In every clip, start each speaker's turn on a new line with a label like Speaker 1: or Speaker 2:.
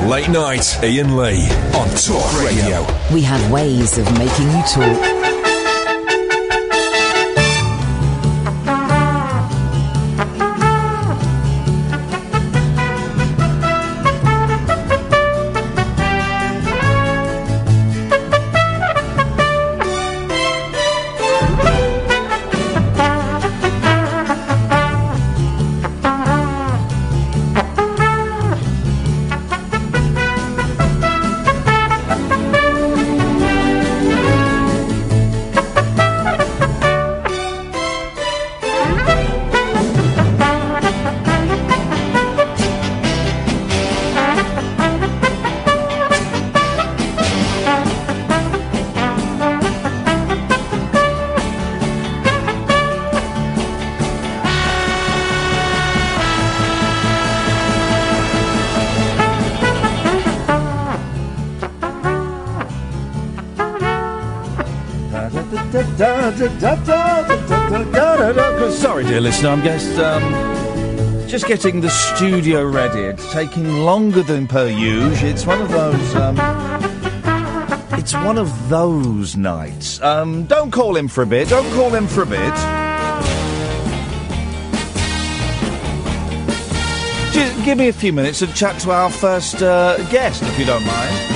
Speaker 1: Late night, Iain Lee on Talk Radio.
Speaker 2: We have ways of making you talk.
Speaker 3: Sorry, dear listener, I'm just getting the studio ready. It's taking longer than per usual. It's one of those nights. Don't call him for a bit. Just give me a few minutes to chat to our first guest, if you don't mind.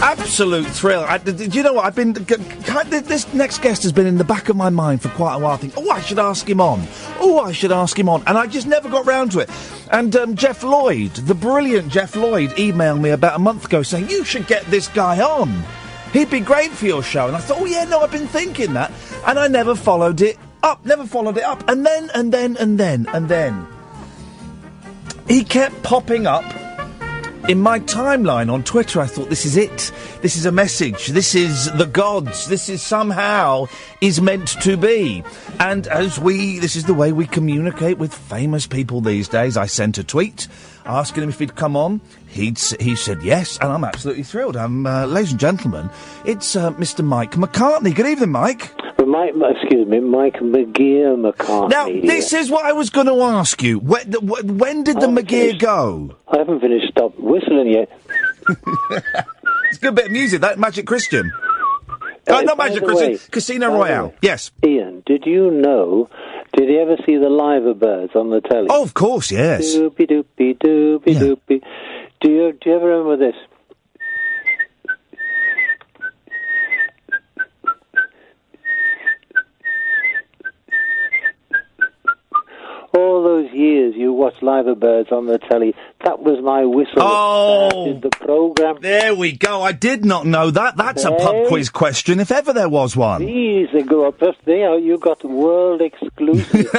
Speaker 3: Absolute thrill. Do you know what? This next guest has been in the back of my mind for quite a while. I think, I should ask him on. And I just never got round to it. And Jeff Lloyd, the brilliant Jeff Lloyd, emailed me about a month ago saying, you should get this guy on. He'd be great for your show. And I thought, I've been thinking that. And I never followed it up. And then. He kept popping up in my timeline on Twitter. I thought, this is it. This is a message. This is the gods. This is somehow is meant to be. And this is the way we communicate with famous people these days. I sent a tweet asking him if he'd come on. He said yes, and I'm absolutely thrilled. Ladies and gentlemen, it's Mr. Mike McCartney. Good evening, Mike.
Speaker 4: Mike McGear McCartney.
Speaker 3: Now, this is what I was going to ask you. When did the McGear go?
Speaker 4: I haven't finished. Stop whistling yet.
Speaker 3: It's a good bit of music, that Magic Christian. Not Magic Christian, Casino Royale. Yes.
Speaker 4: Iain, did you ever see the live birds on the telly?
Speaker 3: Oh, of course, yes.
Speaker 4: Doopy doopy doopy doopy. Do you ever remember this? All those years you watched live birds on the telly, that was my whistle.
Speaker 3: Oh!
Speaker 4: That started the programme.
Speaker 3: There we go. I did not know that. That's a pub quiz question, if ever there was one.
Speaker 4: These go up just there. You got world exclusive.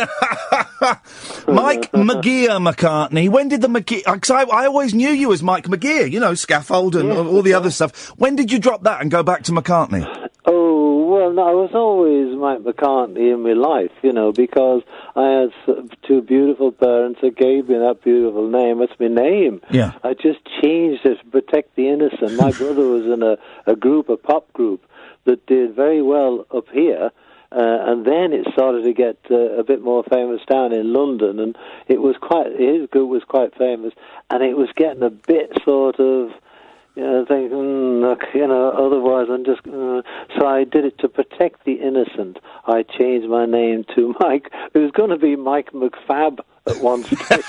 Speaker 3: Mike McGear McCartney. When did the McGear... Because I always knew you as Mike McGear, Scaffold and all the other stuff. When did you drop that and go back to McCartney?
Speaker 4: Oh, well, no, I was always Mike McCartney in my life, because I had two beautiful parents that gave me that beautiful name. It's my name.
Speaker 3: Yeah.
Speaker 4: I just changed it to protect the innocent. My brother was in a pop group that did very well up here, and then it started to get a bit more famous down in London, and his group was quite famous, and it was getting a bit sort of... thinking, otherwise I'm just... So I did it to protect the innocent. I changed my name to Mike. It was going to be Mike McFab at one stage.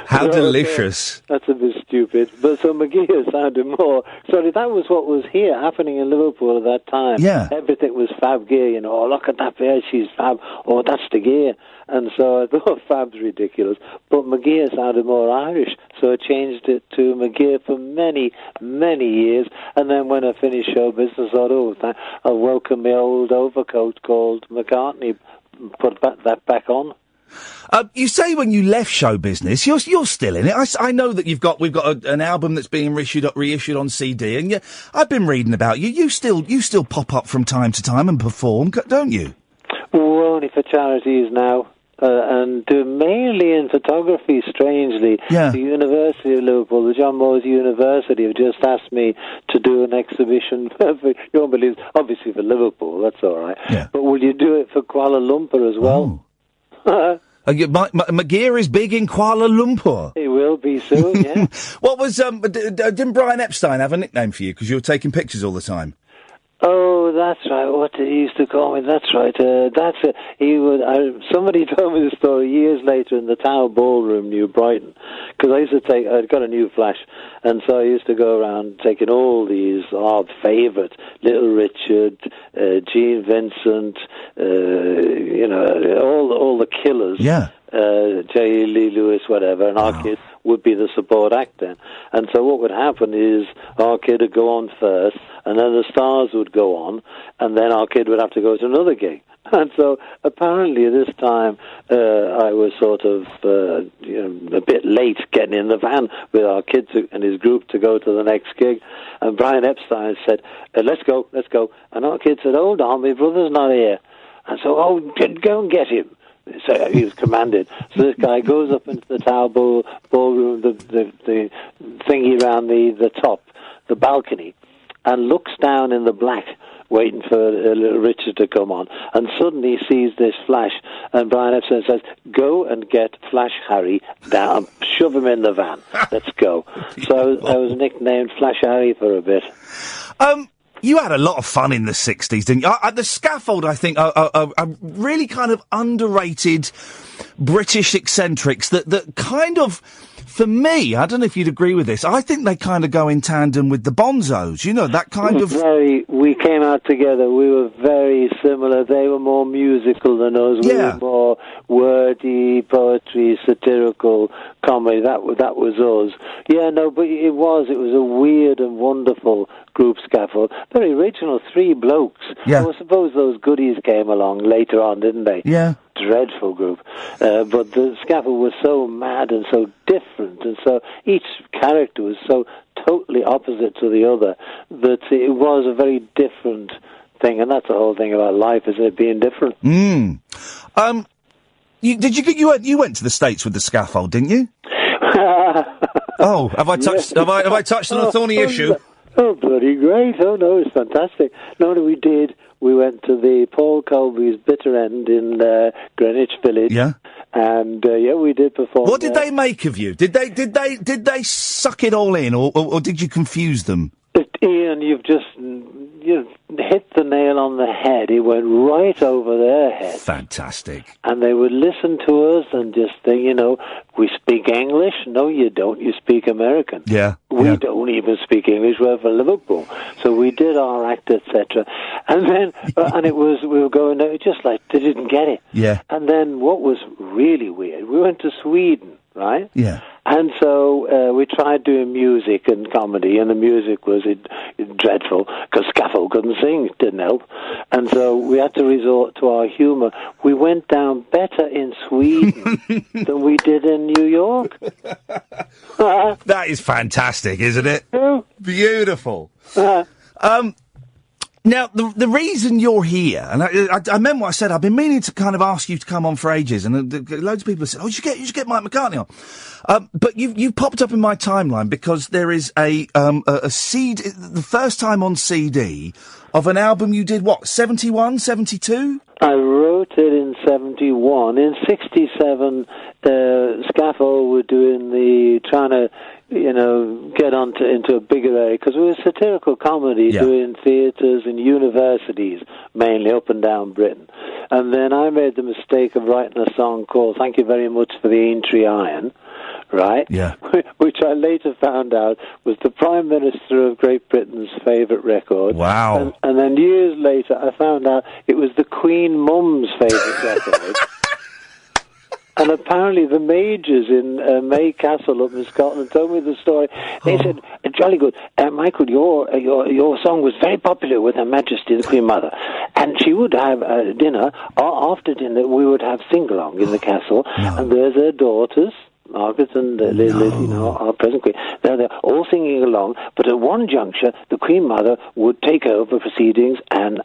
Speaker 3: How delicious.
Speaker 4: That's a bit stupid. But so McGear sounded more... Sorry, that was what was happening in Liverpool at that time.
Speaker 3: Yeah.
Speaker 4: Everything was Fab Gear, Oh, look at that there, she's Fab. Oh, that's the gear. And so I thought Fab's ridiculous. But McGear sounded more Irish, so I changed it to McGear for many, many years. And then when I finished show business, I thought, I'll welcome my old overcoat called McCartney, put that back on.
Speaker 3: You say when you left show business, you're still in it. I know that we've got an album that's being reissued on CD, and I've been reading about you. You still pop up from time to time and perform, don't you?
Speaker 4: Well, only for charities now. and mainly in photography, strangely.
Speaker 3: Yeah.
Speaker 4: The University of Liverpool, the John Moores University, have just asked me to do an exhibition for, you won't believe, obviously for Liverpool, that's all right.
Speaker 3: Yeah.
Speaker 4: But will you do it for Kuala Lumpur as well?
Speaker 3: McGear is big in Kuala Lumpur.
Speaker 4: It will be soon, yeah.
Speaker 3: What was, didn't Brian Epstein have a nickname for you because you were taking pictures all the time?
Speaker 4: Oh, that's right. What did he used to call me? That's right. That's it. He would. Somebody told me the story years later in the Tower Ballroom, New Brighton, because I used to take. I'd got a new flash, and so I used to go around taking all these favourites: Little Richard, Gene Vincent, all the killers.
Speaker 3: Yeah.
Speaker 4: J. Lee Lewis, whatever, and our kid would be the support act then. And so what would happen is our kid would go on first, and then the stars would go on, and then our kid would have to go to another gig. And so apparently this time I was sort of a bit late getting in the van with our kid and his group to go to the next gig. And Brian Epstein said, let's go. And our kid said, hold on, my brother's not here. And so, go and get him. So he was commanded. So this guy goes up into the Tower Ballroom, the thingy around the top, the balcony, and looks down in the black, waiting for Little Richard to come on. And suddenly he sees this flash, and Brian Epstein says, go and get Flash Harry down, shove him in the van. Let's go. So I was nicknamed Flash Harry for a bit.
Speaker 3: You had a lot of fun in the 60s, didn't you? The Scaffold, I think, are really kind of underrated British eccentrics that kind of, for me, I don't know if you'd agree with this, I think they kind of go in tandem with the Bonzos, you know, that kind of...
Speaker 4: We came out together, we were very similar, they were more musical than us, we were more wordy, poetry, satirical comedy, that was us. Yeah, no, but it was a weird and wonderful group, Scaffold. Very original, 3 blokes.
Speaker 3: Yeah.
Speaker 4: I suppose those goodies came along later on, didn't they?
Speaker 3: Yeah.
Speaker 4: Dreadful group. But the Scaffold was so mad and so different, and so each character was so totally opposite to the other that it was a very different thing, and that's the whole thing about life, isn't it, being different?
Speaker 3: You went to the States with the Scaffold, didn't you? Have I touched on a thorny issue?
Speaker 4: Oh, bloody great. Oh, no, it's fantastic. No, we did. We went to the Paul Colby's Bitter End in Greenwich Village.
Speaker 3: Yeah.
Speaker 4: And, we did perform.
Speaker 3: What did they make of you? Did they suck it all in, or did you confuse them?
Speaker 4: Iain, you've hit the nail on the head. It went right over their head.
Speaker 3: Fantastic.
Speaker 4: And they would listen to us and just think, we speak English. No, you don't. You speak American.
Speaker 3: Yeah.
Speaker 4: We don't even speak English. We're from Liverpool. So we did our act, etc. And then, we were going, just like, they didn't get it.
Speaker 3: Yeah.
Speaker 4: And then what was really weird, we went to Sweden, right?
Speaker 3: Yeah.
Speaker 4: And so we tried doing music and comedy, and the music was dreadful because Scaffold couldn't sing. It didn't help. And so we had to resort to our humour. We went down better in Sweden than we did in New York.
Speaker 3: That is fantastic, isn't it? Beautiful. Now, the reason you're here, and I remember what I said, I've been meaning to kind of ask you to come on for ages, and loads of people have said, you should get Mike McCartney on. But you've popped up in my timeline because there is a CD, the first time on CD, of an album you did, 71, 72?
Speaker 4: I wrote it in 71. In 67, Scaffold were trying to get into a bigger area, because we were satirical comedy doing theatres and universities, mainly up and down Britain. And then I made the mistake of writing a song called Thank You Very Much for the Aintree Iron, right?
Speaker 3: Yeah.
Speaker 4: Which I later found out was the Prime Minister of Great Britain's favourite record.
Speaker 3: Wow.
Speaker 4: And then years later I found out it was the Queen Mum's favourite record. And apparently the majors in May Castle up in Scotland told me the story. They said, jolly good, Michael, your song was very popular with Her Majesty the Queen Mother. And she would have dinner, or after dinner we would have sing-along in the castle. No. And there's her daughters, Margaret and Liz, our present Queen. They're all singing along, but at one juncture the Queen Mother would take over proceedings and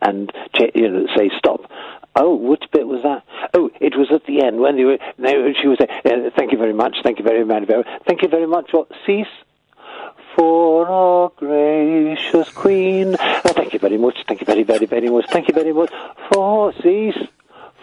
Speaker 4: say stop. Oh, which bit was that? Oh, it was at the end when she was saying, thank you very much, thank you very much, thank you very much. What? Cease. For our gracious Queen. Thank you very much, thank you very, very, very much, thank you very much. For cease.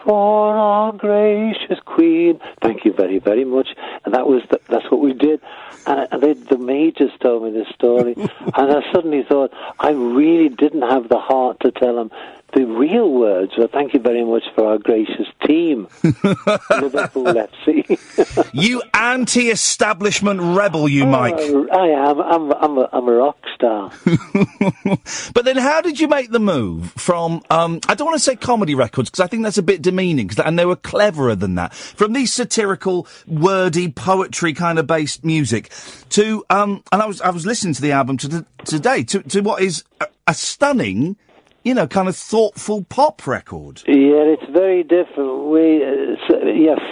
Speaker 4: For our gracious Queen. Thank you very, very much. And that's what we did. And the majors told me this story. And I suddenly thought, I really didn't have the heart to tell them. The real words were, thank you very much for our gracious team. Liverpool FC.
Speaker 3: You anti-establishment rebel, you, Mike.
Speaker 4: I am. I'm a rock star.
Speaker 3: But then how did you make the move from, I don't want to say comedy records, because I think that's a bit demeaning, and they were cleverer than that, from these satirical, wordy, poetry kind of based music to, and I was listening to the album today, to what is a stunning, kind of thoughtful pop record.
Speaker 4: Yeah, it's very different.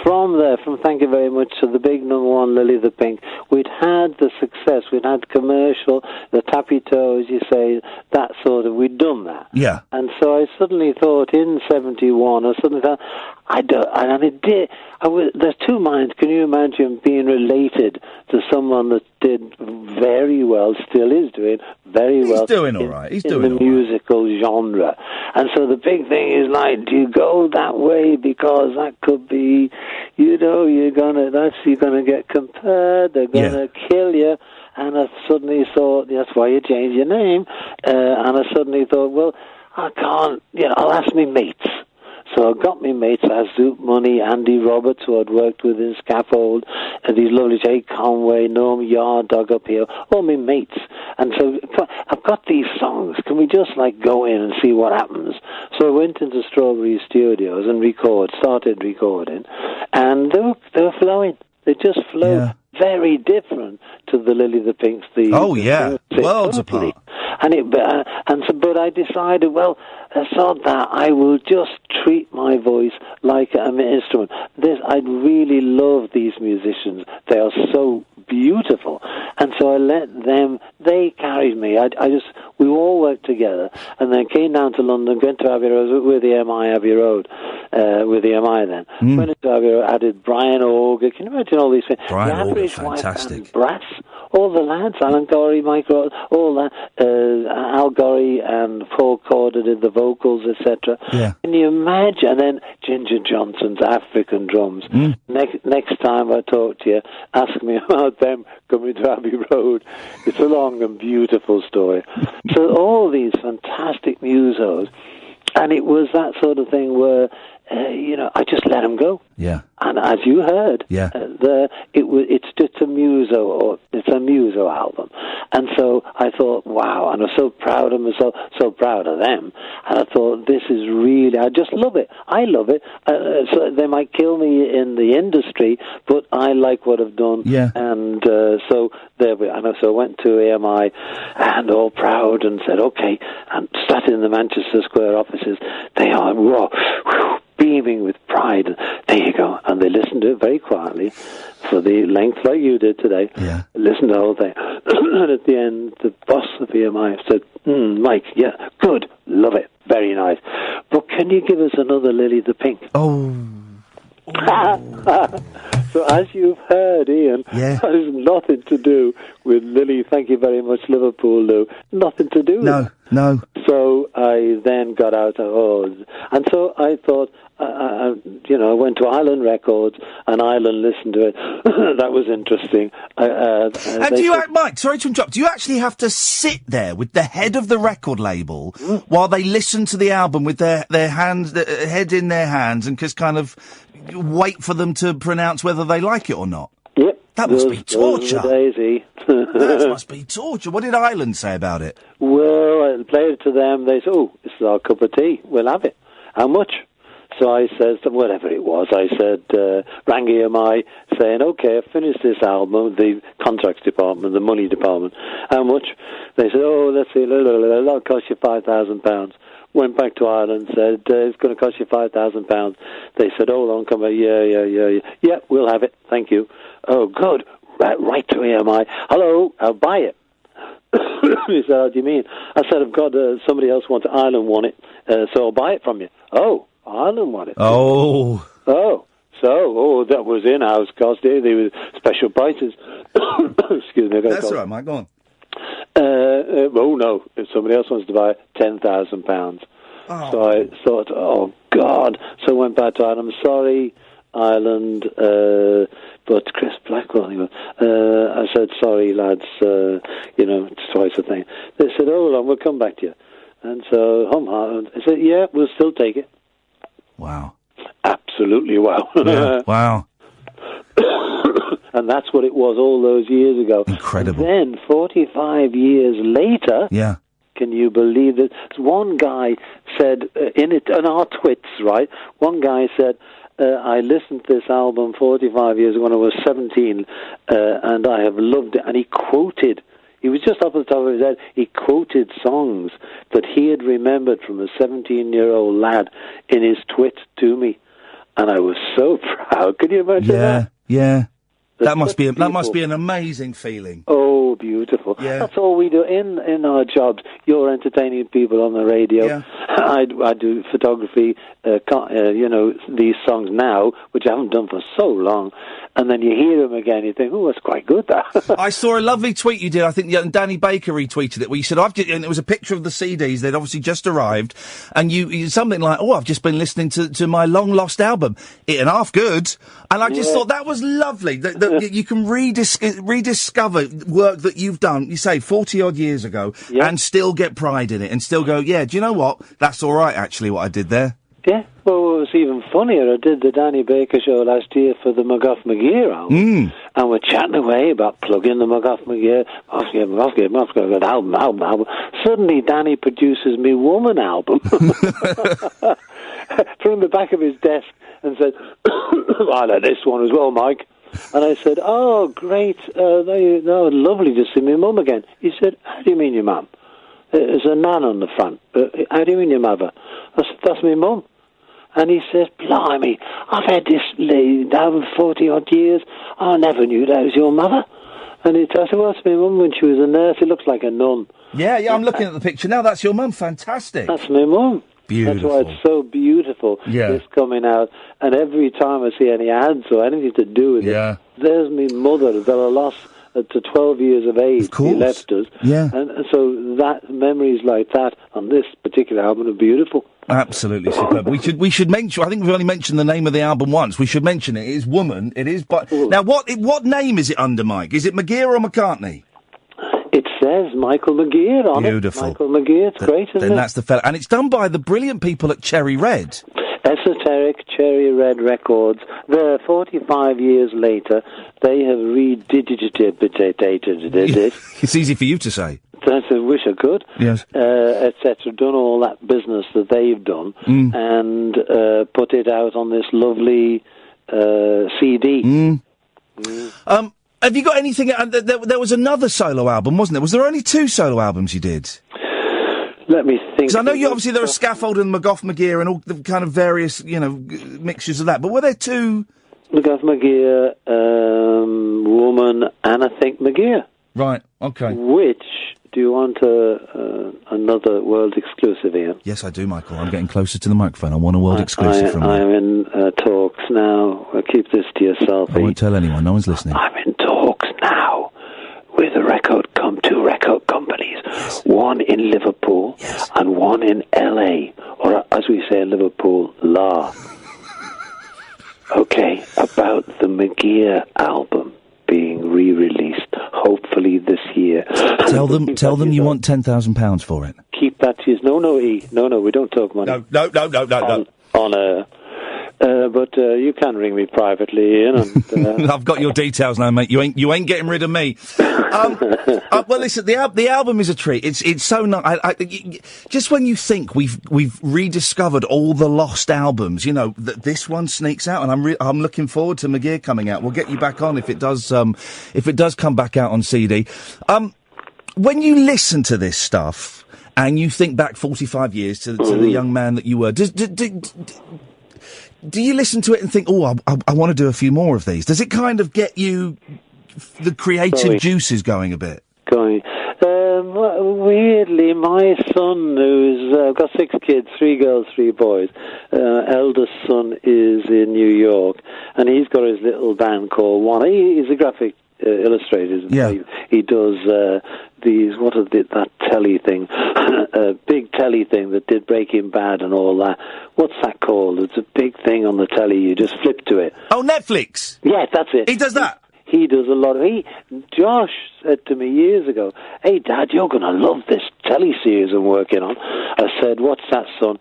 Speaker 4: From Thank You Very Much to the big number one, Lily the Pink, we'd had the success, we'd had commercial, the tappy toe, as you say, that sort of, we'd done that.
Speaker 3: Yeah.
Speaker 4: And so I suddenly thought in 71, there's two minds. Can you imagine being related to someone that did very well, still is doing very well.
Speaker 3: He's doing all right. He's doing
Speaker 4: in the musical genre. And so the big thing is, like, do you go that way because that could be, you're gonna get compared, they're gonna kill you. And I suddenly thought, that's why you change your name. And I suddenly thought, well, I can't, I'll ask me mates. So I got me mates, Zoop Money, Andy Roberts, who I'd worked with in Scaffold, these lovely Jay Conway, Norm Yard, Dog Up Here, all my mates. And so I've got these songs. Can we just go in and see what happens? So I went into Strawberry Studios and started recording, and they were flowing. They just flowed. Yeah. Very different to the Lily the Pinks. Worlds apart. But I decided, sod that, I will just treat my voice like an instrument. I really love these musicians. They are so beautiful. And so I let them, they carried me. We all worked together, and then came down to London, went to Abbey Road, with the MI Abbey Road, with the MI then. Went into Abbey Road, added Brian Auger. Can you imagine all these things?
Speaker 3: Brian Auger, fantastic.
Speaker 4: Brass, all the lads, Alan Gorrie, Mike Ross, all that, Al Gorrie and Paul Corder did the vocals, etc.
Speaker 3: Yeah.
Speaker 4: Can you imagine? And then Ginger Johnson's African drums. Next time I talk to you, ask me about them coming to Abbey Road. It's a long and beautiful story. So all these fantastic musos, and it was that sort of thing where, I just let them go.
Speaker 3: Yeah.
Speaker 4: And as you heard, it's just a muso, or it's a muso album. And so I thought, wow, and I'm so proud of myself, so proud of them. And I thought, this is really, I just love it. I love it. So they might kill me in the industry, but I like what I've done.
Speaker 3: Yeah.
Speaker 4: And so there we are. And so I went to AMI and all proud and said, okay, and sat in the Manchester Square offices. They are beaming with pride. There you go. And they listened to it very quietly for the length like you did today.
Speaker 3: Yeah.
Speaker 4: Listened to the whole thing. And at the end, the boss of EMI said, Mike, yeah, good, love it, very nice. But can you give us another Lily the Pink?
Speaker 3: Oh.
Speaker 4: So as you've heard, Ian,
Speaker 3: that
Speaker 4: has nothing to do with Lily, thank you very much, Liverpool, Lou. Nothing to do with it.
Speaker 3: No.
Speaker 4: So I then got out of and so I thought, I went to Island Records, and Island listened to it. That was interesting.
Speaker 3: And do you, Mike, sorry to interrupt, do you actually have to sit there with the head of the record label while they listen to the album with their hands, their head in their hands, and just kind of wait for them to pronounce whether they like it or not?
Speaker 4: Yep.
Speaker 3: That must be torture.
Speaker 4: Daisy.
Speaker 3: That must be torture. What did Island say about it?
Speaker 4: Well, I played it to them. They said, this is our cup of tea. We'll have it. How much? So I said, whatever it was, I said, rang EMI saying, okay, I've finished this album, the contracts department, the money department. How much? They said, let's see, that'll cost you £5,000. Went back to Ireland, said, it's going to cost you £5,000. They said, hold on, come on, yeah, we'll have it, thank you. Oh, good, right to EMI. Hello, I'll buy it. He said, how do you mean? I said, I've got somebody else wants it, Ireland want it, so I'll buy it from you. Oh, Ireland won it.
Speaker 3: Oh.
Speaker 4: That was in-house cost. There were special prices. Excuse me.
Speaker 3: That's all right, Mike. Go on.
Speaker 4: No. If somebody else wants to buy it, £10,000.
Speaker 3: Oh.
Speaker 4: So I thought, oh, God. So I went back to Ireland. I'm sorry, Ireland, but Chris Blackwell, I said, sorry, lads, it's twice a thing. They said, oh, well, we'll come back to you. And so, I said, yeah, we'll still take it.
Speaker 3: Wow.
Speaker 4: Absolutely wow.
Speaker 3: Yeah, wow.
Speaker 4: And that's what it was all those years ago.
Speaker 3: Incredible.
Speaker 4: And then, 45 years later...
Speaker 3: Yeah.
Speaker 4: Can you believe it? One guy said, in our twits, right? One guy said, I listened to this album 45 years ago when I was 17, and I have loved it. And he quoted, he was just up at the top of his head, he quoted songs that he had remembered from a 17-year-old lad in his twit to me. And I was so proud. Can you imagine that?
Speaker 3: Yeah. That must be an amazing feeling.
Speaker 4: Oh, beautiful.
Speaker 3: Yeah.
Speaker 4: That's all we do in our jobs. You're entertaining people on the radio.
Speaker 3: Yeah.
Speaker 4: I do photography, these songs now, which I haven't done for so long, and then you hear them again, you think, oh, that's quite good, that.
Speaker 3: I saw a lovely tweet you did, I think Danny Baker retweeted it, where you said, and it was a picture of the CDs, they'd obviously just arrived, and you something like, oh, I've just been listening to my long-lost album, It and Half Good, and I just thought that was lovely, that you can rediscover work that you've done, you say, 40-odd years ago, and still get pride in it, and still go, yeah, do you know what? That's all right, actually, what I did there.
Speaker 4: Yeah, well, it was even funnier. I did the Danny Baker show last year for the McGear album, and we're chatting away about plugging the McGear album. Suddenly, Danny produces me Woman album from the back of his desk and said, I like this one as well, Mike. And I said, oh, great, lovely to see my mum again. He said, how do you mean your mum? There's a nan on the front. How do you mean your mother? I said, that's my mum. And he says, blimey, I've had this lady down 40-odd years. I never knew that was your mother. And I said, well, that's my mum when she was a nurse. It looks like a nun.
Speaker 3: Yeah, I'm looking at the picture now. That's your mum. Fantastic.
Speaker 4: That's my mum.
Speaker 3: Beautiful.
Speaker 4: That's why it's so beautiful, this coming out. And every time I see any ads or anything to do with it, there's my mother that I lost to 12 years of age. He left us.
Speaker 3: Yeah.
Speaker 4: And so that memories like that on this particular album are beautiful.
Speaker 3: Absolutely superb. We should mention. I think we've only mentioned the name of the album once. We should mention it. It is Woman. It is. But now, what name is it under, Mike? Is it McGear or McCartney?
Speaker 4: It says Michael McGear on
Speaker 3: Beautiful.
Speaker 4: it. Michael McGear. It's great, isn't it?
Speaker 3: Then that's the fella, and it's done by the brilliant people at Cherry Red.
Speaker 4: Esoteric Cherry Red Records. They're 45 years later. They have redigitated it.
Speaker 3: It's easy for you to say.
Speaker 4: I wish I could.
Speaker 3: Yes.
Speaker 4: Etc. Done all that business that they've done and put it out on this lovely CD.
Speaker 3: Have you got anything? There was another solo album, wasn't there? Was there only 2 solo albums you did?
Speaker 4: Let me think.
Speaker 3: Because I know you obviously there are Scaffold and McGear and all the kind of various mixtures of that. But were there 2?
Speaker 4: McGear, Woman, and I think McGear.
Speaker 3: Right. Okay.
Speaker 4: Which do you want another world exclusive, Ian?
Speaker 3: Yes, I do, Michael. I'm getting closer to the microphone. I want a world exclusive from you.
Speaker 4: I'm in talks now. Keep this to yourself.
Speaker 3: I won't tell anyone. No one's listening.
Speaker 4: I'm in talks now with two record companies.
Speaker 3: Yes.
Speaker 4: One in Liverpool and one in LA, or as we say in Liverpool, La. Okay, about the McGear album being re-released, hopefully this year.
Speaker 3: Tell them you want £10,000 for it.
Speaker 4: Keep that to you. No, E. No, we don't talk money.
Speaker 3: No.
Speaker 4: On air. But you can ring me privately, Ian. And,
Speaker 3: I've got your details now, mate. You ain't getting rid of me. Well, listen, the album is a treat. It's so nice. Just when you think we've rediscovered all the lost albums, this one sneaks out, and I'm looking forward to McGear coming out. We'll get you back on if it does come back out on CD. When you listen to this stuff and you think back 45 years to the young man that you were, do you listen to it and think, oh, I want to do a few more of these? Does it kind of get you the creative juices going a bit?
Speaker 4: Weirdly, my son, who's got 6 kids, 3 girls, 3 boys, eldest son is in New York, and he's got his little band called One. He's a graphic illustrator.
Speaker 3: Yeah.
Speaker 4: He does these, what is it, that telly thing, big telly thing that did Breaking Bad and all that. What's that called? It's a big thing on the telly. You just flip to it.
Speaker 3: Oh, Netflix.
Speaker 4: Yes, that's it.
Speaker 3: He does that.
Speaker 4: He does a lot of... Josh said to me years ago, "Hey, Dad, you're going to love this telly-series I'm working on." I said, "What's that, son?"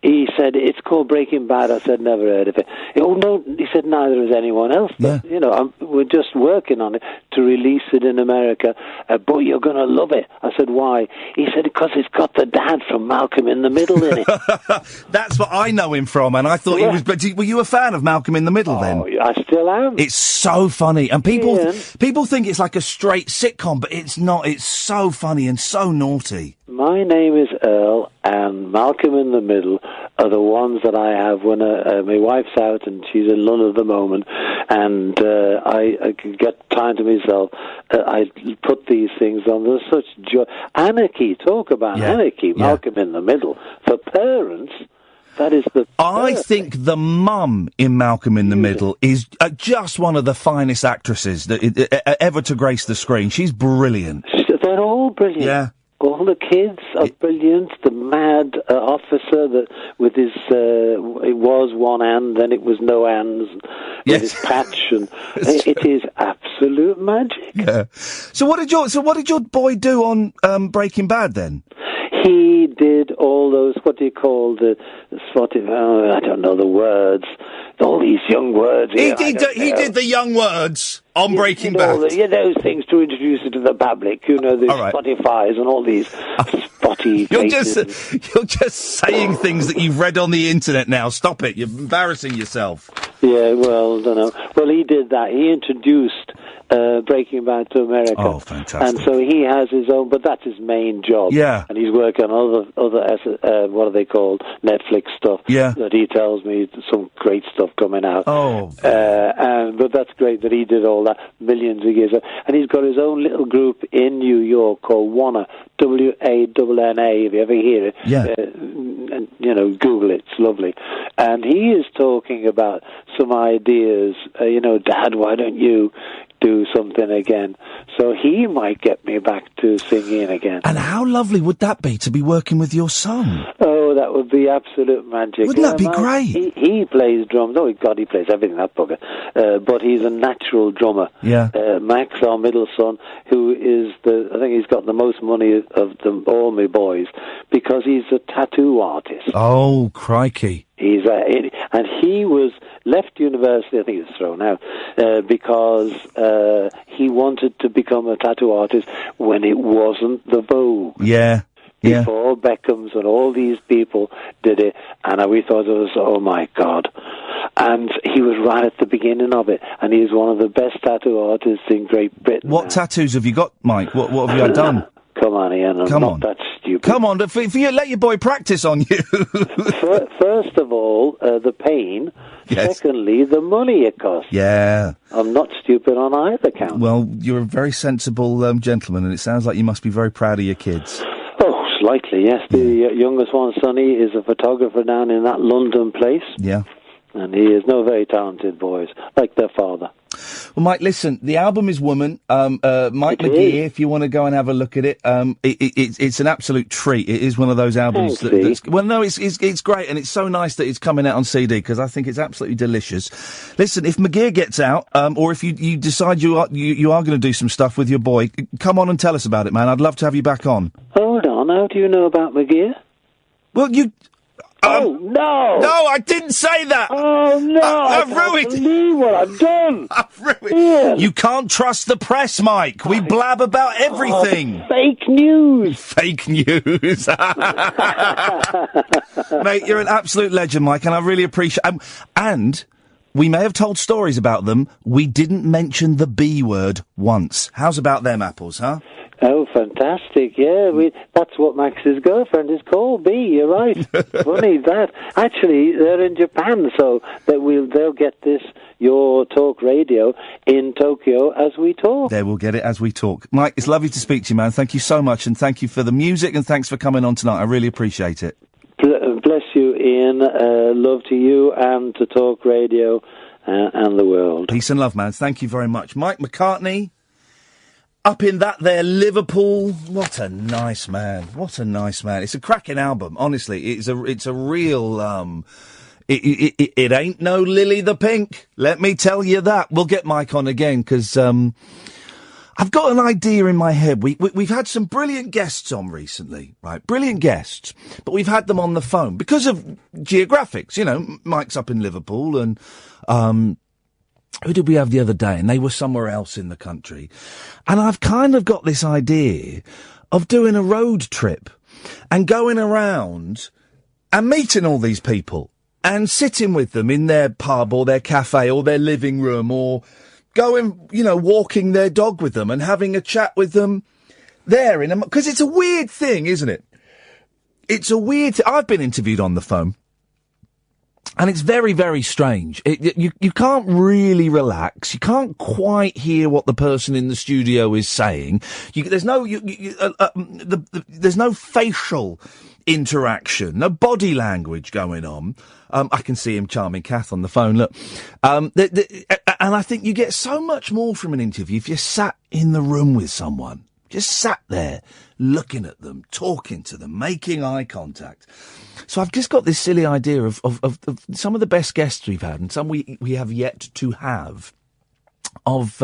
Speaker 4: He said, "It's called Breaking Bad." I said, "Never heard of it." "Oh, no," he said, "neither has anyone else."
Speaker 3: Yeah.
Speaker 4: You know, we're just working on it to release it in America, but you're going to love it. I said, "Why?" He said, "Because it's got the dad from Malcolm in the Middle in it."
Speaker 3: That's what I know him from, and I thought he was... But were you a fan of Malcolm in the Middle, then?
Speaker 4: I still am.
Speaker 3: It's so funny, and people think it's like a straight sitcom, but it's not. It's so funny and so naughty.
Speaker 4: My name is Earl, and Malcolm in the Middle are the ones that I have when my wife's out and she's in London at the moment, and I can get time to myself. I put these things on. There's such joy. Anarchy, talk about anarchy. Malcolm in the Middle. For parents, that is the...
Speaker 3: I think the mum in Malcolm in the Middle is just one of the finest actresses that ever to grace the screen. She's brilliant.
Speaker 4: They're all brilliant.
Speaker 3: Yeah.
Speaker 4: All the kids are brilliant. The mad officer that with his it was one hand, then it was no hands, with his patch, and it is absolute magic. Yeah.
Speaker 3: So what did your boy do on Breaking Bad then?
Speaker 4: He did all those, what do you call the I don't know the words, all these young words.
Speaker 3: He did the young words on Breaking Bad.
Speaker 4: Those things to introduce it to the public, the Spotifys and all these spotty faces.
Speaker 3: You're just saying things that you've read on the internet now. Stop it. You're embarrassing yourself.
Speaker 4: Yeah, well, I don't know. Well, he did that. He introduced Breaking Bad to America.
Speaker 3: Oh, fantastic.
Speaker 4: And so he has his own, but that's his main job.
Speaker 3: Yeah.
Speaker 4: And he's working on other what are they called? Netflix stuff.
Speaker 3: Yeah.
Speaker 4: That he tells me some great stuff coming out.
Speaker 3: Oh.
Speaker 4: But that's great that he did all that millions of years ago. And he's got his own little group in New York called WANNA, WANNA, if you ever hear it.
Speaker 3: Yeah.
Speaker 4: And, Google it. It's lovely. And he is talking about some ideas, Dad, why don't you do something again? So he might get me back to singing again.
Speaker 3: And how lovely would that be to be working with your son?
Speaker 4: Oh, that would be absolute magic.
Speaker 3: Wouldn't that be great?
Speaker 4: He plays drums. Oh, God, he plays everything, that bugger. But he's a natural drummer.
Speaker 3: Yeah.
Speaker 4: Max, our middle son, who is I think he's got the most money of them, all my boys, because he's a tattoo artist.
Speaker 3: Oh, crikey.
Speaker 4: And he was left university, I think he was thrown out, because he wanted to become a tattoo artist when it wasn't the vogue.
Speaker 3: Yeah. Yeah.
Speaker 4: Before Beckham's and all these people did it, and we thought it was, oh my God. And he was right at the beginning of it, and he's one of the best tattoo artists in Great Britain.
Speaker 3: What tattoos have you got, Mike? What have you had done?
Speaker 4: Come on, Ian, I'm not that stupid.
Speaker 3: Come on, for you, let your boy practice on you.
Speaker 4: First of all, the pain. Yes. Secondly, the money it costs.
Speaker 3: Yeah.
Speaker 4: I'm not stupid on either count.
Speaker 3: Well, you're a very sensible gentleman, and it sounds like you must be very proud of your kids.
Speaker 4: Oh, slightly, yes. The youngest one, Sonny, is a photographer down in that London place.
Speaker 3: Yeah.
Speaker 4: And he is no very talented boys, like their father.
Speaker 3: Well, Mike, listen, the album is Woman. Mike McGear, if you want to go and have a look at it, it's an absolute treat. It is one of those albums it's great, and it's so nice that it's coming out on CD, because I think it's absolutely delicious. Listen, if McGear gets out, or if you decide you are going to do some stuff with your boy, come on and tell us about it, man. I'd love to have you back on.
Speaker 4: Hold on, how do you know about McGear?
Speaker 3: Well, you...
Speaker 4: oh, no!
Speaker 3: No, I didn't say that!
Speaker 4: Oh, no!
Speaker 3: I've ruined it!
Speaker 4: I can't believe what I've done!
Speaker 3: I've ruined it! You can't trust the press, Mike! We blab about everything!
Speaker 4: Fake news!
Speaker 3: Fake news! Mate, you're an absolute legend, Mike, and I really appreciate... and we may have told stories about them, we didn't mention the B word once. How's about them apples, huh?
Speaker 4: Oh, fantastic! Yeah, that's what Max's girlfriend is called. B. You're right. Funny that. Actually, they're in Japan, so they'll get your talk radio in Tokyo as we talk.
Speaker 3: There, we'll get it as we talk. Mike, it's lovely to speak to you, man. Thank you so much, and thank you for the music, and thanks for coming on tonight. I really appreciate it.
Speaker 4: Bless you, Ian. Love to you and to talk radio and the world.
Speaker 3: Peace and love, man. Thank you very much. Mike McCartney. Up in that there, Liverpool. What a nice man. What a nice man. It's a cracking album, honestly. It's a real, it ain't no Lily the Pink. Let me tell you that. We'll get Mike on again, because, I've got an idea in my head. We've had some brilliant guests on recently, right? Brilliant guests. But we've had them on the phone because of geographics. You know, Mike's up in Liverpool and, who did we have the other day? And they were somewhere else in the country. And I've kind of got this idea of doing a road trip and going around and meeting all these people and sitting with them in their pub or their cafe or their living room, or going, walking their dog with them and having a chat with them there. Because it's a weird thing, isn't it? It's a weird thing. I've been interviewed on the phone. And it's very, very strange. You can't really relax. You can't quite hear what the person in the studio is saying. There's no facial interaction, no body language going on. I can see him charming Kath on the phone. Look, and I think you get so much more from an interview if you're sat in the room with someone, just sat there, looking at them, talking to them, making eye contact. So I've just got this silly idea of some of the best guests we've had and some we have yet to have, of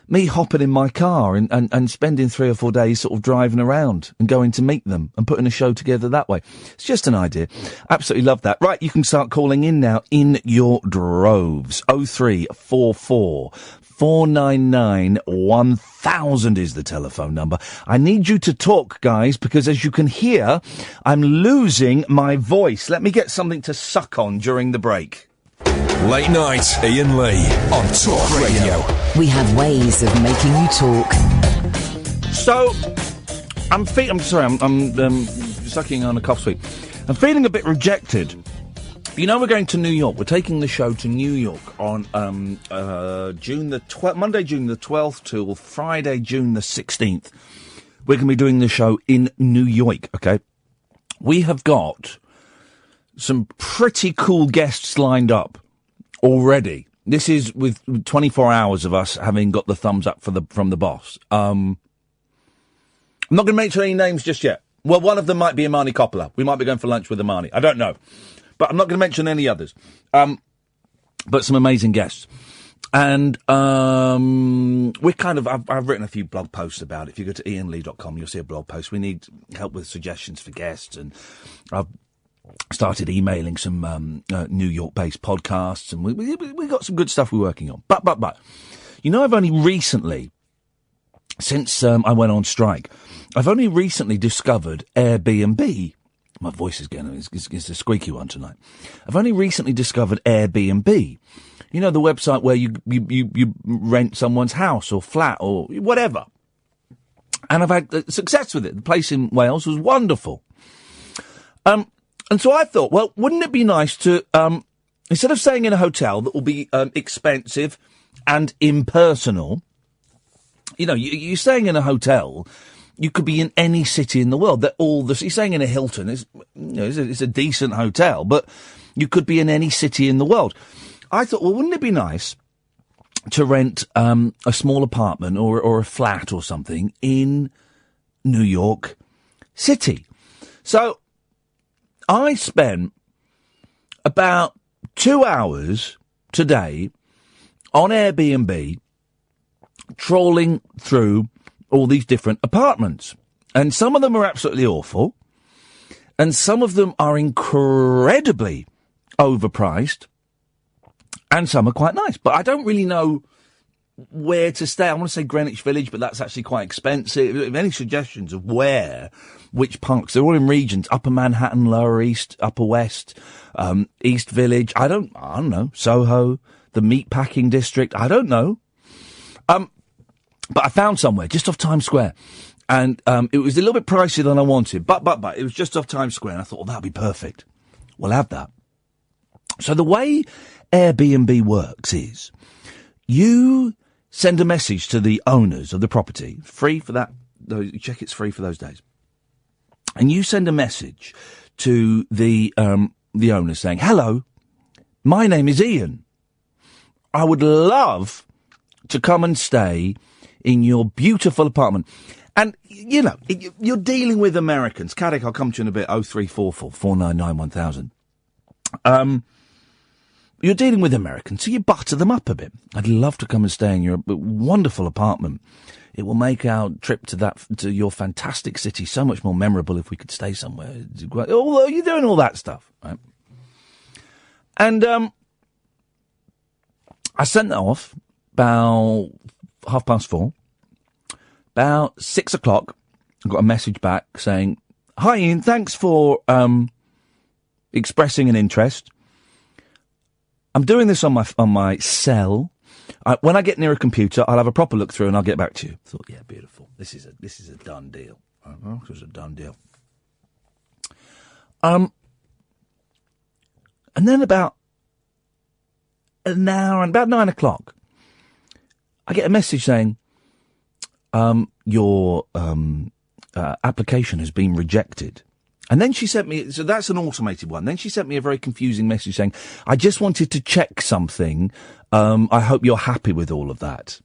Speaker 3: me hopping in my car and spending 3 or 4 days sort of driving around and going to meet them and putting a show together that way. It's just an idea. Absolutely love that. Right, you can start calling in now in your droves. 0344 499 1000 is the telephone number. I need you to talk, guys, because as you can hear, I'm losing my voice. Let me get something to suck on during the break.
Speaker 1: Late night, Iain Lee on Talk Radio.
Speaker 2: We have ways of making you talk.
Speaker 3: So, I'm sucking on a cough sweet. I'm feeling a bit rejected. You know, we're going to New York. We're taking the show to New York on Monday, June the 12th till Friday, June the 16th. We're going to be doing the show in New York, okay? We have got some pretty cool guests lined up already. This is with 24 hours of us having got the thumbs up from the boss. I'm not going to mention any names just yet. Well, one of them might be Imani Coppola. We might be going for lunch with Imani. I don't know. But I'm not going to mention any others. But some amazing guests. And we're I've written a few blog posts about it. If you go to iainlee.com, you'll see a blog post. We need help with suggestions for guests. And I've started emailing some New York-based podcasts. And we got some good stuff we're working on. But, I've only recently, since I went on strike, I've only recently discovered Airbnb. My voice is it's a squeaky one tonight. I've only recently discovered Airbnb. You know, the website where you rent someone's house or flat or whatever. And I've had success with it. The place in Wales was wonderful. And so I thought, well, wouldn't it be nice to, instead of staying in a hotel that will be expensive and impersonal, you're staying in a hotel. You could be in any city in the world. You're staying in a Hilton. It's a decent hotel, but you could be in any city in the world. I thought, well, wouldn't it be nice to rent a small apartment or a flat or something in New York City? So I spent about 2 hours today on Airbnb trawling through all these different apartments. And some of them are absolutely awful. And some of them are incredibly overpriced. And some are quite nice. But I don't really know where to stay. I want to say Greenwich Village, but that's actually quite expensive. If any suggestions of which parks, they're all in regions. Upper Manhattan, Lower East, Upper West, East Village. I don't know. Soho, the Meatpacking District. I don't know. But I found somewhere just off Times Square. And it was a little bit pricier than I wanted. But it was just off Times Square. And I thought, that'll be perfect. We'll have that. So the way Airbnb works is you send a message to the owners of the property, free for that. You check it's free for those days. And you send a message to the owner saying, hello, my name is Iain. I would love to come and stay in your beautiful apartment. And, you know, you're dealing with Americans. Caddick, I'll come to you in a bit, 0344 499 1000. You're dealing with Americans, so you butter them up a bit. I'd love to come and stay in your wonderful apartment. It will make our trip to your fantastic city so much more memorable if we could stay somewhere. Although you're doing all that stuff, right? And I sent that off about 4:30. About 6 o'clock, I got a message back saying, "Hi Ian, thanks for expressing an interest. I'm doing this on my cell. When I get near a computer, I'll have a proper look through and I'll get back to you." I thought, yeah, beautiful. This is a done deal. This is a done deal. And then about an hour and about 9 o'clock, I get a message saying, your application has been rejected. And then she sent me, so that's an automated one. Then she sent me a very confusing message saying, I just wanted to check something. I hope you're happy with all of that.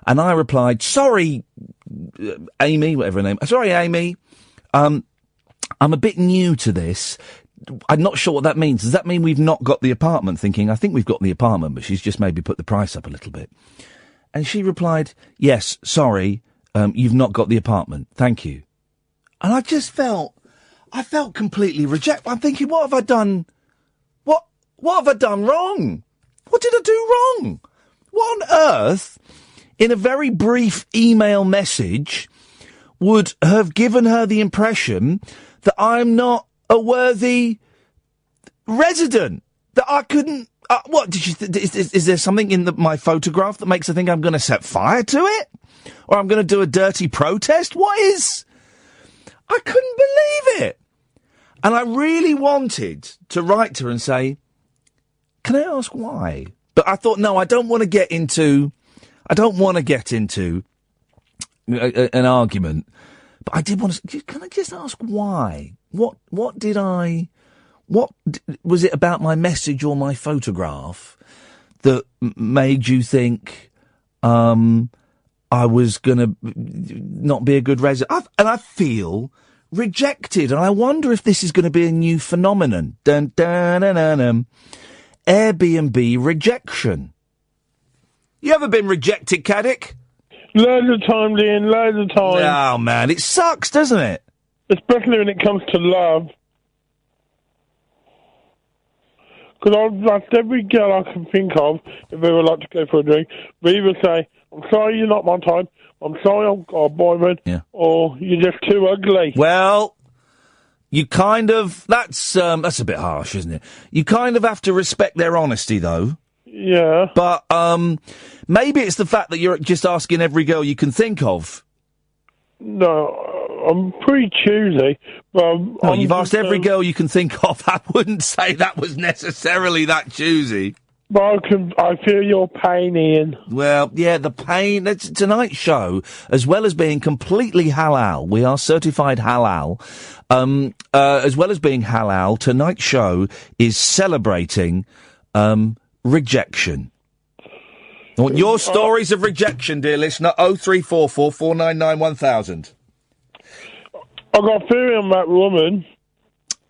Speaker 3: And I replied, sorry, Amy, whatever her name. Sorry, Amy. I'm a bit new to this. I'm not sure what that means. Does that mean we've not got the apartment? Thinking, I think we've got the apartment, but she's just maybe put the price up a little bit. And she replied, yes, sorry, you've not got the apartment. Thank you. And I just felt completely rejected. I'm thinking, what have I done? What have I done wrong? What did I do wrong? What on earth, in a very brief email message, would have given her the impression that I'm not a worthy resident? That I couldn't... what, did is there something in my photograph that makes her think I'm going to set fire to it? Or I'm going to do a dirty protest? What is... I couldn't believe it. And I really wanted to write to her and say, can I ask why? But I thought, no, I don't want to get into an argument. But I did want to, can I just ask why? What was it about my message or my photograph that made you think, I was gonna not be a good resident? And I feel rejected, and I wonder if this is going to be a new phenomenon. Dun, dun, dun, dun, dun. Airbnb rejection. You ever been rejected, Caddick?
Speaker 5: Loads of times, Ian, loads of times.
Speaker 3: Oh, man, it sucks, doesn't it?
Speaker 5: Especially when it comes to love. Because I've asked every girl I can think of if they would like to go for a drink. They either say, I'm sorry you're not my type, I'm sorry I've got a boyfriend, or you're just too ugly.
Speaker 3: Well, you kind of... That's a bit harsh, isn't it? You kind of have to respect their honesty, though.
Speaker 5: Yeah.
Speaker 3: But maybe it's the fact that you're just asking every girl you can think of.
Speaker 5: No, I'm pretty choosy. But
Speaker 3: no, you've asked every girl you can think of. I wouldn't say that was necessarily that choosy.
Speaker 5: But I feel your pain, Ian.
Speaker 3: Well, yeah, the pain. Tonight's show, as well as being completely halal, we are certified halal. As well as being halal, tonight's show is celebrating rejection. I want your stories of rejection, dear listener. 0344 499 1000.
Speaker 5: I got a theory on that woman.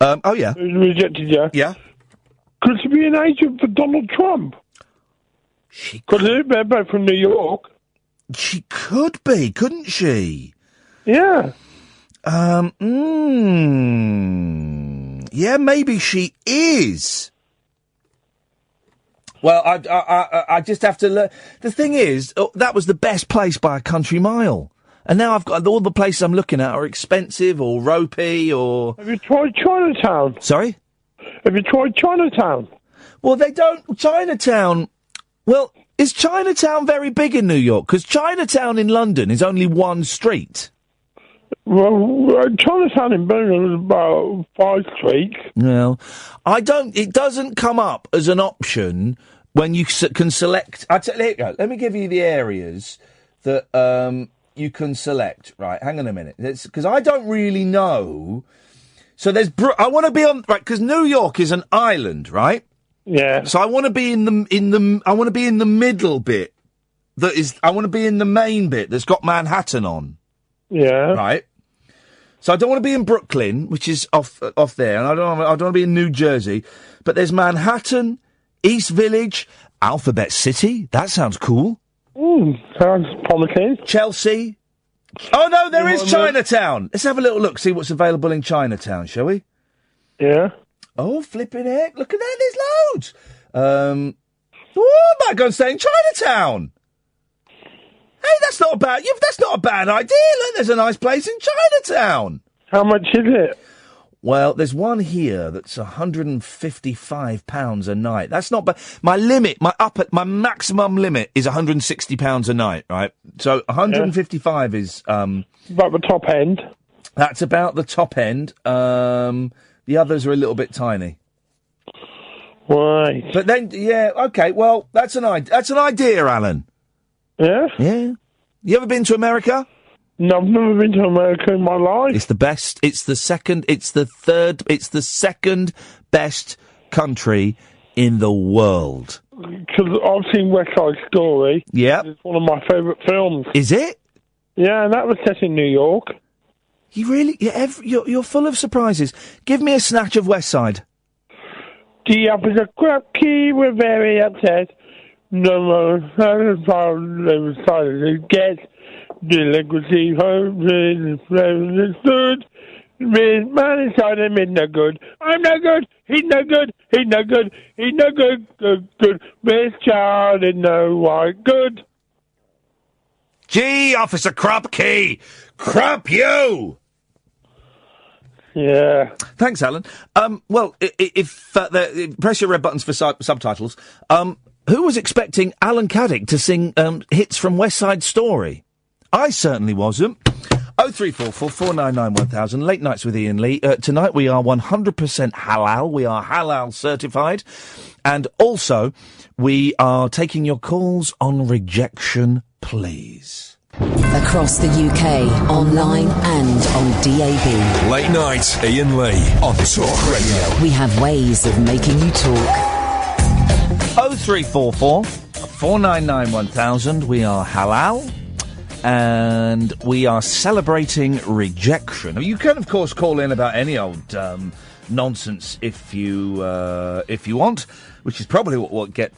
Speaker 3: Oh yeah,
Speaker 5: who's rejected you.
Speaker 3: Yeah.
Speaker 5: Could she be an agent for Donald Trump? Because they're both from New York.
Speaker 3: She could be, couldn't she?
Speaker 5: Yeah.
Speaker 3: Yeah, maybe she is. Well, I just have to learn. The thing is, that was the best place by a country mile. And now I've got all the places I'm looking at are expensive or ropey or...
Speaker 5: Have you tried Chinatown?
Speaker 3: Sorry?
Speaker 5: Have you tried Chinatown?
Speaker 3: Well, they don't... Chinatown... Well, Is Chinatown very big in New York? Because Chinatown in London is only one street.
Speaker 5: Well, Chinatown in Birmingham is about 5 streets.
Speaker 3: Well, it doesn't come up as an option when you can select. Here you go. Let me give you the areas that you can select. Right, hang on a minute. Because I don't really know. So there's. I want to be on right because New York is an island, right?
Speaker 5: Yeah.
Speaker 3: So I want to be in the. I want to be in the middle bit. I want to be in the main bit that's got Manhattan on.
Speaker 5: Yeah.
Speaker 3: Right. So I don't want to be in Brooklyn, which is off there, and I don't want to be in New Jersey. But there's Manhattan, East Village, Alphabet City. That sounds cool.
Speaker 5: Sounds promising.
Speaker 3: Chelsea. Oh no, there is Chinatown. Let's have a little look, see what's available in Chinatown, shall we?
Speaker 5: Yeah.
Speaker 3: Oh, flipping heck! Look at that. There's loads. I might go and stay in Chinatown. Hey, that's not a bad idea. Look, there's a nice place in Chinatown.
Speaker 5: How much is it?
Speaker 3: Well, there's one here that's £155 a night. That's not bad. My limit, my maximum limit is £160 a night, right? So 155 is
Speaker 5: about the top end.
Speaker 3: That's about the top end. The others are a little bit tiny.
Speaker 5: Right.
Speaker 3: But then, yeah, okay. Well, that's an idea, Alan.
Speaker 5: Yeah?
Speaker 3: Yeah. You ever been to America?
Speaker 5: No, I've never been to America in my life.
Speaker 3: It's the best. It's the second best country in the world.
Speaker 5: Because I've seen West Side Story.
Speaker 3: Yeah.
Speaker 5: It's one of my favourite films.
Speaker 3: Is it?
Speaker 5: Yeah, and that was set in New York.
Speaker 3: You really? You're full of surprises. Give me a snatch of West Side.
Speaker 5: The officer crab key, we're very upset. No, decided to get delinquency home understood. Man inside him is no good. I'm no good. He's no good. He's no good. He's no good. Good. This child is no white good.
Speaker 3: Gee, Officer Krupke! Krupp you!
Speaker 5: Yeah.
Speaker 3: Thanks, Alan. Well, if press your red buttons for subtitles. Who was expecting Alan Caddick to sing hits from West Side Story? I certainly wasn't. 0344 499 1000. Late nights with Iain Lee. Tonight we are 100% halal. We are halal certified, and also we are taking your calls on Rejection, please.
Speaker 2: Across the UK, online and on DAB.
Speaker 1: Late night, Iain Lee on Talk Radio.
Speaker 2: We have ways of making you talk.
Speaker 3: 0344 499 1000. We are halal, and we are celebrating Rejection. You can, of course, call in about any old nonsense if you want, which is probably what we'll get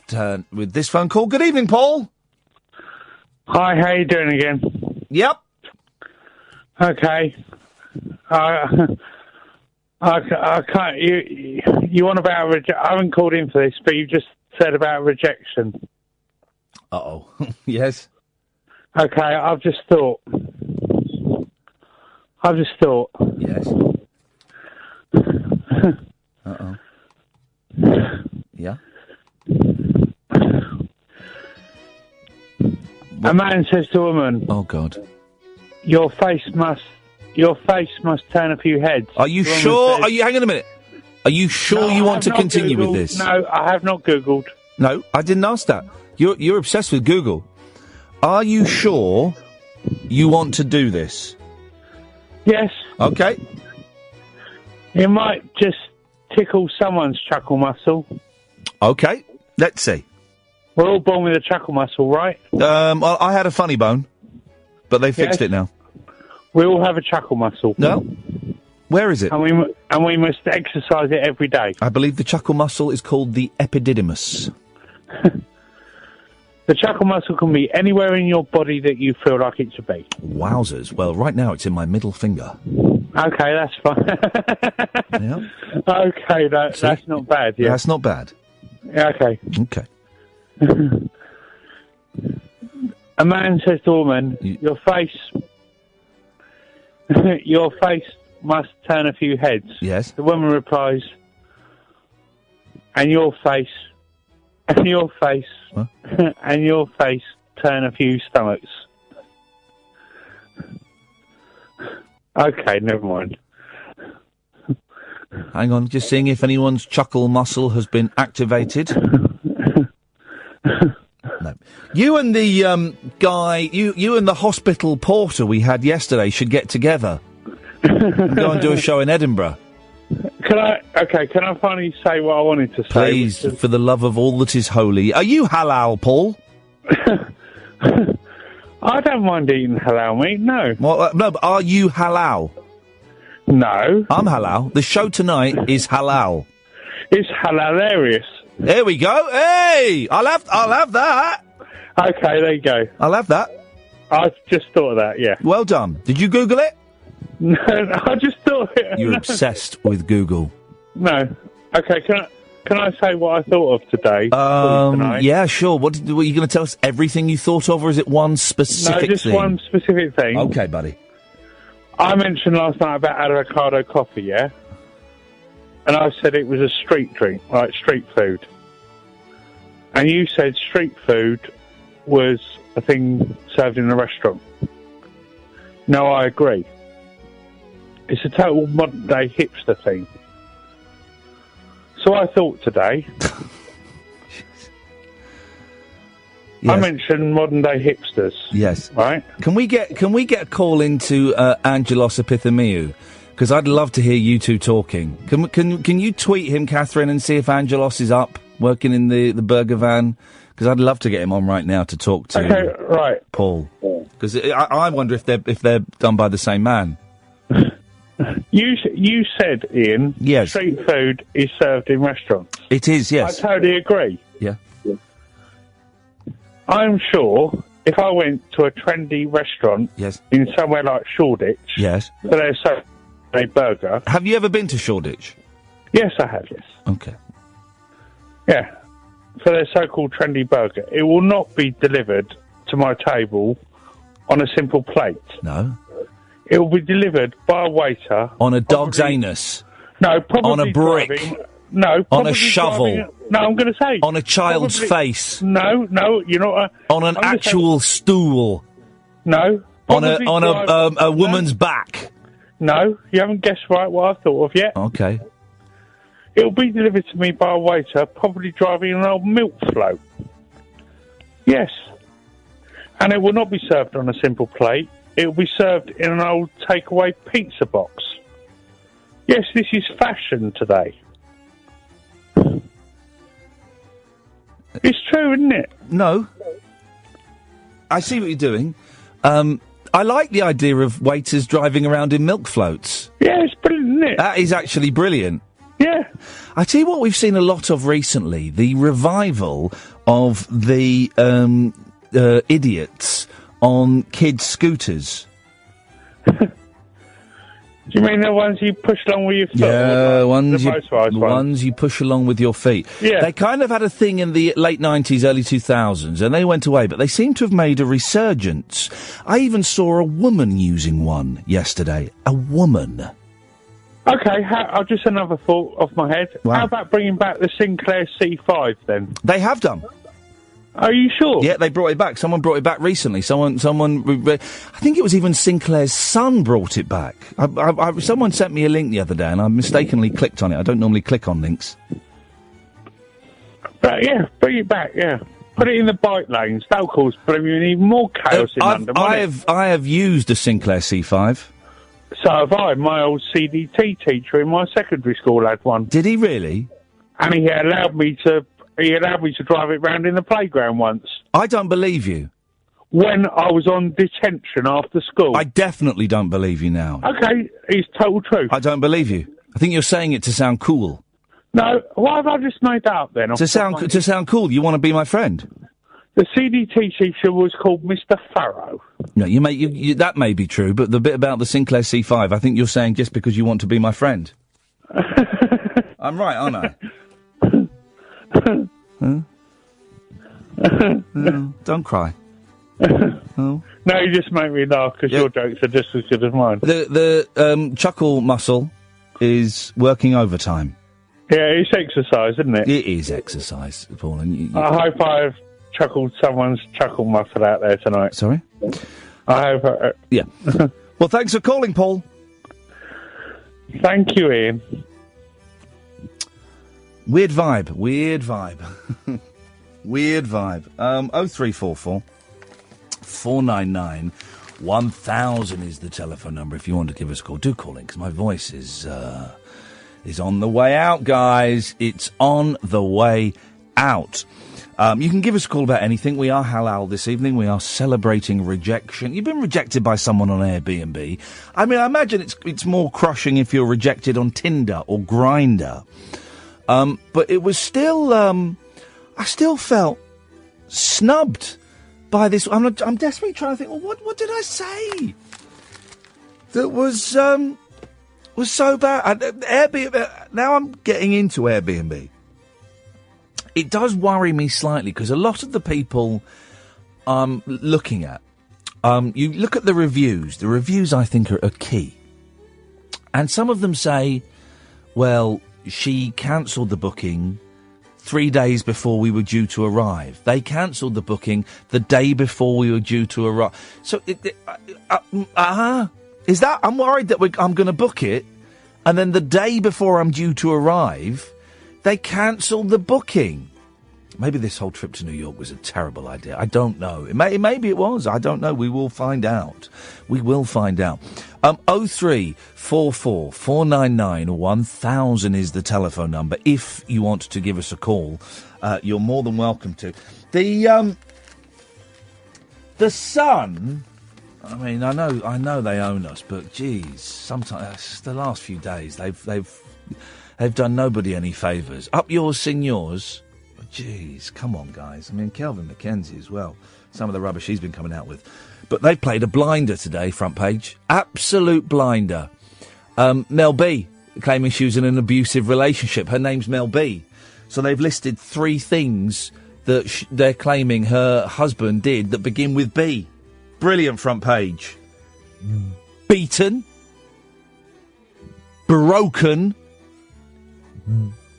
Speaker 3: with this phone call. Good evening, Paul.
Speaker 5: Hi, how you doing again?
Speaker 3: Yep.
Speaker 5: Okay. I can't. You want about I haven't called in for this, but you just said about rejection.
Speaker 3: Uh-oh. Yes.
Speaker 5: Okay, I've just thought.
Speaker 3: Yes. Uh-oh. Yeah.
Speaker 5: A man says to a woman,
Speaker 3: "Oh God,
Speaker 5: your face must turn a few heads."
Speaker 3: Are you sure? Hang on a minute. Are you sure you want to continue with this?
Speaker 5: No, I have not Googled.
Speaker 3: No, I didn't ask that. You're obsessed with Google. Are you sure you want to do this?
Speaker 5: Yes.
Speaker 3: Okay.
Speaker 5: It might just tickle someone's chuckle muscle.
Speaker 3: Okay. Let's see.
Speaker 5: We're all born with a chuckle muscle, right?
Speaker 3: I had a funny bone, but they fixed it now.
Speaker 5: We all have a chuckle muscle.
Speaker 3: No. Where is it?
Speaker 5: And we must exercise it every day.
Speaker 3: I believe the chuckle muscle is called the epididymis.
Speaker 5: The chuckle muscle can be anywhere in your body that you feel like it should be.
Speaker 3: Wowzers. Well, right now it's in my middle finger.
Speaker 5: Okay, that's fine.
Speaker 3: Yeah.
Speaker 5: Okay, that's not bad, yeah.
Speaker 3: That's not bad.
Speaker 5: Yeah, okay.
Speaker 3: Okay.
Speaker 5: A man says to a woman, your face must turn a few heads.
Speaker 3: Yes.
Speaker 5: The woman replies, and your face,
Speaker 3: Huh?
Speaker 5: and your face turn a few stomachs. Okay, never mind.
Speaker 3: Hang on, just seeing if anyone's chuckle muscle has been activated. No. You and the guy, you and the hospital porter we had yesterday should get together and go and do a show in Edinburgh.
Speaker 5: Can I finally say what I wanted to say?
Speaker 3: Please, for the love of all that is holy. Are you halal, Paul?
Speaker 5: I don't mind eating halal meat, no.
Speaker 3: Well, no, but are you halal?
Speaker 5: No.
Speaker 3: I'm halal. The show tonight is halal.
Speaker 5: It's halarious.
Speaker 3: There we go. Hey! I'll have that.
Speaker 5: Okay, there you go.
Speaker 3: I'll have that.
Speaker 5: I just thought of that, yeah.
Speaker 3: Well done. Did you Google it?
Speaker 5: No, I just thought it.
Speaker 3: You're obsessed with Google.
Speaker 5: No. Okay, can I say what I thought of today? Tonight?
Speaker 3: Yeah, sure. Were you going to tell us everything you thought of, or is it one specific thing?
Speaker 5: No, just one specific thing.
Speaker 3: Okay, buddy.
Speaker 5: I mentioned last night about avocado coffee, yeah? And I said it was a street drink, like street food. And you said street food was a thing served in a restaurant. No, I agree. It's a total modern-day hipster thing. So I thought today...
Speaker 3: Yes.
Speaker 5: I mentioned modern-day hipsters.
Speaker 3: Yes.
Speaker 5: Right?
Speaker 3: Can we get a call into Angelos Epithemiou? Because I'd love to hear you two talking. Can you tweet him, Catherine, and see if Angelos is up, working in the burger van? Because I'd love to get him on right now to talk to Paul. Because I wonder if they're done by the same man.
Speaker 5: You said, Ian,
Speaker 3: yes,
Speaker 5: street food is served in restaurants.
Speaker 3: It is, yes.
Speaker 5: I totally agree.
Speaker 3: Yeah.
Speaker 5: I'm sure if I went to a trendy restaurant in somewhere like Shoreditch,
Speaker 3: yes,
Speaker 5: so they serve a burger.
Speaker 3: Have you ever been to Shoreditch?
Speaker 5: Yes, I have, yes.
Speaker 3: Okay.
Speaker 5: Yeah. For their so-called trendy burger, it will not be delivered to my table on a simple plate.
Speaker 3: No.
Speaker 5: It will be delivered by a waiter.
Speaker 3: On a dog's anus?
Speaker 5: No, probably
Speaker 3: on a brick? On a shovel?
Speaker 5: No, I'm going to say.
Speaker 3: On a child's face?
Speaker 5: No, you're not.
Speaker 3: On an actual stool?
Speaker 5: No.
Speaker 3: On a woman's back?
Speaker 5: No, you haven't guessed right what I thought of yet.
Speaker 3: Okay.
Speaker 5: It'll be delivered to me by a waiter, probably driving an old milk float. Yes. And it will not be served on a simple plate. It will be served in an old takeaway pizza box. Yes, this is fashion today. It's true, isn't it?
Speaker 3: No. I see what you're doing. I like the idea of waiters driving around in milk floats.
Speaker 5: Yeah, it's brilliant, isn't it?
Speaker 3: That is actually brilliant.
Speaker 5: Yeah.
Speaker 3: I tell you what we've seen a lot of recently, the revival of the idiots on kids' scooters.
Speaker 5: Do you mean the ones you push along with your foot?
Speaker 3: Yeah,
Speaker 5: the
Speaker 3: ones you push along with your feet.
Speaker 5: Yeah.
Speaker 3: They kind of had a thing in the late 90s, early 2000s, and they went away, but they seem to have made a resurgence. I even saw a woman using one yesterday. A woman.
Speaker 5: Okay, just another thought off my head.
Speaker 3: Wow.
Speaker 5: How about bringing back the Sinclair C5 then?
Speaker 3: They have done.
Speaker 5: Are you sure?
Speaker 3: Yeah, they brought it back. Someone brought it back recently. Someone. I think it was even Sinclair's son brought it back. Someone sent me a link the other day, and I mistakenly clicked on it. I don't normally click on links.
Speaker 5: But yeah, bring it back. Yeah, put it in the bike lanes. That'll cause even more chaos in London.
Speaker 3: I have used a Sinclair C5.
Speaker 5: So have I. My old CDT teacher in my secondary school had one.
Speaker 3: Did he really?
Speaker 5: And he allowed me to drive it round in the playground once.
Speaker 3: I don't believe you.
Speaker 5: When I was on detention after school.
Speaker 3: I definitely don't believe you now.
Speaker 5: Okay, it's total truth.
Speaker 3: I don't believe you. I think you're saying it to sound cool.
Speaker 5: No, why have I just made that up then?
Speaker 3: To sound cool, you want to be my friend?
Speaker 5: The CDT teacher was called Mr. Farrow.
Speaker 3: No, that may be true, but the bit about the Sinclair C5, I think you're saying just because you want to be my friend. I'm right, aren't I? No, don't cry. Oh.
Speaker 5: No, you just make me laugh because your jokes are just as good as mine.
Speaker 3: The chuckle muscle is working overtime.
Speaker 5: Yeah, it's exercise, isn't it?
Speaker 3: It is exercise, Paul. And
Speaker 5: I hope I've chuckled someone's chuckle muffled out there tonight.
Speaker 3: Sorry?
Speaker 5: I hope...
Speaker 3: Yeah. Well, thanks for calling, Paul.
Speaker 5: Thank you, Ian.
Speaker 3: Weird vibe. Weird vibe. 0344 499 1000 is the telephone number if you want to give us a call. Do call in, because my voice is on the way out, guys. It's on the way out. You can give us a call about anything. We are Halal this evening. We are celebrating rejection. You've been rejected by someone on Airbnb. I mean, I imagine it's more crushing if you're rejected on Tinder or Grindr. But it was still, I still felt snubbed by this. I'm desperately trying to think, well, what did I say that was so bad? Airbnb, now I'm getting into Airbnb. It does worry me slightly, because a lot of the people I'm looking at, you look at the reviews. The reviews, I think, are key. And some of them say, well, she cancelled the booking 3 days before we were due to arrive. They cancelled the booking the day before we were due to arrive. So, is that... I'm worried that I'm going to book it, and then the day before I'm due to arrive, they cancelled the booking. Maybe this whole trip to New York was a terrible idea. I don't know. Maybe it was. I don't know. We will find out. We will find out. 0344 499 1000 is the telephone number. If you want to give us a call, you're more than welcome to. The Sun. I mean, I know they own us, but geez, sometimes the last few days they've done nobody any favours. Up yours, sing yours. Jeez, come on, guys. I mean, Kelvin McKenzie as well. Some of the rubbish he's been coming out with. But they played a blinder today, front page. Absolute blinder. Mel B, claiming she was in an abusive relationship. Her name's Mel B. So they've listed 3 things that they're claiming her husband did that begin with B. Brilliant front page. Beaten. Broken.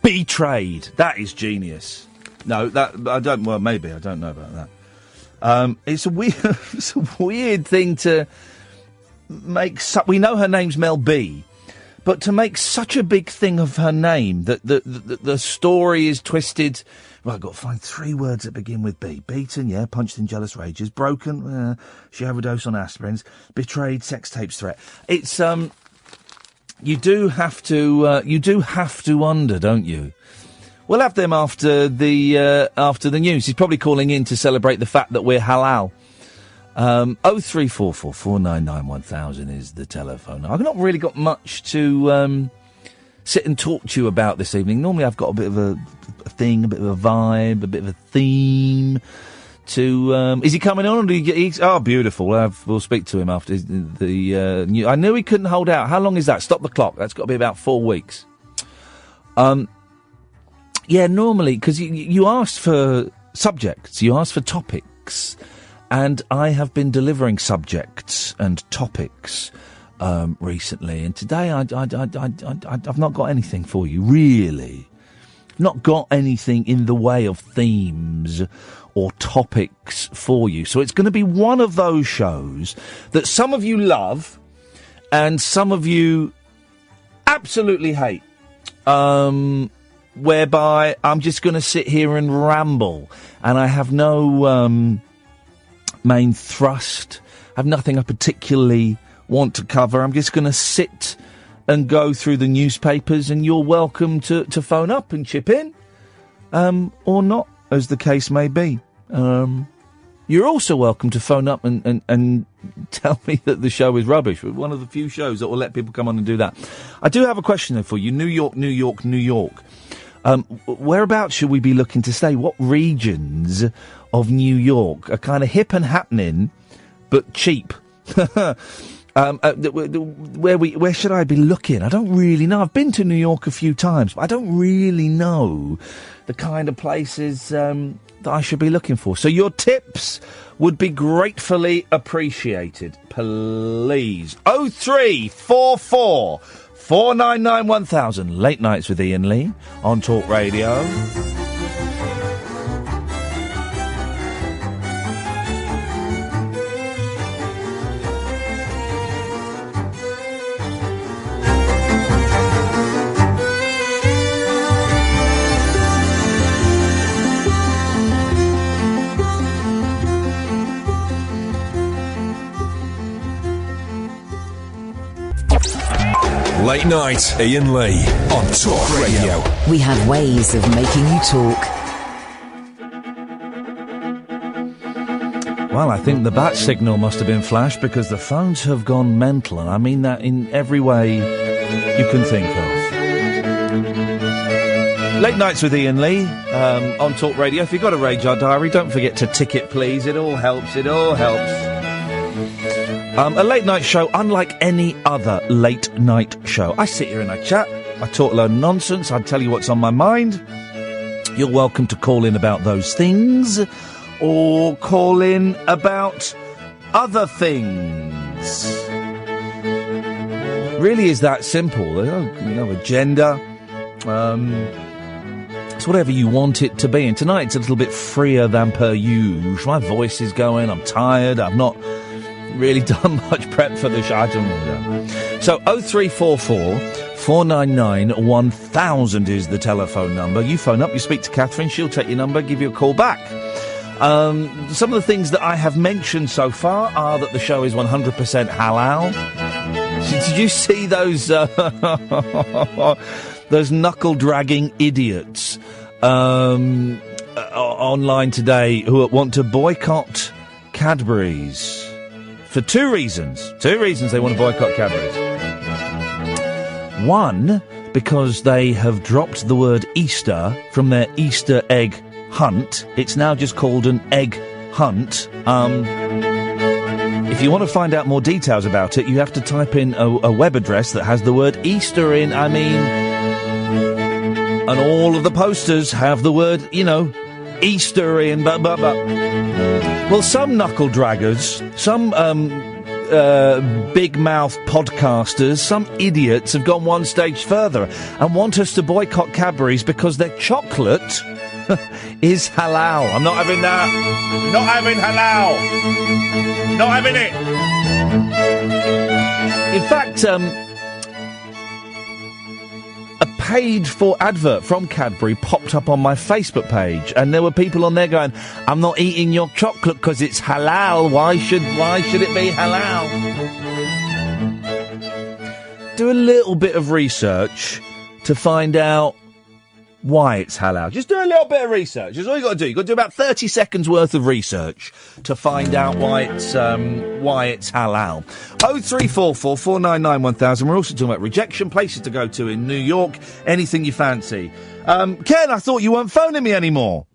Speaker 3: Betrayed. That is genius. No, I don't. Well, maybe I don't know about that. It's a weird thing to make. We know her name's Mel B, but to make such a big thing of her name that the story is twisted. Well, I've got to find 3 words that begin with B. Beaten, yeah, punched in jealous rages. Broken, she overdosed on aspirins. Betrayed, sex tapes threat. It's you do have to wonder, don't you? We'll have them after the news. He's probably calling in to celebrate the fact that we're halal. 0344 499 1000 is the telephone. I've not really got much to sit and talk to you about this evening. Normally I've got a bit of a thing, a bit of a vibe, a bit of a theme. Is he coming on? Or do you get? Oh, beautiful. We'll speak to him after the news. I knew he couldn't hold out. How long is that? Stop the clock. That's got to be about 4 weeks. Yeah, normally, because you asked for subjects, you asked for topics, and I have been delivering subjects and topics recently. And today, I've not got anything for you, really. Not got anything in the way of themes or topics for you. So it's going to be one of those shows that some of you love and some of you absolutely hate. Whereby I'm just going to sit here and ramble, and I have no main thrust. I have nothing I particularly want to cover. I'm just going to sit and go through the newspapers, and you're welcome to phone up and chip in, or not, as the case may be. You're also welcome to phone up and tell me that the show is rubbish. We're one of the few shows that will let people come on and do that. I do have a question, though, for you. New York, New York, New York. Whereabouts should we be looking to stay? What regions of New York are kind of hip and happening, but cheap? Where should I be looking? I don't really know. I've been to New York a few times, but I don't really know the kind of places that I should be looking for. So your tips would be gratefully appreciated. Please. 0344 499 1000. Late Nights with Iain Lee on Talk Radio.
Speaker 1: Late Night, Iain Lee on Talk Radio.
Speaker 2: We have ways of making you talk.
Speaker 3: Well, I think the bat signal must have been flashed because the phones have gone mental, and I mean that in every way you can think of. Late Nights with Iain Lee on Talk Radio. If you've got a Radar Diary, don't forget to tick it, please. It all helps. It all helps. A late night show unlike any other late night show. I sit here and I chat. I talk a load of nonsense. I tell you what's on my mind. You're welcome to call in about those things or call in about other things. Really is that simple. No agenda. It's whatever you want it to be. And tonight it's a little bit freer than per usual. My voice is going. I'm tired. I've not really done much prep for the show. I don't know. So 0344 499 1000 is the telephone number. You phone up, you speak to Catherine, she'll take your number, give you a call back. Some of the things that I have mentioned so far are that the show is 100% halal. Did you see those those knuckle-dragging idiots online today who want to boycott Cadbury's? For two reasons. Two reasons they want to boycott Cadbury's. One, because they have dropped the word Easter from their Easter egg hunt. It's now just called an egg hunt. If you want to find out more details about it, you have to type in a web address that has the word Easter in. I mean, and all of the posters have the word, Easter in, but. Well, some knuckle draggers, some big mouth podcasters, some idiots have gone one stage further and want us to boycott Cadbury's because their chocolate is halal. I'm not having that. Not having halal. Not having it. In fact, a paid-for advert from Cadbury popped up on my Facebook page, and there were people on there going, "I'm not eating your chocolate because it's halal. Why should it be halal?" Do a little bit of research to find out why it's halal. Just do a little bit of research. That's all you got to do. You've got to do about 30 seconds worth of research to find out why it's halal. 0344 499 1000. We're also talking about Rejection, places to go to in New York, anything you fancy. Ken, I thought you weren't phoning me anymore.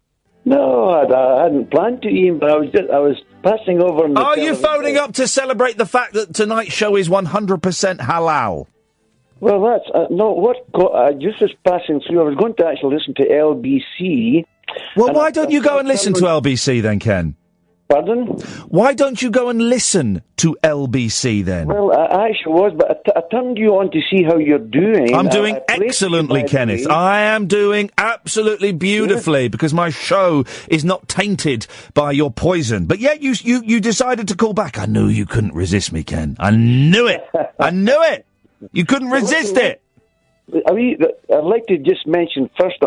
Speaker 6: No, I hadn't planned to, Ian, but I was passing over on the
Speaker 3: Are you phoning up to celebrate the fact that tonight's show is 100% halal?
Speaker 6: Well, that's just was passing through. I was going to actually listen to LBC.
Speaker 3: Well, why don't you go and listen to LBC then, Ken?
Speaker 6: Pardon?
Speaker 3: Why don't you go and listen to LBC then?
Speaker 6: Well, I actually was, but I turned you on to see how you're doing.
Speaker 3: I'm doing excellently, Kenneth. I am doing absolutely beautifully because my show is not tainted by your poison. But yet you decided to call back. I knew you couldn't resist me, Ken. I knew it. I knew it. You couldn't resist it.
Speaker 6: I'd like to just mention first,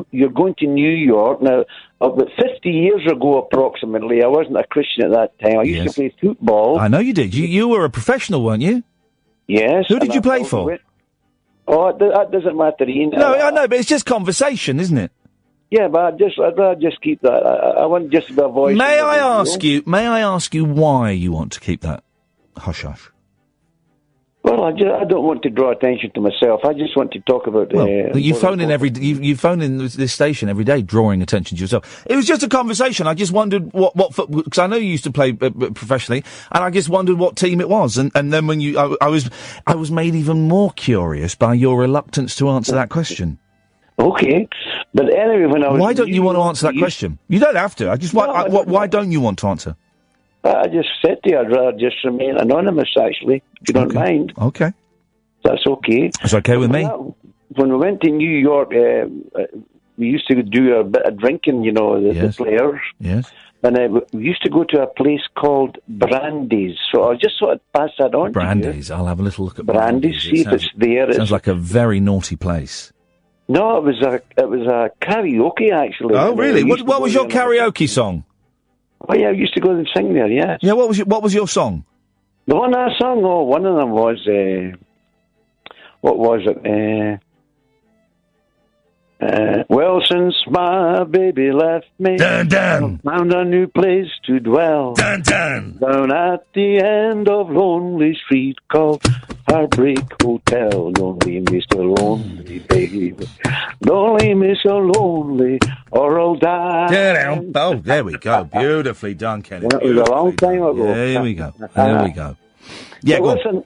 Speaker 6: you're going to New York. Now, about 50 years ago approximately, I wasn't a Christian at that time. I used to play football.
Speaker 3: I know you did. You were a professional, weren't you?
Speaker 6: Yes.
Speaker 3: Who did you play for?
Speaker 6: That doesn't matter, Ian.
Speaker 3: No, I know, but it's just conversation, isn't it?
Speaker 6: Yeah, but I'd rather just keep that. I want just to avoid... May I ask you
Speaker 3: why you want to keep that hush-hush?
Speaker 6: Well, I don't want to draw attention to myself. I just want to talk about...
Speaker 3: you phone in you phone in this station every day, drawing attention to yourself. It was just a conversation. I just wondered what because I know you used to play professionally, and I just wondered what team it was. And then when I was made even more curious by your reluctance to answer that question.
Speaker 6: Okay, but anyway, when I was...
Speaker 3: Why don't you want to answer that question? You don't have to. Why don't you want to answer?
Speaker 6: I just said to you, I'd rather just remain anonymous, actually, if you don't mind.
Speaker 3: Okay.
Speaker 6: That's okay.
Speaker 3: It's okay with me.
Speaker 6: When we went to New York, we used to do a bit of drinking, the players.
Speaker 3: Yes.
Speaker 6: And we used to go to a place called Brandy's. So I just sort of pass that on
Speaker 3: Brandy's. To you. I'll have a little look at
Speaker 6: Brandy's, see if it's there.
Speaker 3: Sounds like a very naughty place.
Speaker 6: No, it was a karaoke, actually.
Speaker 3: Oh, really? What was your karaoke song?
Speaker 6: Oh, yeah, I used to go and sing there, yes.
Speaker 3: Yeah, what was your song?
Speaker 6: The one I sang, one of them was, what was it? Well, since my baby left me,
Speaker 3: Dun, dun.
Speaker 6: I found a new place to dwell.
Speaker 3: Dun, dun.
Speaker 6: Down at the end of Lonely Street called Heartbreak Hotel. Don't leave me so lonely, baby. Don't leave me so lonely, or I'll die.
Speaker 3: Oh, there we go. Beautifully done, Kenny.
Speaker 6: That was a long time ago.
Speaker 3: Yeah, here we go. There we go. Yeah,
Speaker 6: so
Speaker 3: go
Speaker 6: listen,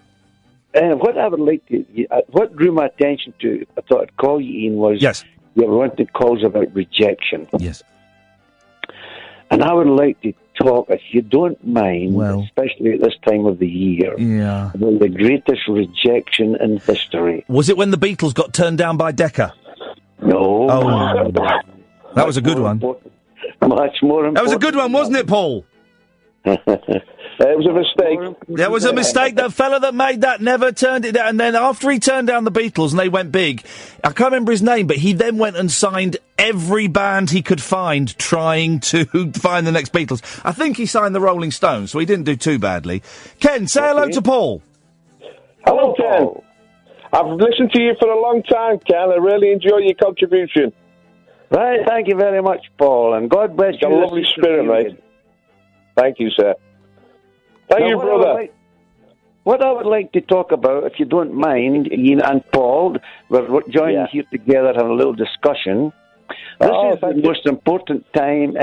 Speaker 6: what I would like to, what drew my attention to, I thought I'd call you, Ian, was you wanted calls about rejection.
Speaker 3: Yes.
Speaker 6: And I would like to talk, if you don't mind, especially at this time of the year, about the greatest rejection in history.
Speaker 3: Was it when the Beatles got turned down by Decca?
Speaker 6: No.
Speaker 3: Oh, that was a good one.
Speaker 6: Much more important.
Speaker 3: That was a good one, wasn't it, Paul?
Speaker 5: It was a mistake.
Speaker 3: There was a mistake. The fella that made that never turned it down. And then after he turned down the Beatles and they went big, I can't remember his name, but he then went and signed every band he could find trying to find the next Beatles. I think he signed the Rolling Stones, so he didn't do too badly. Ken, say hello to Paul.
Speaker 5: Hello, Ken. I've listened to you for a long time, Ken. I really enjoy your contribution.
Speaker 6: Right, thank you very much, Paul, and God bless you.
Speaker 5: Got a lovely spirit, mate. Thank you, sir. Thank you, brother.
Speaker 6: What I would like to talk about, if you don't mind, Ian and Paul, we're joining here together, having a little discussion. This is the most important time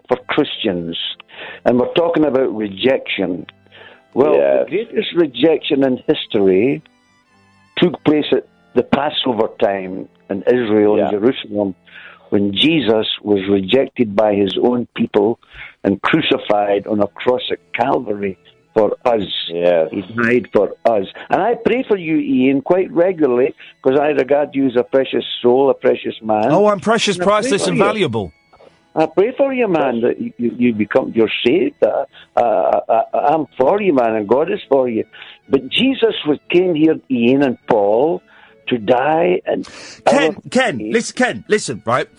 Speaker 6: for Christians, and we're talking about rejection. Well, the greatest rejection in history took place at the Passover time in Israel and Jerusalem, when Jesus was rejected by his own people and crucified on a cross at Calvary for us. He died for us. And I pray for you, Ian, quite regularly, because I regard you as a precious soul, a precious man.
Speaker 3: Oh, I'm precious, priceless, and valuable.
Speaker 6: I pray for you, man, that you're saved. I'm for you, man, and God is for you. But Jesus came here, Ian and Paul, to die. And
Speaker 3: Ken, listen, right?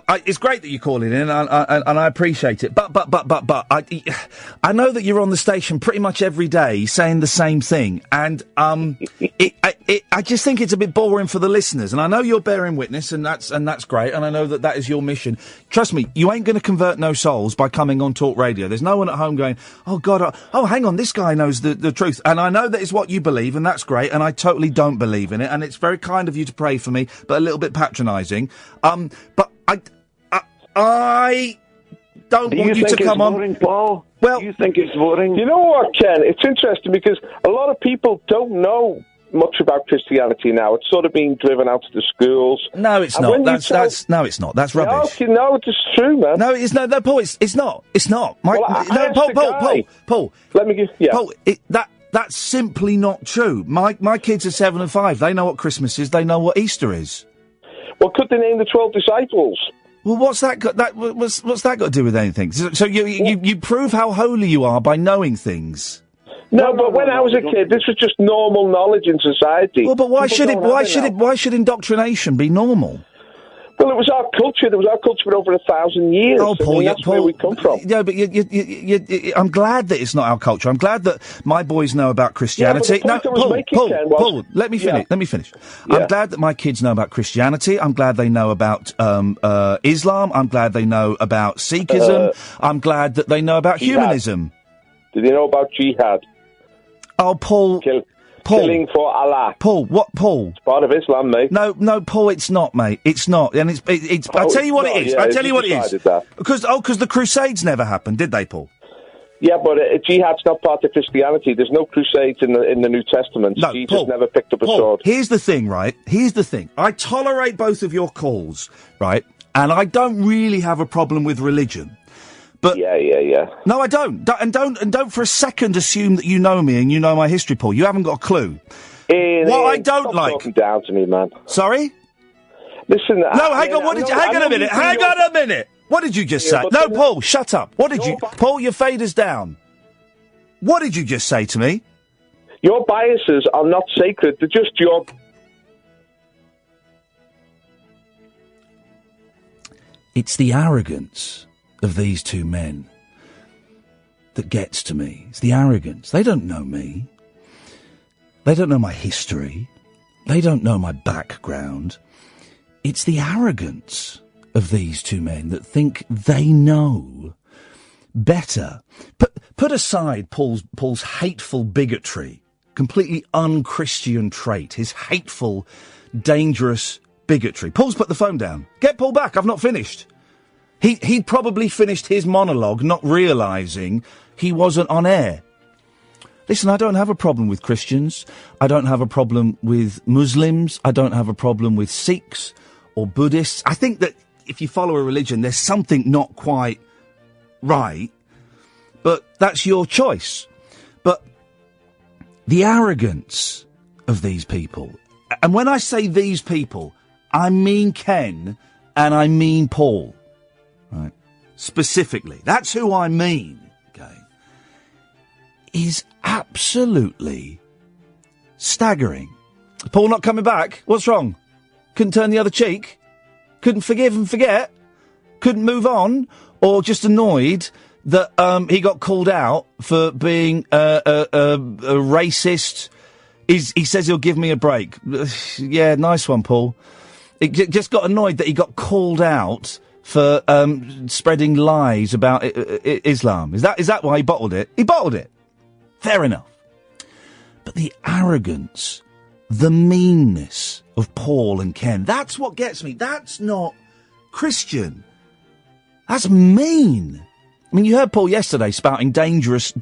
Speaker 3: It's great that you're calling in, and I appreciate it. But I know that you're on the station pretty much every day saying the same thing, and I just think it's a bit boring for the listeners. And I know you're bearing witness, and that's great, and I know that is your mission. Trust me, you ain't going to convert no souls by coming on Talk Radio. There's no one at home going, "Oh God, hang on, this guy knows the truth." And I know that is what you believe, and that's great. And I totally don't believe in it, and it's very kind of you to pray for me, but a little bit patronising. But I don't want you to come on.
Speaker 6: Boring, Paul?
Speaker 3: Well,
Speaker 6: do you think it's boring?
Speaker 5: You know what, Ken? It's interesting because a lot of people don't know much about Christianity now. It's sort of being driven out to the schools.
Speaker 3: No, it's not. No, it's not. That's rubbish.
Speaker 5: No, it's true, man.
Speaker 3: No, it's no, Paul. It's not. It's not. Paul.
Speaker 5: Let me give. Yeah.
Speaker 3: Paul, that's simply not true. My kids are 7 and 5. They know what Christmas is. They know what Easter is.
Speaker 5: Well, could they name the 12 disciples?
Speaker 3: Well, what's that got to do with anything? So you prove how holy you are by knowing things.
Speaker 5: No, but when I was a kid, this was just normal knowledge in society.
Speaker 3: Well, but why should indoctrination be normal?
Speaker 5: Well, it was our culture. It was our culture for over 1,000 years.
Speaker 3: Oh, Paul,
Speaker 5: that's where we come from.
Speaker 3: Yeah, but I'm glad that it's not our culture. I'm glad that my boys know about Christianity. Paul, let me finish. Yeah. I'm glad that my kids know about Christianity. I'm glad they know about Islam. I'm glad they know about Sikhism. I'm glad that they know about humanism.
Speaker 5: Did they know about jihad?
Speaker 3: Oh, Paul.
Speaker 5: Killing for Allah.
Speaker 3: Paul, what, Paul?
Speaker 5: It's part of Islam, mate.
Speaker 3: No, Paul, it's not, mate. It's not. And it's I'll tell you what it is. I'll tell you what it is. Because the Crusades never happened, did they, Paul?
Speaker 5: Yeah, but jihad's not part of Christianity. There's no Crusades in the New Testament.
Speaker 3: No,
Speaker 5: Jesus
Speaker 3: Paul,
Speaker 5: never picked up a sword.
Speaker 3: Here's the thing, right? I tolerate both of your calls, right? And I don't really have a problem with religion. But
Speaker 5: yeah.
Speaker 3: No, I don't. And don't for a second assume that you know me and you know my history, Paul. You haven't got a clue.
Speaker 5: Ian,
Speaker 3: I don't like.
Speaker 5: Talking down to me, man.
Speaker 3: Sorry.
Speaker 5: Listen.
Speaker 3: No, hang on. Hang on a minute. What did you just say? No, Paul, shut up. What did you? Paul, your fader's down. What did you just say to me?
Speaker 5: Your biases are not sacred. They're just your.
Speaker 3: It's the arrogance of these two men that gets to me. It's the arrogance. They don't know me. They don't know my history. They don't know my background. It's the arrogance of these two men that think they know better. Put aside Paul's hateful bigotry, completely un-Christian trait, his hateful, dangerous bigotry. Paul's put the phone down. Get Paul back, I've not finished. He'd probably finished his monologue not realising he wasn't on air. Listen, I don't have a problem with Christians. I don't have a problem with Muslims. I don't have a problem with Sikhs or Buddhists. I think that if you follow a religion, there's something not quite right, but that's your choice. But the arrogance of these people, and when I say these people, I mean Ken and I mean Paul, right? Specifically, that's who I mean, okay, is absolutely staggering. Paul not coming back? What's wrong? Couldn't turn the other cheek? Couldn't forgive and forget? Couldn't move on? Or just annoyed that he got called out for being a racist? He says he'll give me a break. Yeah, nice one, Paul. Just got annoyed that he got called out for spreading lies about Islam. Is that why he bottled it? He bottled it. Fair enough. But the arrogance, the meanness of Paul and Ken, that's what gets me. That's not Christian. That's mean. I mean, you heard Paul yesterday spouting dangerous,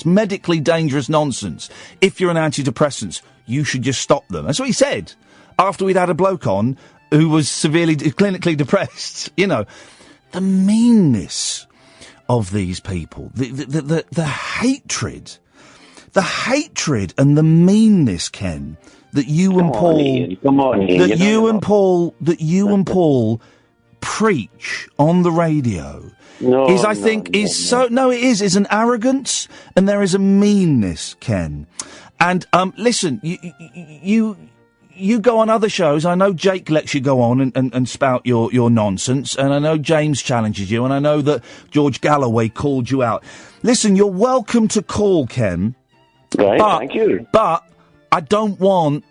Speaker 3: medically dangerous nonsense. If you're on antidepressants, you should just stop them. That's what he said after we'd had a bloke on who was severely, clinically depressed. You know, the meanness of these people, the hatred. The hatred and the meanness, Ken, that you and Paul preach on the radio is an arrogance and there is a meanness, Ken. And listen, you go on other shows. I know Jake lets you go on and spout your nonsense, and I know James challenges you, and I know that George Galloway called you out. Listen, you're welcome to call, Ken.
Speaker 6: Right, thank you.
Speaker 3: But I don't want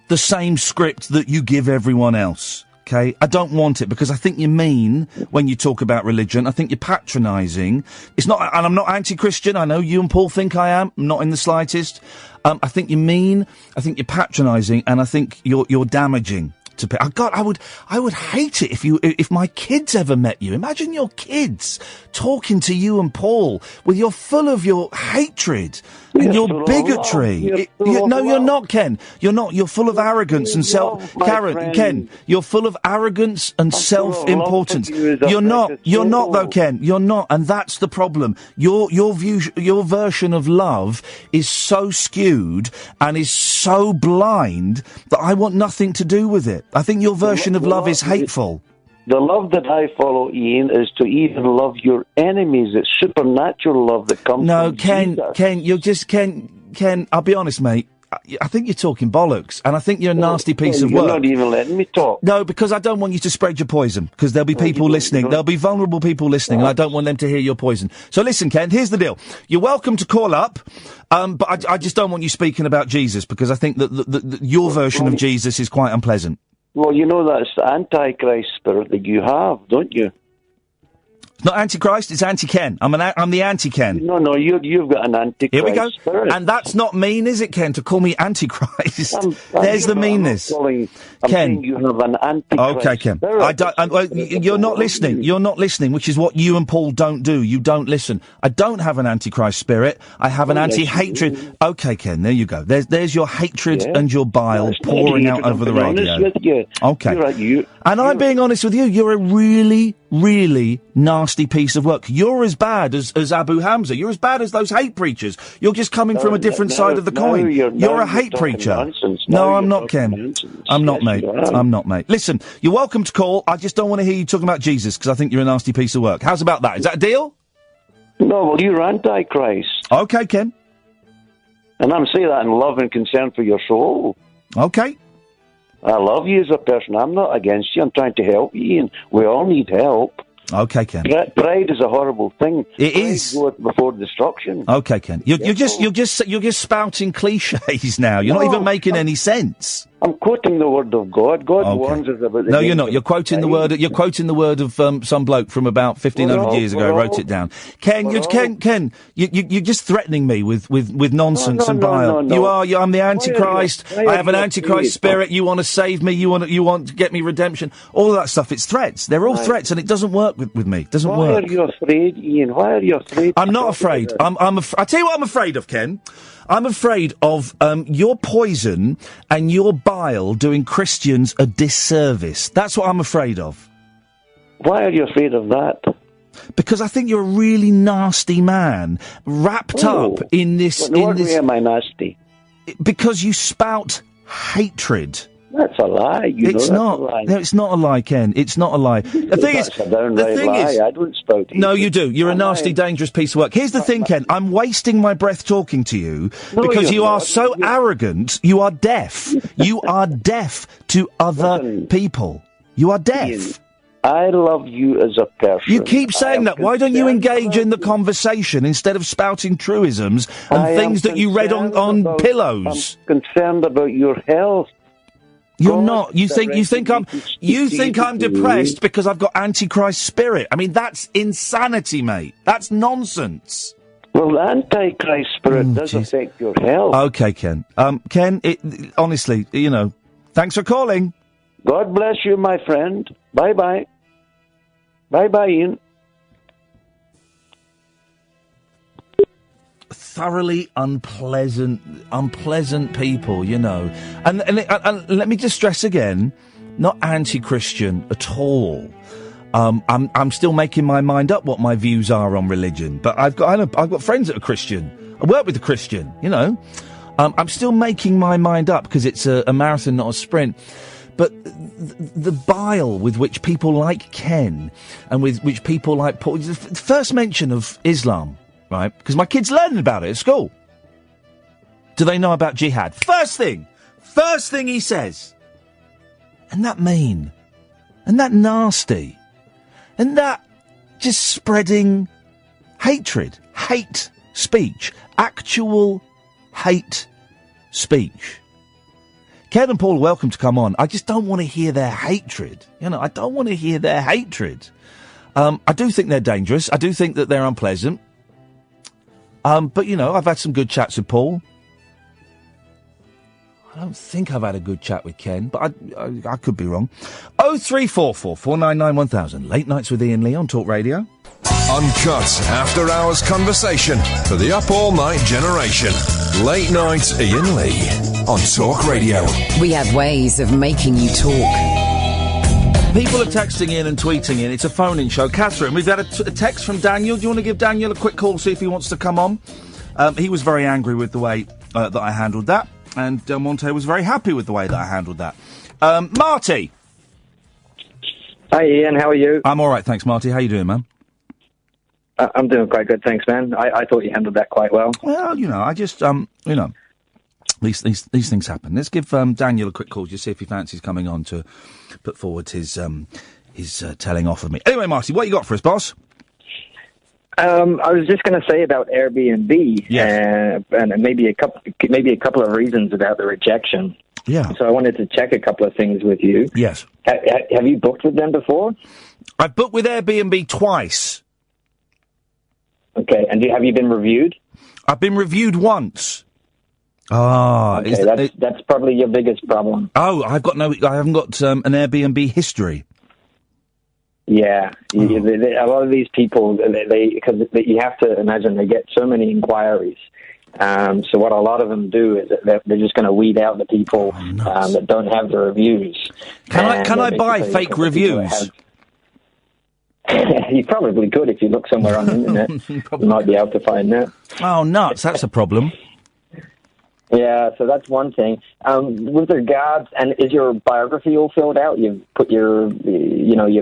Speaker 3: the same script that you give everyone else, okay? I don't want it, because I think you're mean when you talk about religion. I think you're patronising. It's not, and I'm not anti-Christian. I know you and Paul think I am. Not in the slightest. I think you're mean. I think you're patronising, and I think you're damaging to people. God, I would hate it if my kids ever met you. Imagine your kids talking to you and Paul with you're full of your hatred and your bigotry. You're not, Ken. You're not. You're full of arrogance and Ken, you're full of arrogance and self-importance. You're not though, Ken. You're not, and that's the problem. Your version of love is so skewed and is so blind that I want nothing to do with it. I think your version of love is hateful.
Speaker 6: The love that I follow, Ian, is to even love your enemies. It's supernatural love that comes from Jesus.
Speaker 3: Ken, you're just, Ken, I'll be honest, mate. I think you're talking bollocks, and I think you're a nasty piece of work.
Speaker 6: You're not even letting me talk.
Speaker 3: No, because I don't want you to spread your poison, because there'll be people listening. There'll be vulnerable people listening, and I don't want them to hear your poison. So listen, Ken, here's the deal. You're welcome to call up, but I just don't want you speaking about Jesus, because I think that your version of Jesus is quite unpleasant.
Speaker 6: Well, you know that's the Antichrist spirit that you have, don't you?
Speaker 3: It's not Antichrist, it's Anti-Ken. I'm the Anti-Ken.
Speaker 6: No, you've got an Antichrist
Speaker 3: Here we go.
Speaker 6: spirit.
Speaker 3: And that's not mean, is it, Ken, to call me Antichrist? There's the meanness.
Speaker 6: I'm
Speaker 3: Ken,
Speaker 6: saying you have an Antichrist
Speaker 3: okay, Ken.
Speaker 6: spirit.
Speaker 3: You're not listening. You're not listening, which is what you and Paul don't do. You don't listen. I don't have an Antichrist spirit. I have an anti-hatred. Okay, Ken, there you go. There's your hatred and your bile pouring out over the radio.
Speaker 6: With you.
Speaker 3: Okay. And I'm being honest with you. You're a really, really nasty piece of work. You're as bad as Abu Hamza. You're as bad as those hate preachers. You're just coming from a different side of the coin. You're a hate preacher. No, I'm not, Ken. I'm not, mate. I'm not, mate. Listen, you're welcome to call. I just don't want to hear you talking about Jesus, because I think you're a nasty piece of work. How's about that? Is that a deal?
Speaker 6: No, well, you're Antichrist.
Speaker 3: Okay, Ken.
Speaker 6: And I'm saying that in love and concern for your soul.
Speaker 3: Okay.
Speaker 6: I love you as a person. I'm not against you. I'm trying to help you, Ian. We all need help.
Speaker 3: Okay, Ken.
Speaker 6: Pride is a horrible thing.
Speaker 3: It is.
Speaker 6: Goeth before destruction.
Speaker 3: Okay, Ken. You're just spouting cliches now. You're not even making any sense.
Speaker 6: I'm quoting the word of God. God warns us about the
Speaker 3: No, you're not. You're quoting the word. You're quoting the word of some bloke from about 1,500 years ago. Wrote it down. Ken, you're just threatening me with nonsense and bile.
Speaker 6: No.
Speaker 3: You are. I'm the Antichrist. I have an Antichrist spirit. You want to save me. You want to get me redemption. All of that stuff. It's threats. They're all threats, and it doesn't work with me. It doesn't work.
Speaker 6: Why are you afraid, Ian? Why are you afraid?
Speaker 3: I'm not afraid. I tell you what I'm afraid of, Ken. I'm afraid of your poison and your bile doing Christians a disservice. That's what I'm afraid of.
Speaker 6: Why are you afraid of that?
Speaker 3: Because I think you're a really nasty man, wrapped up in this...
Speaker 6: What way am I nasty?
Speaker 3: Because you spout hatred.
Speaker 6: That's a lie.
Speaker 3: It's not. No, it's not a lie, Ken. It's not a lie. The thing is,
Speaker 6: I don't spout.
Speaker 3: No, you do. You're a nasty, dangerous piece of work. Here's the thing, Ken. I'm wasting my breath talking to you because you are so arrogant. You are deaf. You are deaf to other people. You are deaf.
Speaker 6: Ian, I love you as a person.
Speaker 3: You keep saying that. Why don't you engage in the conversation instead of spouting truisms and things that you read on pillows?
Speaker 6: I'm concerned about your health.
Speaker 3: You're not. You think I'm depressed because I've got Antichrist spirit. I mean, that's insanity, mate. That's nonsense.
Speaker 6: Well, the Antichrist spirit does affect your health.
Speaker 3: Okay, Ken. Ken, honestly, thanks for calling.
Speaker 6: God bless you, my friend. Bye-bye. Bye-bye, Ian.
Speaker 3: Thoroughly unpleasant people, And let me just stress again, not anti-Christian at all. I'm still making my mind up what my views are on religion, but I've got friends that are Christian. I work with a Christian, I'm still making my mind up because it's a marathon, not a sprint. But the bile with which people like Ken and with which people like Paul, the first mention of Islam. Right, because my kid's learning about it at school. Do they know about jihad? First thing he says. And that mean. And that nasty. And that just spreading hatred. Hate speech. Actual hate speech. Ken and Paul are welcome to come on. I just don't want to hear their hatred. I don't want to hear their hatred. I do think they're dangerous. I do think that they're unpleasant. But, I've had some good chats with Paul. I don't think I've had a good chat with Ken, but I could be wrong. 0344 499 1000. Late Nights with Iain Lee on Talk Radio.
Speaker 1: Uncut after-hours conversation for the up-all-night generation. Late Night Iain Lee on Talk Radio.
Speaker 2: We have ways of making you talk.
Speaker 3: People are texting in and tweeting in. It's a phone-in show. Catherine, we've had a text from Daniel. Do you want to give Daniel a quick call, see if he wants to come on? He was very angry with the way that I handled that, and Del Monte was very happy with the way that I handled that. Marty!
Speaker 7: Hi, Ian. How are you?
Speaker 3: I'm all right, thanks, Marty. How you doing, man?
Speaker 7: I'm doing quite good, thanks, man. I thought you handled that quite well.
Speaker 3: Well, I just, these things happen. Let's give Daniel a quick call, just see if he fancies coming on to put forward his telling off of me. Anyway, Marty, what you got for us, boss?
Speaker 7: I was just going to say about Airbnb, and maybe a couple of reasons about the rejection.
Speaker 3: Yeah.
Speaker 7: So I wanted to check a couple of things with you.
Speaker 3: Yes.
Speaker 7: Have you booked with them before?
Speaker 3: I've booked with Airbnb twice.
Speaker 7: Okay, and have you been reviewed?
Speaker 3: I've been reviewed once. Okay,
Speaker 7: that's probably your biggest problem.
Speaker 3: Oh, I haven't got an Airbnb history.
Speaker 7: Yeah, a lot of these people, because you have to imagine they get so many inquiries. So what a lot of them do is that they're just going to weed out the people that don't have the reviews.
Speaker 3: Can I buy fake reviews?
Speaker 7: You probably could if you look somewhere on the internet. You might be able to find that.
Speaker 3: Oh, nuts! That's a problem.
Speaker 7: Yeah, so that's one thing. With regards, and is your biography all filled out? You've put your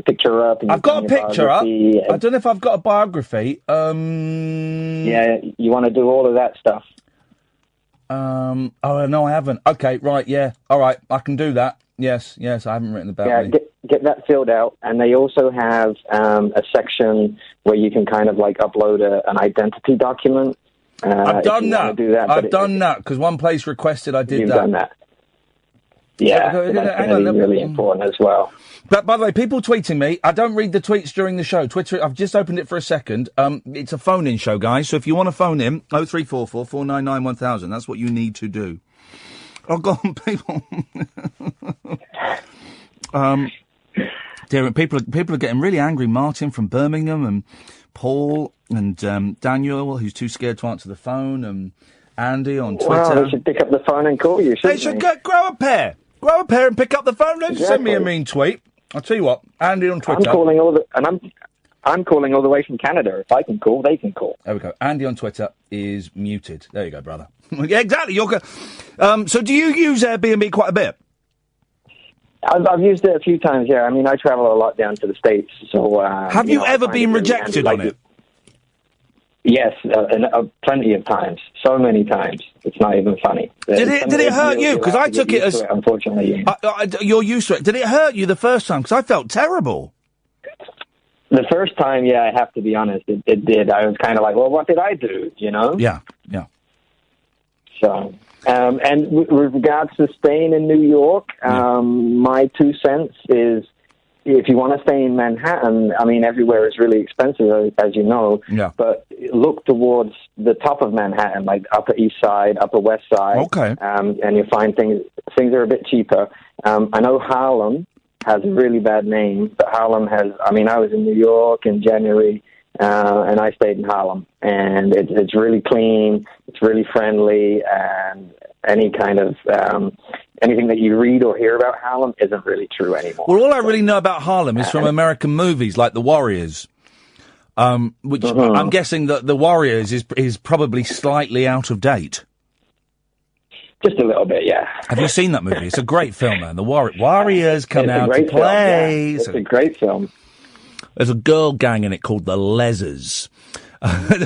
Speaker 7: picture up. And
Speaker 3: I've got a picture up. I don't know if I've got a biography.
Speaker 7: Yeah, you want to do all of that stuff.
Speaker 3: Oh, no, I haven't. Okay, right, yeah. All right, I can do that. Yes, I haven't written about me.
Speaker 7: Get that filled out, and they also have a section where you can kind of like upload an identity document.
Speaker 3: I've done that. I've done that because one place requested I did that.
Speaker 7: You've done that. Yeah, that's going to be really important as well.
Speaker 3: But by the way, people tweeting me, I don't read the tweets during the show. Twitter, I've just opened it for a second. It's a phone-in show, guys, so if you want to phone in, 0344 499 1000, that's what you need to do. Oh, go on, people. Dear, people are getting really angry. Martin from Birmingham and Paul and Daniel, who's too scared to answer the phone, and Andy on Twitter.
Speaker 7: Well, they should pick up the phone and call you,
Speaker 3: They should grow a pair. Grow a pair and pick up the phone. Don't send me a mean tweet. I'll tell you what, Andy on Twitter.
Speaker 7: I'm calling all the way from Canada. If I can call, they can call.
Speaker 3: There we go. Andy on Twitter is muted. There you go, brother. Yeah, exactly. So do you use Airbnb quite a bit?
Speaker 7: I've used it a few times, yeah. I mean, I travel a lot down to the States, so...
Speaker 3: Have you ever been rejected on it?
Speaker 7: Yes, plenty of times. So many times. It's not even funny.
Speaker 3: Did it hurt you? Because I took it as...
Speaker 7: Unfortunately.
Speaker 3: You're used to it. Did it hurt you the first time? Because I felt terrible.
Speaker 7: The first time, yeah, I have to be honest, it did. I was kind of like, well, what did I do, you know?
Speaker 3: Yeah.
Speaker 7: So... and with regards to staying in New York, my 2 cents is if you want to stay in Manhattan, I mean, everywhere is really expensive, as you know, but look towards the top of Manhattan, like Upper East Side, Upper West Side, and you'll find things are a bit cheaper. I know Harlem has a really bad name, but Harlem has, I mean, I was in New York in January, and I stayed in Harlem, and it's really clean, it's really friendly, and any kind of anything that you read or hear about Harlem isn't really true anymore.
Speaker 3: Well, all I really know about Harlem is from American movies like The Warriors, which I'm guessing that The Warriors is probably slightly out of date.
Speaker 7: Just a little bit, yeah.
Speaker 3: Have you seen that movie? It's a great film, man. The Warriors come out to play.
Speaker 7: It's a great film.
Speaker 3: There's a girl gang in it called the Lesers.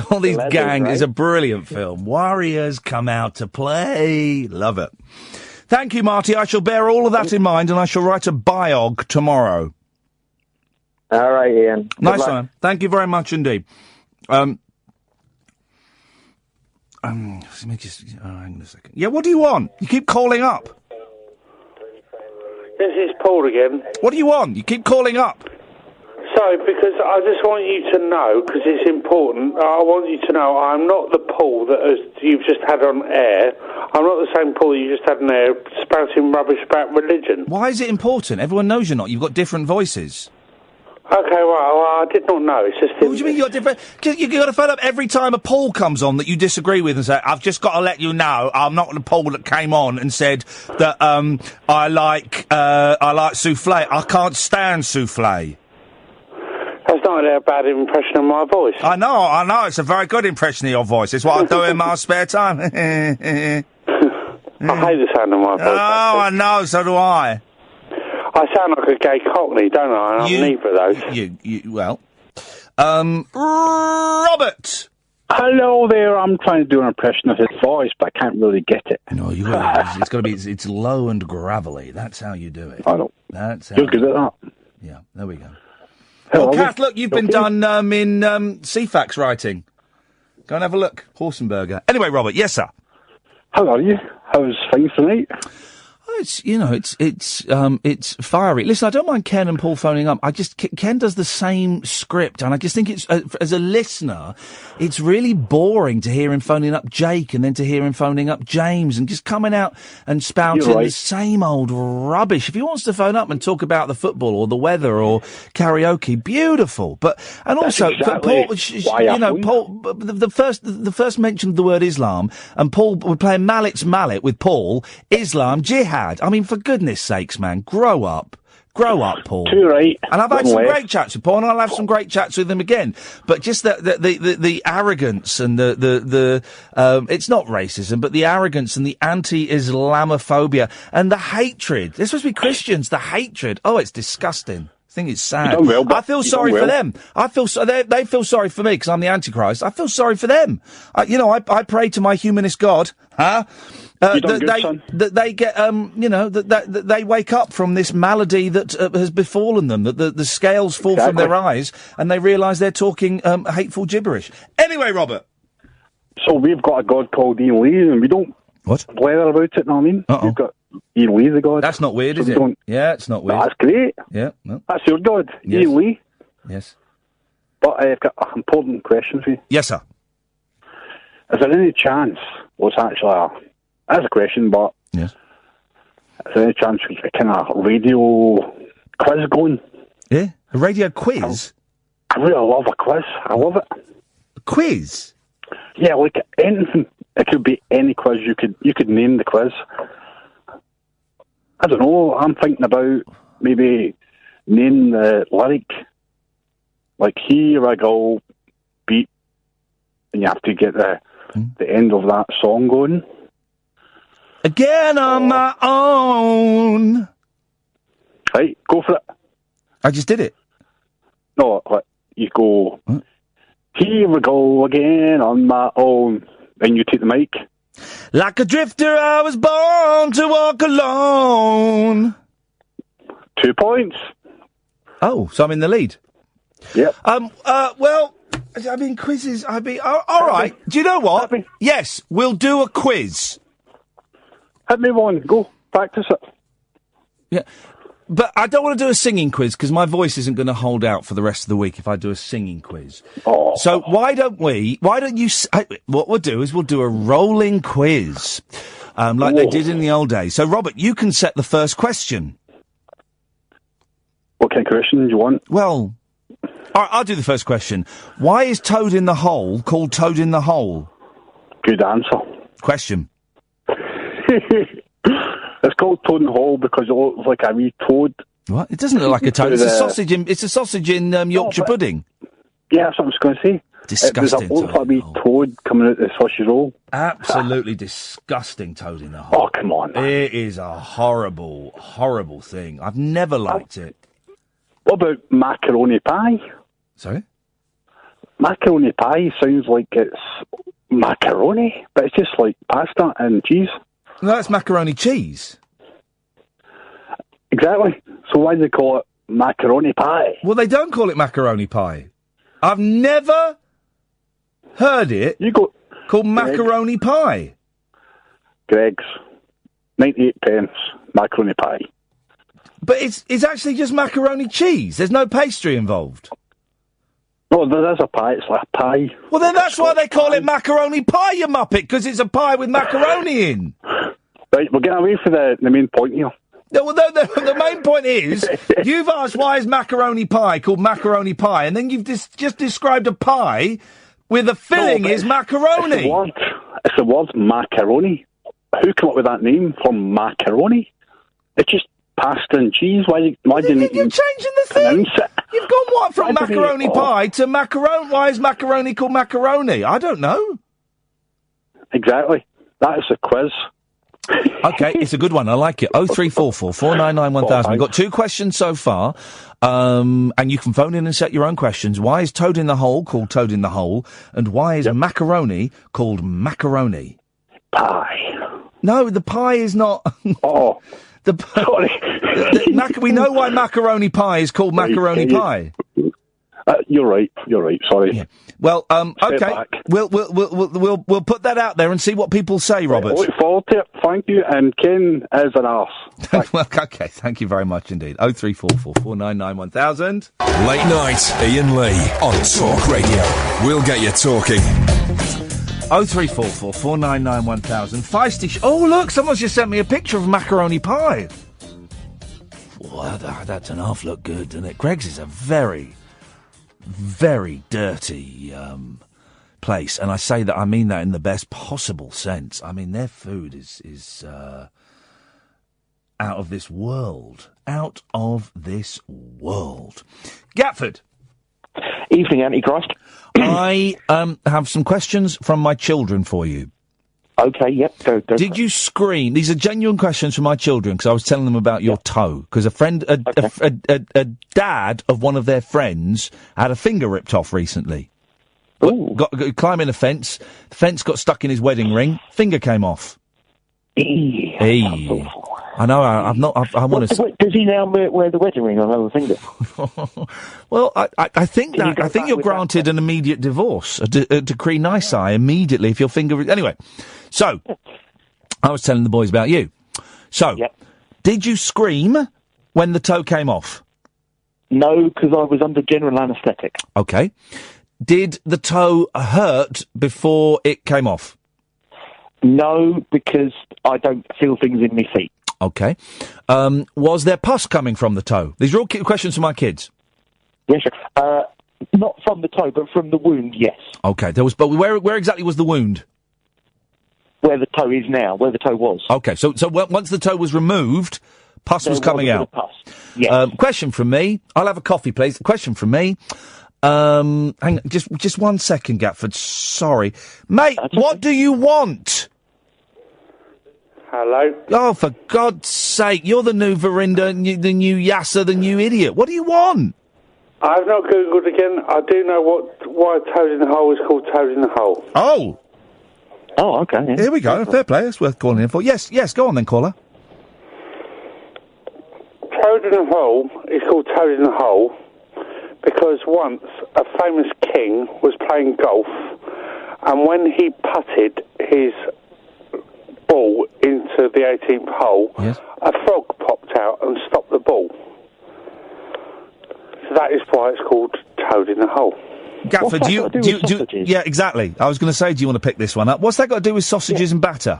Speaker 3: All these gangs. Right? It's a brilliant film. Warriors come out to play. Love it. Thank you, Marty. I shall bear all of that in mind, and I shall write a biog tomorrow.
Speaker 7: All right, Ian.
Speaker 3: Nice one. Thank you very much indeed. Let me just... hang on a second. Yeah, what do you want? You keep calling up.
Speaker 8: This is Paul again.
Speaker 3: What do you want? You keep calling up.
Speaker 8: So, because I just want you to know, because it's important, I want you to know I'm not the Paul that you've just had on air. I'm not the same Paul you just had on air spouting rubbish about religion.
Speaker 3: Why is it important? Everyone knows you're not. You've got different voices.
Speaker 8: Okay, well, I did not know. It's just...
Speaker 3: What do you mean you're different? You've got to phone up every time a Paul comes on that you disagree with and say, I've just got to let you know I'm not the Paul that came on and said that I like souffle. I can't stand souffle.
Speaker 8: That's not a bad impression of my voice.
Speaker 3: I know. It's a very good impression of your voice. It's what I do in my spare time.
Speaker 8: I hate the sound of my voice.
Speaker 3: Oh, I know. So do I.
Speaker 8: I sound like a gay cockney, don't I? I'm neither of those.
Speaker 3: Robert!
Speaker 9: Hello there. I'm trying to do an impression of his voice, but I can't really get it.
Speaker 3: No, you got it's got to be. It's low and gravelly. That's how you do it.
Speaker 9: I know.
Speaker 3: That's how.
Speaker 9: You're good at that.
Speaker 3: Yeah. There we go.
Speaker 9: Hello,
Speaker 3: oh, Kath, look, you've been done in CFAX writing. Go and have a look. Horsenberger. Anyway, Robert, yes, sir.
Speaker 9: How are you? How's things tonight?
Speaker 3: It's fiery. Listen, I don't mind Ken and Paul phoning up. Ken does the same script, and I just think it's, as a listener, it's really boring to hear him phoning up Jake and then to hear him phoning up James and just coming out and spouting the same old rubbish. If he wants to phone up and talk about the football or the weather or karaoke, beautiful. And also, Paul, Paul, the first mention of the word Islam, and Paul, we're playing Malit's Malit with Paul, Islam, Jihad. I mean, for goodness sakes, man, grow up. Grow up, Paul.
Speaker 9: Too right.
Speaker 3: And I've had some great chats with Paul, and I'll have some great chats with him again. But just the arrogance and the it's not racism, but the arrogance and the anti-Islamophobia and the hatred. They're supposed to be Christians. The hatred. Oh, it's disgusting. I think it's sad. I feel sorry for them. I feel they feel sorry for me because I'm the Antichrist. I feel sorry for them. I pray to my humanist God, that they get, that they wake up from this malady that has befallen them, that the scales fall from their eyes and they realise they're talking hateful gibberish. Anyway, Robert.
Speaker 9: So we've got a God called Iain Lee, and we don't blather about it, know what I mean? We've got Ian Lee's the god.
Speaker 3: That's not weird,
Speaker 9: So
Speaker 3: is
Speaker 9: we
Speaker 3: it?
Speaker 9: don't-
Speaker 3: Yeah, it's not weird.
Speaker 9: That's great.
Speaker 3: Yeah, no.
Speaker 9: That's your god,
Speaker 3: Yes.
Speaker 9: Ian Lee.
Speaker 3: Yes.
Speaker 9: But I've got an important question for you.
Speaker 3: Yes, sir.
Speaker 9: Is there any chance, well, it's actually that's a question, but
Speaker 3: yes,
Speaker 9: is there any chance we get a kind of radio quiz going?
Speaker 3: Yeah? A radio quiz?
Speaker 9: I really love a quiz. I love it.
Speaker 3: A quiz?
Speaker 9: Yeah, like anything. It could be any quiz. You could name the quiz. I don't know. I'm thinking about maybe name the lyric. Like, here I go, beat, and you have to get the end of that song going.
Speaker 3: Again on my own.
Speaker 9: Right, go for it.
Speaker 3: I just did it.
Speaker 9: No, like, you go, here we go again on my own. And you take the mic.
Speaker 3: Like a drifter, I was born to walk alone.
Speaker 9: 2 points.
Speaker 3: Oh, so I'm in the lead.
Speaker 9: Yep.
Speaker 3: Well, I mean, quizzes, all right. Do you know what? Yes, we'll do a quiz.
Speaker 9: Hit me one. Go. Practice it.
Speaker 3: Yeah. But I don't want to do a singing quiz because my voice isn't going to hold out for the rest of the week if I do a singing quiz.
Speaker 9: Oh.
Speaker 3: So why don't you, what we'll do is we'll do a rolling quiz, like they did in the old days. So, Robert, you can set the first question.
Speaker 9: What kind of question do you want?
Speaker 3: Well, all right, I'll do the first question. Why is Toad in the Hole called Toad in the Hole?
Speaker 9: Good answer.
Speaker 3: Question.
Speaker 9: It's called Toad in the Hole because it looks like a wee toad.
Speaker 3: What? It doesn't look like a toad. It's a sausage. It's a sausage in Yorkshire pudding.
Speaker 9: Yeah, that's what I was going to say.
Speaker 3: Disgusting.
Speaker 9: It looks like a wee toad coming out of the sausage roll.
Speaker 3: Absolutely disgusting Toad in the Hole.
Speaker 9: Oh, come on, man.
Speaker 3: It is a horrible, horrible thing. I've never liked it.
Speaker 9: What about macaroni pie?
Speaker 3: Sorry?
Speaker 9: Macaroni pie sounds like it's macaroni, but it's just like pasta and cheese.
Speaker 3: No, that's macaroni cheese.
Speaker 9: Exactly. So why do they call it macaroni pie?
Speaker 3: Well, they don't call it macaroni pie. I've never heard it called macaroni pie.
Speaker 9: Greg's, 98 pence, macaroni pie.
Speaker 3: But it's actually just macaroni cheese. There's no pastry involved.
Speaker 9: No, there is a pie. It's like a pie.
Speaker 3: Well, then that's why they call it macaroni pie, you muppet, because it's a pie with macaroni in.
Speaker 9: Right, we're getting away from the main point here.
Speaker 3: No, well, the main point is, you've asked why is macaroni pie called macaroni pie, and then you've just described a pie where the filling is macaroni.
Speaker 9: It's the word macaroni. Who came up with that name for macaroni? It's just pasta and cheese. Why didn't
Speaker 3: you're changing the thing? You've gone what from macaroni pie to macaroni? Why is macaroni called macaroni? I don't know.
Speaker 9: Exactly. That is a quiz.
Speaker 3: Okay, it's a good one. I like it. 0344 499 1000. We've got 2 questions so far, and you can phone in and set your own questions. Why is Toad in the Hole called Toad in the Hole, and why is macaroni called macaroni?
Speaker 9: Pie.
Speaker 3: No, the pie is not.
Speaker 9: Oh.
Speaker 3: Sorry. We know why macaroni pie is called macaroni pie.
Speaker 9: You're right. Sorry.
Speaker 3: Yeah. Well, okay. We'll put that out there and see what people say, Robert.
Speaker 9: I look forward to it. Thank you. And Ken is an arse.
Speaker 3: Well, okay. Thank you very much indeed. 0344 499 1000.
Speaker 1: Late night, Iain Lee on Talk Radio. We'll get you talking.
Speaker 3: 0344 499 1000. Feisty. Oh, look, someone's just sent me a picture of macaroni pie. Well, that doesn't half look good, doesn't it? Greg's is a very, very dirty place, and I say that, I mean that in the best possible sense. I mean, their food is out of this world. Out of this world. Gatford.
Speaker 10: Evening, Antichrist.
Speaker 3: I have some questions from my children for you.
Speaker 10: Okay, yep, go.
Speaker 3: Did you scream? These are genuine questions from my children, because I was telling them about your toe. Because a dad of one of their friends had a finger ripped off recently. Got climbing a fence. The fence got stuck in his wedding ring. Finger came off. I know. I want to.
Speaker 10: Does he now wear the wedding ring on the finger?
Speaker 3: Well, I think you're granted an immediate divorce, a decree nisi immediately if your finger. Anyway, so I was telling the boys about you. So, did you scream when the toe came off?
Speaker 10: No, because I was under general anaesthetic.
Speaker 3: Okay. Did the toe hurt before it came off?
Speaker 10: No, because I don't feel things in my feet.
Speaker 3: Okay. Was there pus coming from the toe? These are all questions for my kids.
Speaker 10: Yes, sir. Not from the toe, but from the wound, yes.
Speaker 3: Okay, there was, but where exactly was the wound?
Speaker 10: Where the toe is now, where the toe was.
Speaker 3: Okay, so once the toe was removed, pus was coming out.
Speaker 10: Pus. Yes.
Speaker 3: Question from me. I'll have a coffee, please. Question from me. Hang on, just 1 second, Gatford. Sorry, mate. What do you want?
Speaker 8: Hello.
Speaker 3: Oh, for God's sake! You're the new Verinda, the new Yasser, the new idiot. What do you want?
Speaker 8: I've not googled again. I do know why Toad in the Hole is called Toad in the Hole.
Speaker 3: Oh.
Speaker 10: Oh, okay. Yeah.
Speaker 3: Here we go. Fair play. That's worth calling in for. Yes. Go on then, caller.
Speaker 8: Toad in the Hole is called Toad in the Hole because once a famous king was playing golf, and when he putted his ball into the 18th hole, a frog popped out and stopped the ball. So that is why it's called Toad in the Hole.
Speaker 3: Gatford, do you yeah, exactly. I was going to say, do you want to pick this one up? What's that got to do with sausages and batter?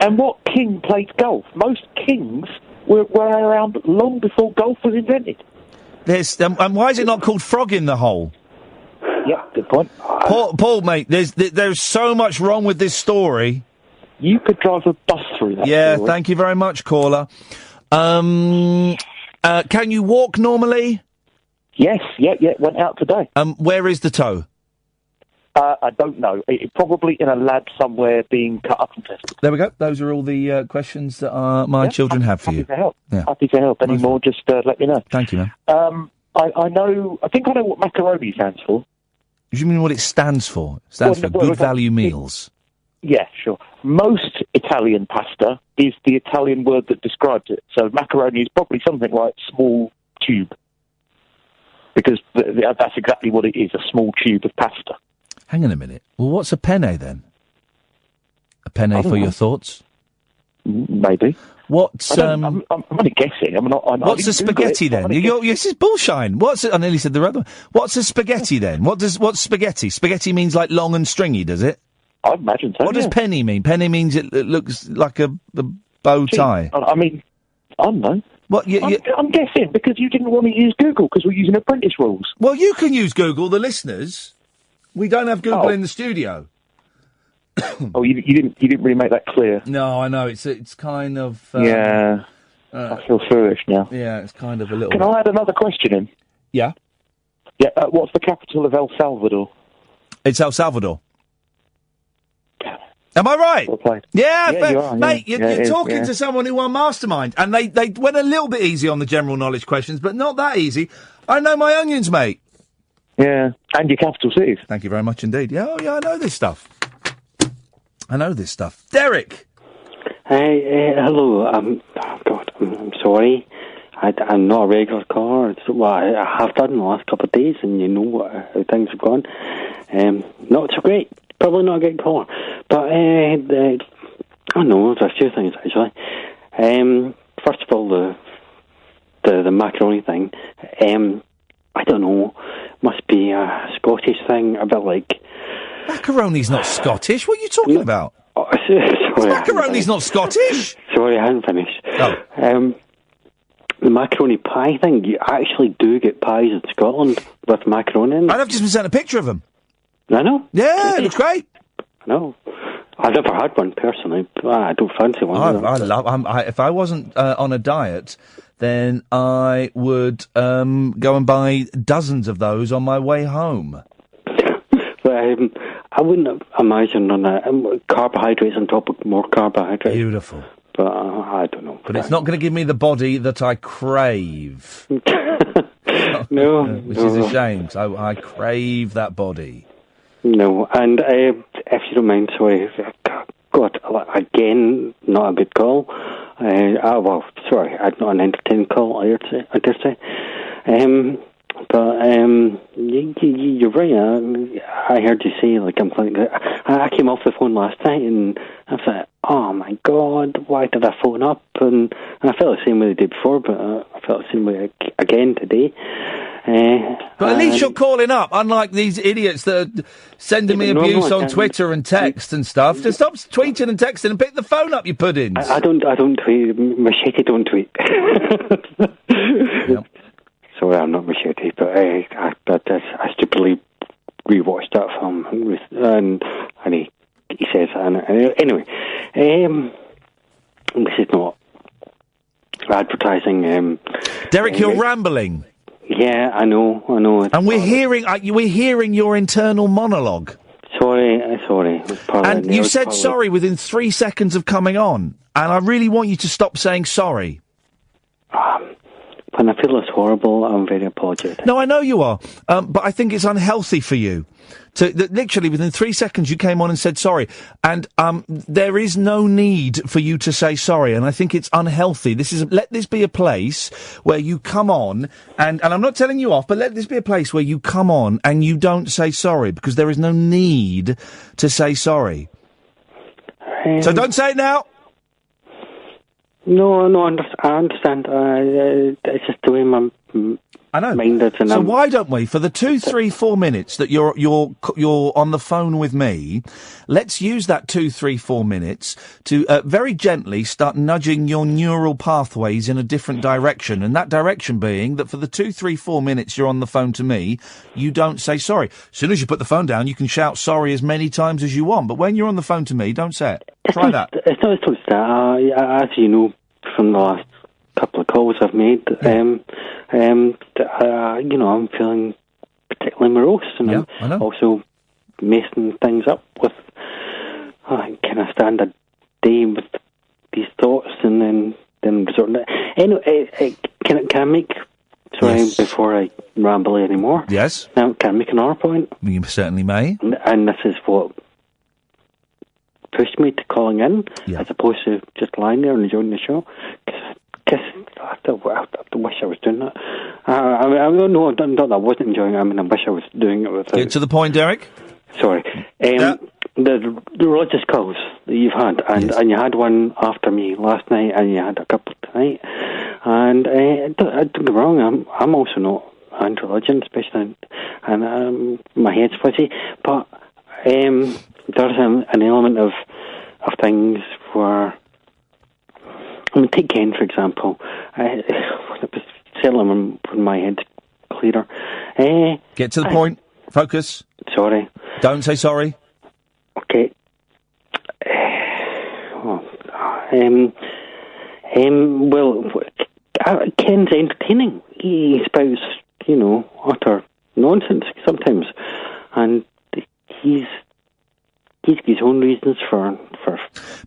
Speaker 10: And what king played golf? Most kings were around long before golf was invented.
Speaker 3: There's and why is it not called Frog in the Hole?
Speaker 10: Yeah, good point.
Speaker 3: Paul, mate, there's so much wrong with this story.
Speaker 10: You could drive a bus through that.
Speaker 3: Yeah,
Speaker 10: story.
Speaker 3: thank you very much, caller. Can you walk normally?
Speaker 10: Yes, went out today.
Speaker 3: Where is the toe?
Speaker 10: I don't know. Probably in a lab somewhere being cut up and tested.
Speaker 3: There we go. Those are all the questions that my children have for you.
Speaker 10: Happy to help.
Speaker 3: Yeah.
Speaker 10: Happy to help. Any more, just let me know.
Speaker 3: Thank you, man.
Speaker 10: I think I know what macaroni stands for.
Speaker 3: Do you mean what it stands for? It stands for good value meals.
Speaker 10: Yeah, sure. Most Italian pasta is the Italian word that describes it. So macaroni is probably something like small tube. Because that's exactly what it is, a small tube of pasta.
Speaker 3: Hang on a minute. Well, what's a penne then? A penne for your thoughts?
Speaker 10: Maybe.
Speaker 3: What's
Speaker 10: I'm only guessing.
Speaker 3: What's a spaghetti then? This is bullshine. I nearly said the right one. What's a spaghetti then? What's spaghetti? Spaghetti means like long and stringy, does it?
Speaker 10: I imagine so.
Speaker 3: What does penny mean? Penny means it looks like a bow tie.
Speaker 10: I don't know.
Speaker 3: What?
Speaker 10: I'm guessing because you didn't want to use Google because we're using apprentice rules.
Speaker 3: Well, you can use Google, the listeners. We don't have Google in the studio.
Speaker 10: You didn't really make that clear.
Speaker 3: No, I know. It's kind of
Speaker 10: I feel foolish now.
Speaker 3: Yeah, it's kind of a little.
Speaker 10: Can I add another question in?
Speaker 3: Yeah.
Speaker 10: Yeah. What's the capital of El Salvador?
Speaker 3: It's El Salvador. Am I right?
Speaker 10: Well played.
Speaker 3: Yeah,
Speaker 10: you are,
Speaker 3: mate. You're talking to someone who won Mastermind, and they went a little bit easy on the general knowledge questions, but not that easy. I know my onions, mate.
Speaker 10: Yeah, and your capital cities.
Speaker 3: Thank you very much indeed. Yeah, I know this stuff. Derek.
Speaker 11: Hey, hello. I'm sorry. I'm not a regular caller. I have done the last couple of days, and you know how things have gone. Not so great. Probably not a great caller. But, I don't know, there's a few things, actually. First of all, the macaroni thing. I don't know. Must be a Scottish thing, a bit like...
Speaker 3: Macaroni's not Scottish. What are you talking about?
Speaker 11: Oh, sorry,
Speaker 3: macaroni's not Scottish.
Speaker 11: Sorry, I hadn't finished.
Speaker 3: Oh.
Speaker 11: The macaroni pie thing, you actually do get pies in Scotland with macaroni in them.
Speaker 3: I've just been sent a picture of them.
Speaker 11: I know.
Speaker 3: Yeah, it looks great.
Speaker 11: I know. I've never had one personally, but I don't fancy one.
Speaker 3: If I wasn't on a diet, then I would go and buy dozens of those on my way home.
Speaker 11: But I wouldn't imagine on carbohydrates on top of more carbohydrates.
Speaker 3: Beautiful.
Speaker 11: But I don't know.
Speaker 3: But it's not going to give me the body that I crave.
Speaker 11: No.
Speaker 3: Which is a shame. So I crave that body.
Speaker 11: No, and if you don't mind, sorry, God, again, not a good call. Sorry, not an entertaining call, I dare say. But you're right. I heard you say, I'm thinking, I came off the phone last night and I was like, oh my God, why did I phone up? And I felt the same way the day before, but I felt the same way again today.
Speaker 3: But at least you're calling up, unlike these idiots that are sending me abuse on Twitter and text and stuff. Just stop tweeting and texting and pick the phone up, you puddings.
Speaker 11: I don't tweet. Machete don't tweet.
Speaker 3: Yep.
Speaker 11: Sorry, I'm not Machete, but I stupidly rewatched that film, and he says, anyway, this is not advertising.
Speaker 3: Derek, you're rambling.
Speaker 11: Yeah, I know.
Speaker 3: And we're hearing your internal monologue.
Speaker 11: Sorry.
Speaker 3: And you said sorry within 3 seconds of coming on, and I really want you to stop saying sorry.
Speaker 11: When I feel it's horrible, I'm very apologetic.
Speaker 3: No, I know you are, but I think it's unhealthy for you. Literally, within 3 seconds, you came on and said sorry, and there is no need for you to say sorry, and I think it's unhealthy. Let this be a place where you come on, and I'm not telling you off, but let this be a place where you come on and you don't say sorry, because there is no need to say sorry. So don't say it now.
Speaker 11: No, I understand. It's just the way my mind is.
Speaker 3: So why don't we, for the 2, 3, 4 minutes that you're on the phone with me, let's use that 2, 3, 4 minutes to very gently start nudging your neural pathways in a different direction, and that direction being that for the 2, 3, 4 minutes you're on the phone to me, you don't say sorry. As soon as you put the phone down, you can shout sorry as many times as you want, but when you're on the phone to me, don't say it. Try that.
Speaker 11: It's not that. As you know from the last couple of calls I've made, I'm feeling particularly morose, and I'm also messing things up with. Can I stand a day with these thoughts and then resort to anyway? Can I make? Sorry, yes. Before I ramble anymore.
Speaker 3: Yes.
Speaker 11: Now, can I make another point?
Speaker 3: You certainly may.
Speaker 11: And this is what pushed me to calling in, as opposed to just lying there and enjoying the show. Because I wish I was doing that. No, not that I wasn't enjoying it. I mean, I wish I was doing it with...
Speaker 3: Get to the point, Derek.
Speaker 11: Sorry. The religious calls that you've had, and you had one after me last night, and you had a couple tonight. And don't get me wrong, I'm also not anti-religion, especially, and my head's fuzzy, but there's an element of things where, I mean, take Ken, for example. When it was settling when my head's clearer.
Speaker 3: Get to the point. Focus.
Speaker 11: Sorry.
Speaker 3: Don't say sorry.
Speaker 11: Okay. Well, Ken's entertaining. He spouts, utter nonsense sometimes, and he's got his own reasons for.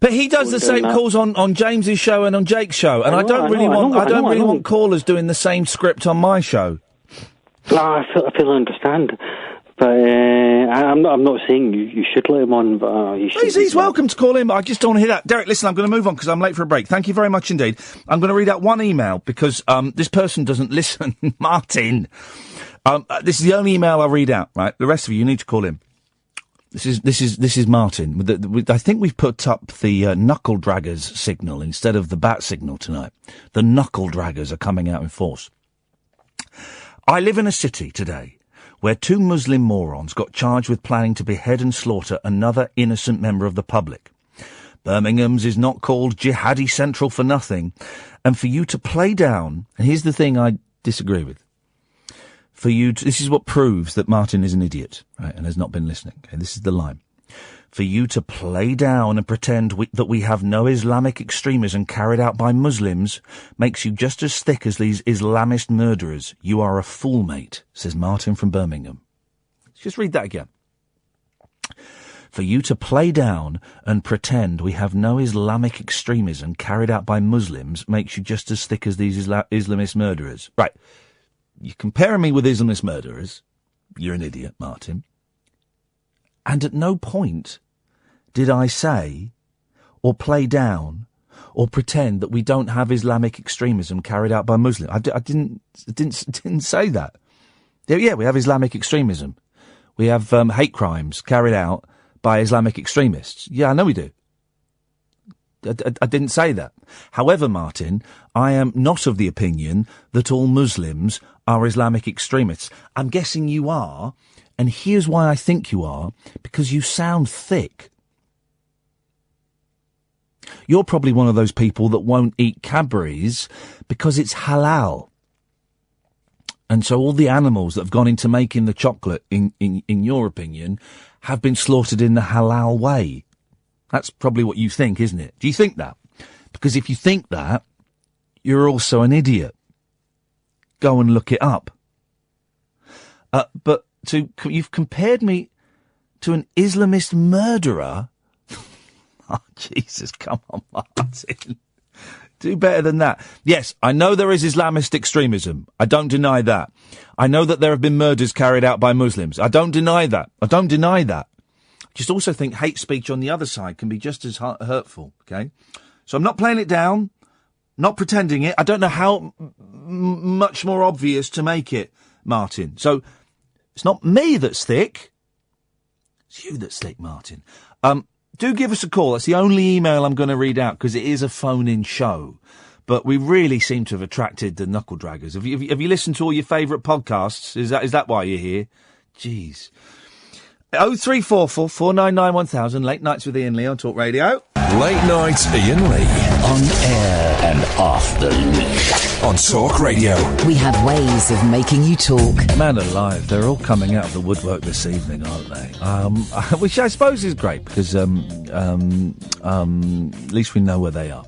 Speaker 3: But he does the same calls on James's show and on Jake's show, and I don't really want callers doing the same script on my show.
Speaker 11: No, I feel I understand. But I'm not saying you should let him on, but you should.
Speaker 3: He's welcome to call in, but I just don't want to hear that. Derek, listen, I'm going to move on because I'm late for a break. Thank you very much indeed. I'm going to read out one email because this person doesn't listen. Martin. This is the only email I read out, right? The rest of you need to call in. This is Martin. I think we've put up the knuckle draggers signal instead of the bat signal tonight. The knuckle draggers are coming out in force. I live in a city today where 2 Muslim morons got charged with planning to behead and slaughter another innocent member of the public. Birmingham's is not called Jihadi Central for nothing, and for you to play down, and here's the thing I disagree with, this is what proves that Martin is an idiot, right, and has not been listening. Okay, this is the line. For you to play down and pretend that we have no Islamic extremism carried out by Muslims makes you just as thick as these Islamist murderers. You are a fool, mate, says Martin from Birmingham. Let's just read that again. For you to play down and pretend we have no Islamic extremism carried out by Muslims makes you just as thick as these Islamist murderers. Right. You're comparing me with Islamist murderers. You're an idiot, Martin. And at no point did I say, or play down, or pretend that we don't have Islamic extremism carried out by Muslims. I didn't say that. Yeah, we have Islamic extremism. We have hate crimes carried out by Islamic extremists. Yeah, I know we do. I didn't say that. However, Martin, I am not of the opinion that all Muslims are Islamic extremists. I'm guessing you are, and here's why I think you are, because you sound thick. You're probably one of those people that won't eat Cadbury's because it's halal. And so all the animals that have gone into making the chocolate, in your opinion, have been slaughtered in the halal way. That's probably what you think, isn't it? Do you think that? Because if you think that, you're also an idiot. Go and look it up. But you've compared me to an Islamist murderer? Oh, Jesus, come on, Martin. Do better than that. Yes, I know there is Islamist extremism. I don't deny that. I know that there have been murders carried out by Muslims. I don't deny that. Just also think hate speech on the other side can be just as hurtful, okay? So I'm not playing it down, not pretending it. I don't know how much more obvious to make it, Martin. So it's not me that's thick. It's you that's thick, Martin. Do give us a call. That's the only email I'm going to read out because it is a phone-in show. But we really seem to have attracted the knuckle draggers. Have you listened to all your favourite podcasts? Is that why you're here? Jeez. 0344 499 1000. Late Nights with Iain Lee on Talk Radio.
Speaker 1: Late Night Iain Lee.
Speaker 2: On air and off the leash.
Speaker 1: On Talk Radio.
Speaker 2: We have ways of making you talk.
Speaker 3: Man alive, they're all coming out of the woodwork this evening, aren't they? Which I suppose is great because at least we know where they are.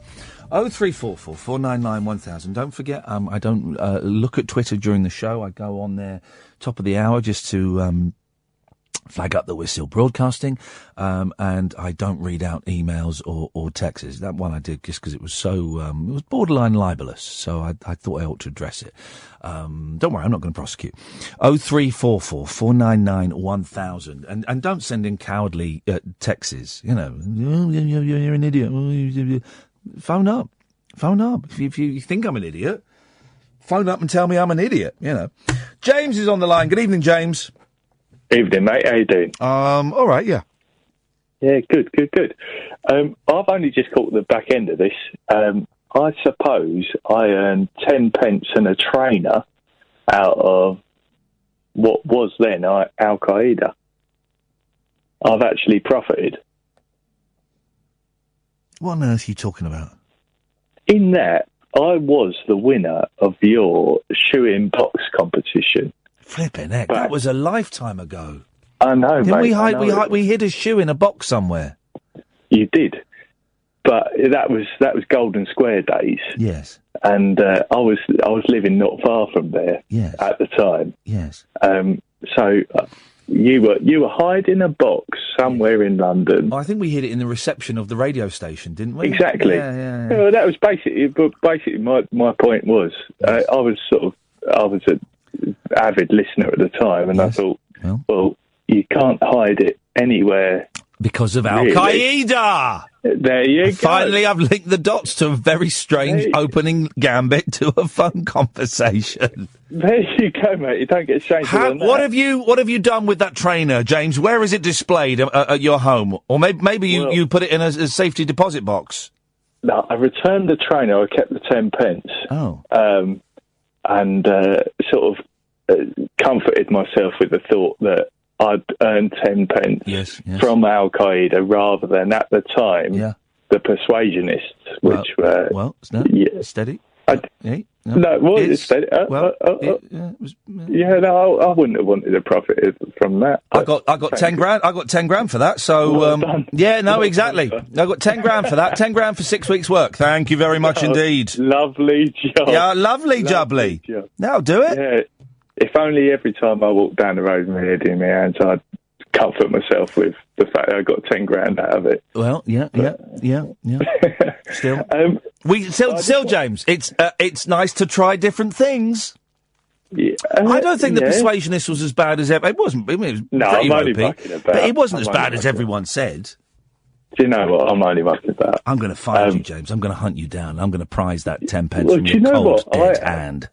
Speaker 3: 0344 499 1000. Don't forget, I don't look at Twitter during the show. I go on there top of the hour just to flag up that we're still broadcasting, and I don't read out emails or texts. That one I did just because it was so it was borderline libelous, so I thought I ought to address it. Don't worry, I'm not going to prosecute. 0344 499 1000, and don't send in cowardly texts. You know, you're an idiot. Phone up. If you think I'm an idiot, phone up and tell me I'm an idiot. You know. James is on the line. Good evening, James.
Speaker 12: Evening, mate. How you doing?
Speaker 3: All right, yeah.
Speaker 12: Yeah, good. I've only just caught the back end of this. I suppose I earned 10 pence and a trainer out of what was then Al-Qaeda. I've actually profited.
Speaker 3: What on earth are you talking about?
Speaker 12: In that, I was the winner of your shoe-in box competition.
Speaker 3: Flipping heck, that was a lifetime ago.
Speaker 12: I know,
Speaker 3: Didn't
Speaker 12: mate.
Speaker 3: we hid a shoe in a box somewhere?
Speaker 12: You did, but that was Golden Square days.
Speaker 3: Yes,
Speaker 12: and I was living not far from there.
Speaker 3: Yes.
Speaker 12: At the time.
Speaker 3: Yes.
Speaker 12: So you were hiding a box somewhere in London.
Speaker 3: Well, I think we hid it in the reception of the radio station, didn't we?
Speaker 12: Exactly.
Speaker 3: Yeah.
Speaker 12: Well, that was basically my point was I was an avid listener at the time, and I thought, well, you can't hide it anywhere
Speaker 3: because of Al-Qaeda.
Speaker 12: There you go.
Speaker 3: Finally, I've linked the dots to a very strange opening gambit to a phone conversation.
Speaker 12: There you go, mate. You don't get shamed.
Speaker 3: What have you done with that trainer, James? Where is it displayed at your home? Or maybe you put it in a safety deposit box?
Speaker 12: No, I returned the trainer. I kept the 10 pence.
Speaker 3: Oh.
Speaker 12: And sort of comforted myself with the thought that I'd earned 10 pence from Al-Qaeda rather than, at the time, the persuasionists, which were...
Speaker 3: steady.
Speaker 12: It wasn't steady. I wouldn't have wanted to profit from that.
Speaker 3: I got 10 grand. I got 10 grand for that. So exactly. I got 10 grand for that. 10 grand for 6 weeks' work. Thank you very much indeed.
Speaker 12: Lovely job.
Speaker 3: Yeah, lovely jubbly. Now do it.
Speaker 12: Yeah. If only every time I walked down the road with my head in my hands, I'd comfort myself with the fact that I got 10 grand out of it.
Speaker 3: Well, yeah. Still, James, it's nice to try different things.
Speaker 12: Yeah,
Speaker 3: I don't think the persuasionist was as bad as it wasn't. I mean, it was pretty ropey, but it wasn't as bad as everyone said.
Speaker 12: Do you know what? I'm only mucking about.
Speaker 3: I'm going to find you, James. I'm going to hunt you down. I'm going to prize that 10 pence from your cold, dead hand.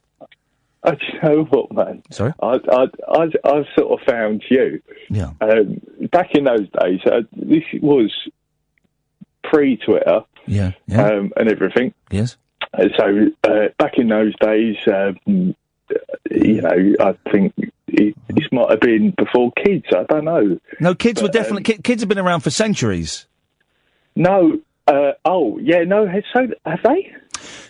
Speaker 12: Do you know what, man?
Speaker 3: Sorry?
Speaker 12: I sort of found you.
Speaker 3: Yeah.
Speaker 12: Back in those days, this was pre-Twitter.
Speaker 3: Yeah.
Speaker 12: and everything.
Speaker 3: Yes.
Speaker 12: So back in those days, you know, I think this might have been before kids. I don't know.
Speaker 3: No, kids were definitely... kids have been around for centuries.
Speaker 12: No. So have they?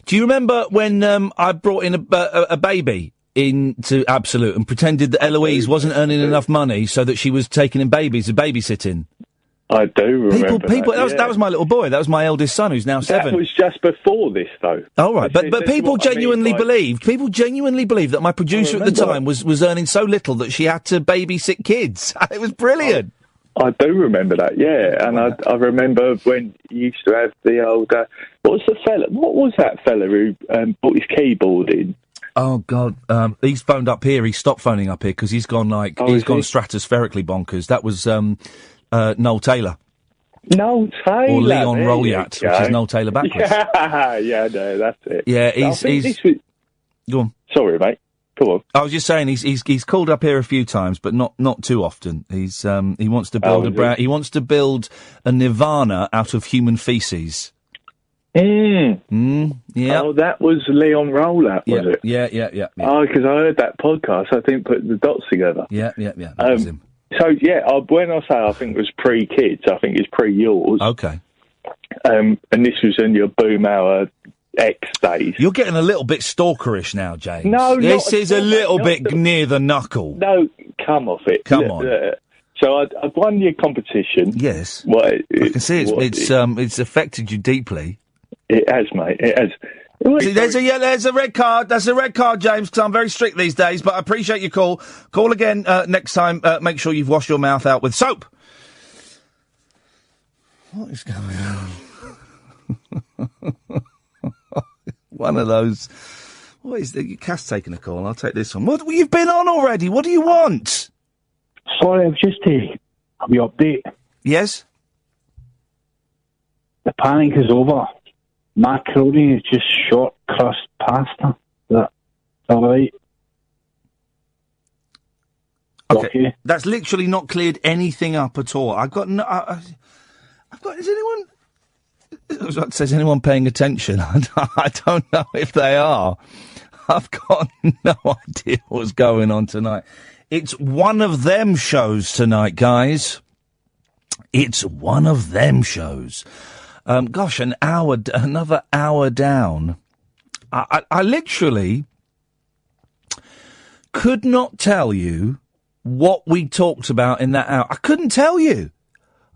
Speaker 3: Do you remember when I brought in a baby into Absolute and pretended that Eloise wasn't earning enough money so that she was taking in babies and babysitting?
Speaker 12: I do remember
Speaker 3: that was my little boy. That was my eldest son, who's now 7.
Speaker 12: That was just before this, though.
Speaker 3: Oh, right. But people genuinely believed that my producer at the time was earning so little that she had to babysit kids. It was brilliant.
Speaker 12: I do remember that, yeah. And I remember when you used to have the old... what was that fella who brought his keyboard in?
Speaker 3: Oh, God. He's phoned up here. He stopped phoning up here because he's gone stratospherically bonkers. That was Noel Taylor.
Speaker 12: Noel Taylor.
Speaker 3: Or Leon Roliat, which is Noel Taylor backwards.
Speaker 12: Yeah, no, that's it.
Speaker 3: Yeah, he's... Go on.
Speaker 12: Sorry, mate. Go on.
Speaker 3: I was just saying he's called up here a few times, but not too often. He wants to build he wants to build a nirvana out of human feces.
Speaker 12: Yeah.
Speaker 3: Oh,
Speaker 12: that was Leon Rowlatt, was it?
Speaker 3: Yeah.
Speaker 12: Oh, because I heard that podcast. I didn't put the dots together.
Speaker 3: Yeah. That was him.
Speaker 12: So, when I say I think it was pre-kids, I think it's pre-yours.
Speaker 3: Okay.
Speaker 12: And this was in your boom hour X days.
Speaker 3: You're getting a little bit stalkerish now, James.
Speaker 12: No,
Speaker 3: this is a little bit near the knuckle.
Speaker 12: No, come off it.
Speaker 3: Come on.
Speaker 12: So I've won your competition.
Speaker 3: Yes.
Speaker 12: I
Speaker 3: can see it's affected you deeply.
Speaker 12: It has, mate. It has.
Speaker 3: See, there's a red card. That's a red card, James, because I'm very strict these days, but I appreciate your call. Call again next time. Make sure you've washed your mouth out with soap. What is going on? One of those... What is the... Cass taking a call. I'll take this one. What? You've been on already. What do you want?
Speaker 13: Sorry, I've just a wee update.
Speaker 3: Yes?
Speaker 13: The panic is over. Macaroni is just short crust pasta. Is that all right?
Speaker 3: Okay. That's literally not cleared anything up at all. I've got no... Is anyone... Says anyone paying attention? I don't know if they are. I've got no idea what's going on tonight. It's one of them shows tonight, guys. It's one of them shows. Gosh, another hour down. I literally could not tell you what we talked about in that hour. I couldn't tell you.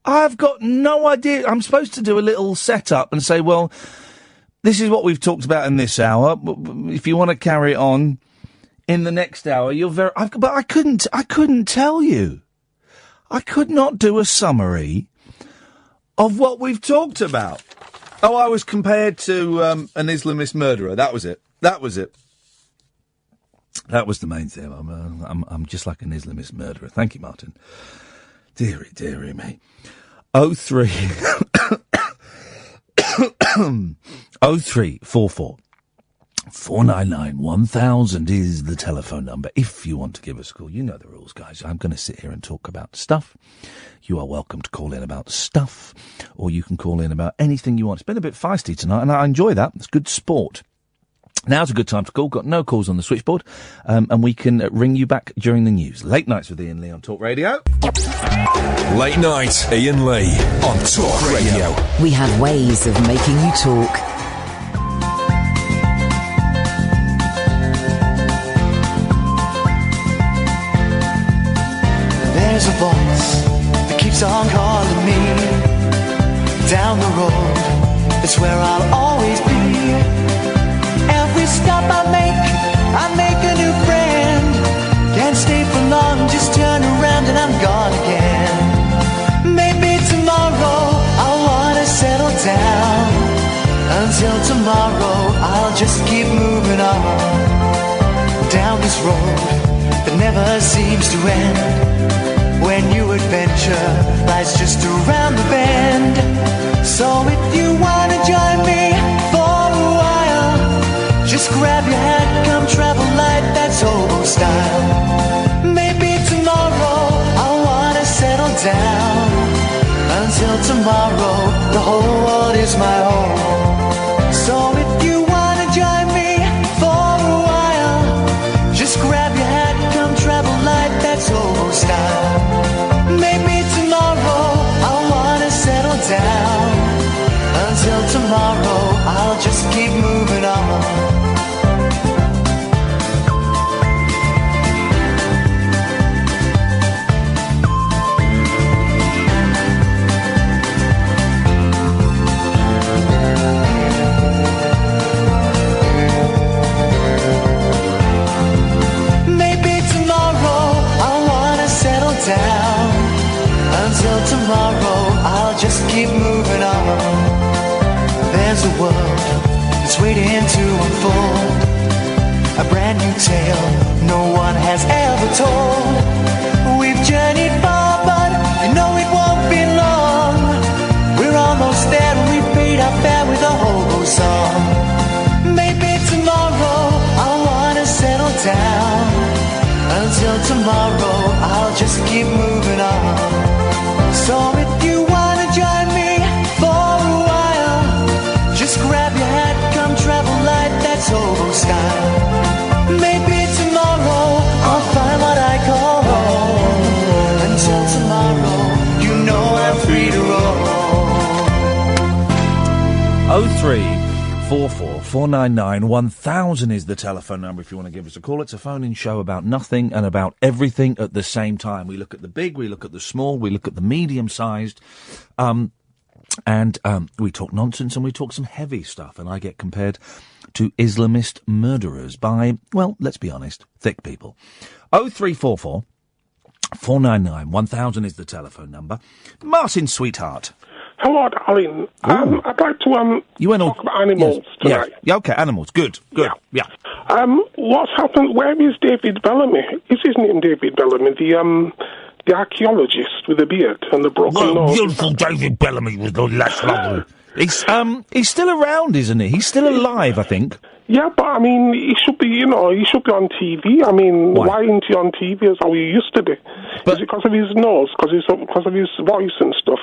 Speaker 3: I've got no idea. I'm supposed to do a little setup and say, well, this is what we've talked about in this hour. If you want to carry it on in the next hour, but I couldn't tell you. I could not do a summary of what we've talked about. Oh, I was compared to an Islamist murderer. That was it. That was the main thing. I'm just like an Islamist murderer. Thank you, Martin. Dearie me. 0344 499 1000 is the telephone number if you want to give us a call. You know the rules, guys. I'm going to sit here and talk about stuff. You are welcome to call in about stuff, or you can call in about anything you want. It's been a bit feisty tonight, and I enjoy that. It's good sport. Now's a good time to call. Got no calls on the switchboard, and we can ring you back during the news. Late Nights with Iain Lee on Talk Radio.
Speaker 1: Late Night, Iain Lee on Talk Radio.
Speaker 2: We have ways of making you talk.
Speaker 14: There's a voice that keeps on calling me. Down the road, it's where I'll always be. Every stop I make a new friend. Can't stay for long, just turn around and I'm gone again. Maybe tomorrow I'll wanna settle down. Until tomorrow I'll just keep moving on. Down this road that never seems to end. When new adventure lies just around the bend. So if you wanna join me for a while, just grab your hat, come travel light, that's hobo style. Maybe tomorrow I'll wanna settle down. Until until tomorrow, the whole world is my home. So if you wanna join me for a while, just grab your hat, come travel light, that's old style. Maybe tomorrow I'll wanna settle down. Until tomorrow I'll just keep moving on. Down. Until tomorrow I'll just keep moving on. There's a world that's waiting to unfold, a brand new tale no one has ever told. We've journeyed far but you know it won't be long. We're almost there and we paid our fare with a hobo song. Maybe tomorrow I'll wanna settle down. Until tomorrow, I'll just keep moving on. So if you wanna join me for a while, just grab your hat, come travel light, that's hobo style. Maybe tomorrow, I'll find what I call home. Until tomorrow, you know I'm free to roll.
Speaker 3: 03444991000 is the telephone number if you want to give us a call. It's a phone-in show about nothing and about everything at the same time. We look at the big, we look at the small, we look at the medium-sized, and we talk nonsense and we talk some heavy stuff, and I get compared to Islamist murderers by, well, let's be honest, thick people. 0344 499 1000 is the telephone number. Martin, sweetheart.
Speaker 15: Hello, darling. I'd like to talk about animals tonight.
Speaker 3: Yeah, okay, animals. Good. Yeah.
Speaker 15: What's happened? Where is David Bellamy? Is his name David Bellamy? The archaeologist with the beard and the broken nose.
Speaker 3: Beautiful David Bellamy was the last longer. He's still around, isn't he? He's still alive, I think.
Speaker 15: Yeah, but I mean, he should be on TV. I mean, why isn't he on TV as how he used to be? Is it because of his nose, because of his voice and stuff?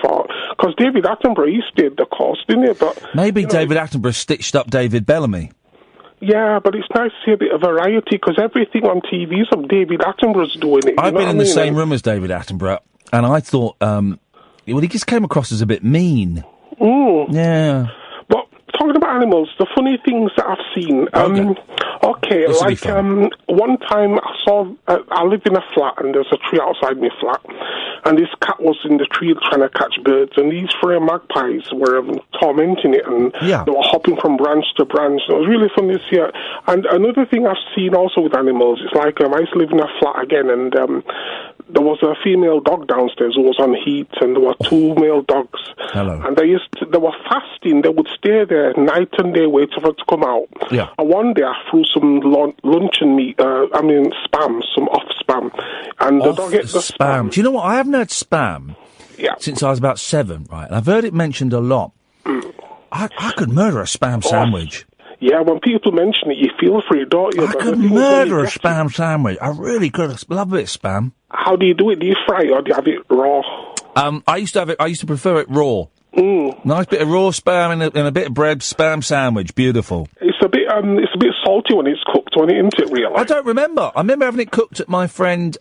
Speaker 15: Because David Attenborough, he stayed the course, didn't he? But
Speaker 3: maybe David Attenborough stitched up David Bellamy.
Speaker 15: Yeah, but it's nice to see a bit of variety, because everything on TV is of David Attenborough's doing it.
Speaker 3: I've been in the same room as David Attenborough, and I thought, he just came across as a bit mean. Yeah.
Speaker 15: But talking about animals, the funny things that I've seen. One time I live in a flat and there's a tree outside my flat, and this cat was in the tree trying to catch birds, and these three magpies were tormenting it, and they were hopping from branch to branch. It was really fun this year. And another thing I've seen also with animals, it's like I used to live in a flat again, and there was a female dog downstairs who was on heat, and there were two male dogs.
Speaker 3: Hello.
Speaker 15: And they were fasting. They would stay there night and day waiting for it to come out.
Speaker 3: Yeah.
Speaker 15: And one day I threw some luncheon meat, spam, some off spam. And the dog ate the spam.
Speaker 3: Do you know what? I haven't had spam since I was about 7, right? And I've heard it mentioned a lot. I could murder a spam sandwich.
Speaker 15: Yeah, when people mention it, you feel for it, don't you?
Speaker 3: I could murder a spam sandwich. I really could. I love a bit of spam.
Speaker 15: How do you do it? Do you fry it or do you have it raw?
Speaker 3: I used to prefer it raw. Nice bit of raw spam and a bit of bread, spam sandwich. Beautiful.
Speaker 15: It's a bit salty when it's cooked, isn't it, really?
Speaker 3: I don't remember. I remember having it cooked at my friend,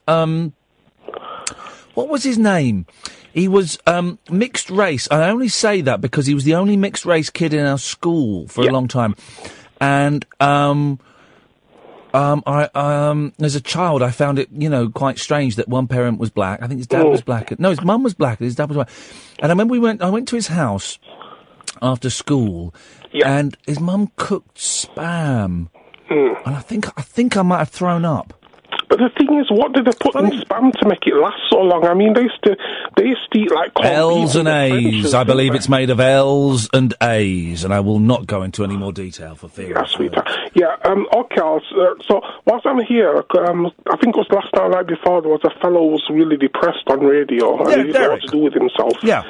Speaker 3: what was his name? He was mixed race. I only say that because he was the only mixed race kid in our school for a long time. And as a child, I found it, quite strange that one parent was black. I think his dad was black. No, his mum was black and his dad was white. And I remember I went to his house after school, and his mum cooked spam. And I think I might have thrown up.
Speaker 15: But the thing is, what did they put in spam to make it last so long? I mean, they used to eat like
Speaker 3: L's and A's. I believe it's made of L's and A's, and I will not go into any more detail for fear.
Speaker 15: Yeah, sweetheart. Yeah. Okay. So whilst I'm here, I think it was last night before, there was a fellow who was really depressed on radio, and he didn't know what to do with himself.
Speaker 3: Yeah.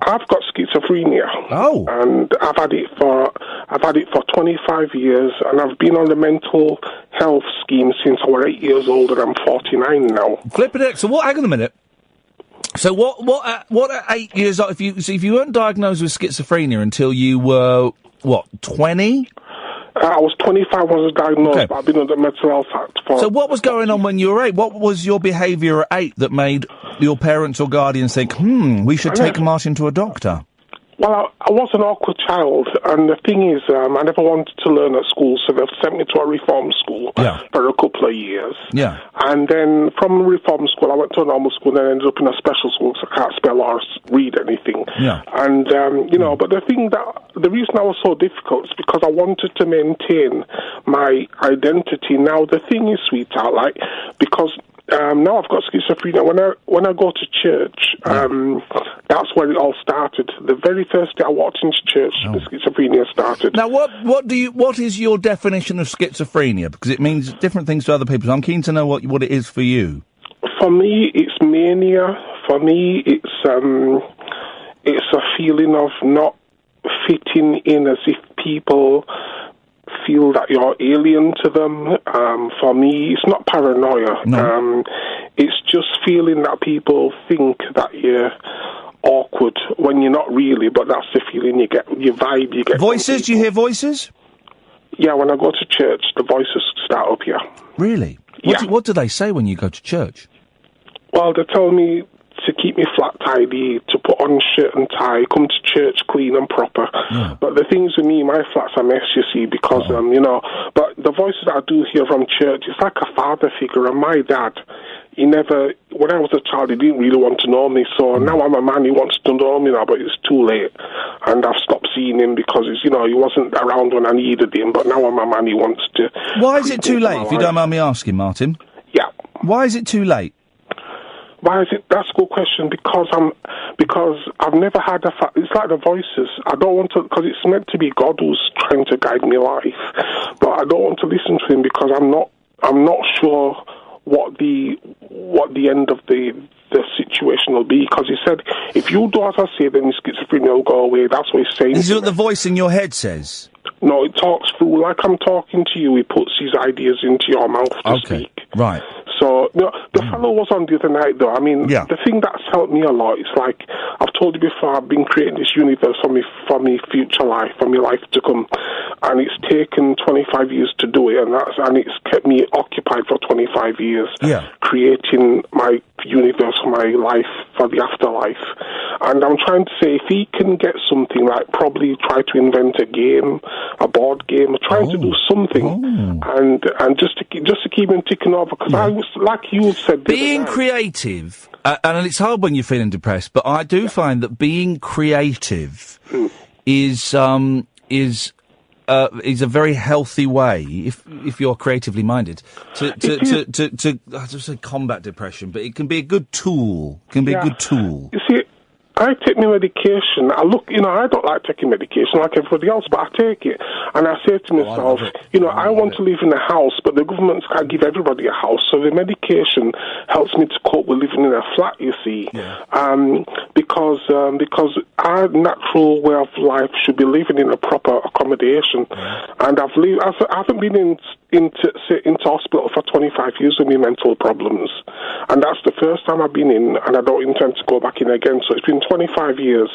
Speaker 15: I've got schizophrenia.
Speaker 3: Oh.
Speaker 15: And I've had it for 25 years, and I've been on the mental health scheme since I was 8 years old, and I'm 49 now.
Speaker 3: Flippin' it. So what? Hang on a minute. So what at 8 years old, if you weren't diagnosed with schizophrenia until you were, 20?
Speaker 15: I was 25 when I was diagnosed, but I've been on the mental health act for...
Speaker 3: So what was going on when you were 8? What was your behaviour at 8 that made your parents or guardians think, we should take Martin to a doctor?
Speaker 15: Well, I was an awkward child, and the thing is, I never wanted to learn at school, so they've sent me to a reform school for a couple of years.
Speaker 3: Yeah.
Speaker 15: And then from reform school, I went to a normal school, and then ended up in a special school, so I can't spell or read anything.
Speaker 3: Yeah.
Speaker 15: And, but the reason I was so difficult is because I wanted to maintain my identity. Now, the thing is, sweetheart, because... now I've got schizophrenia. When I go to church, that's where it all started. The very first day I walked into church, the schizophrenia started.
Speaker 3: Now, what is your definition of schizophrenia? Because it means different things to other people. So I'm keen to know what it is for you.
Speaker 15: For me, it's mania. For me, it's a feeling of not fitting in, as if people feel that you're alien to them. For me, it's not paranoia.
Speaker 3: No.
Speaker 15: It's just feeling that people think that you're awkward when you're not really, but that's the feeling you get, your vibe you get.
Speaker 3: Voices? Do you hear voices?
Speaker 15: Yeah, when I go to church, the voices start up here.
Speaker 3: Really? What do they say when you go to church?
Speaker 15: Well, they tell me to keep me flat tidy, to put on shirt and tie, come to church clean and proper. Yeah. But the things with me, my flat's a mess, you see, because, but the voices I do hear from church, it's like a father figure, and my dad, when I was a child, he didn't really want to know me, so now I'm a man, he wants to know me now, but it's too late, and I've stopped seeing him because, he wasn't around when I needed him, but now I'm a man, he wants to...
Speaker 3: Why is it too late, if you don't mind me asking, Martin?
Speaker 15: Yeah.
Speaker 3: Why is it too late?
Speaker 15: Why is it? That's a good question. Because I've never had it's like the voices. I don't want to, because it's meant to be God who's trying to guide me life, but I don't want to listen to him because I'm not sure what the end of the situation will be. Because he said, if you do as I say, then the schizophrenia will go away. That's what he's saying.
Speaker 3: Is it what the voice in your head says?
Speaker 15: No, it talks through like I'm talking to you. He puts his ideas into your mouth to speak.
Speaker 3: Right.
Speaker 15: So, the fellow was on the other night, though. I mean, the thing that's helped me a lot is, like, I've told you before, I've been creating this universe for me future life, for my life to come. And it's taken 25 years to do it, and it's kept me occupied for 25 years, creating my universe for my life, for the afterlife. And I'm trying to say, if he can get something, like probably try to invent a game, a board game, trying to do something, and just to keep him ticking over, because I was, like you said...
Speaker 3: Being creative, and it's hard when you're feeling depressed, but I do find that being creative is a very healthy way, if you're creatively minded, to I don't say combat depression, but it can be a good tool.
Speaker 15: You see, I take my medication. I don't like taking medication like everybody else, but I take it. And I say to myself, I want to live in a house, but the government can't give everybody a house. So the medication helps me to cope with living in a flat, you see. Yeah. Because our natural way of life should be living in a proper accommodation. And I haven't been into hospital for 25 years with my mental problems. And that's the first time I've been in, and I don't intend to go back in again. So it's been 25 years,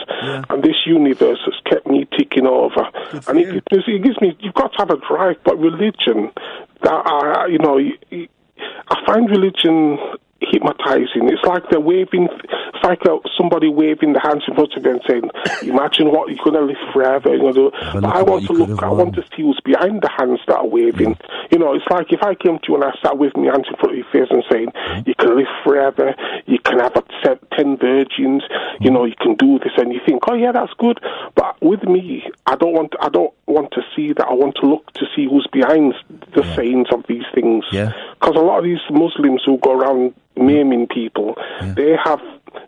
Speaker 15: and this universe has kept me ticking over. And it gives me, you've got to have a drive, but religion, I find religion hypnotizing. It's like they're waving, it's like somebody waving the hands in front of you and saying, imagine what you're going to live forever. But I want to see who's behind the hands that are waving. It's like if I came to you and I sat with my hands in front of your face and saying, you can live forever, you can have 10 virgins, you can do this, and you think, oh yeah, that's good. But with me, I don't want to see that. I want to look to see who's behind the sayings of these things. Because a lot of these Muslims who go around maiming people, they have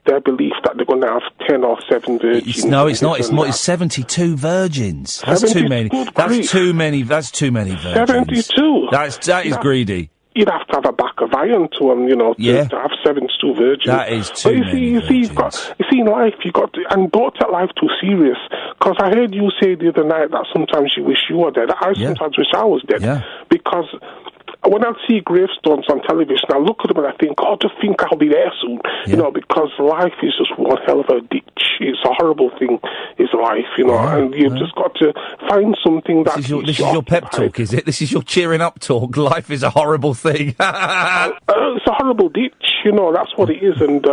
Speaker 15: their belief that they're going to have 10 or 7 virgins.
Speaker 3: No, it's not. It's more. It's 72 virgins. That's too many. That's too many. That's too many virgins.
Speaker 15: 72.
Speaker 3: That is greedy.
Speaker 15: You'd have to have a back of iron to them, to have 72 virgins.
Speaker 3: That is too many virgins.
Speaker 15: You see, in life, you got to, and don't take life too serious. Because I heard you say the other night that sometimes you wish you were dead. I sometimes wish I was dead. Because when I see gravestones on television, I look at them and I think, God, to think I'll be there soon. You know, because life is just one hell of a ditch. It's a horrible thing, is life, you know, and you've just got to find something that...
Speaker 3: This is your pep talk, is it? This is your cheering up talk. Life is a horrible thing.
Speaker 15: It's a horrible ditch, you know, that's what it is. And,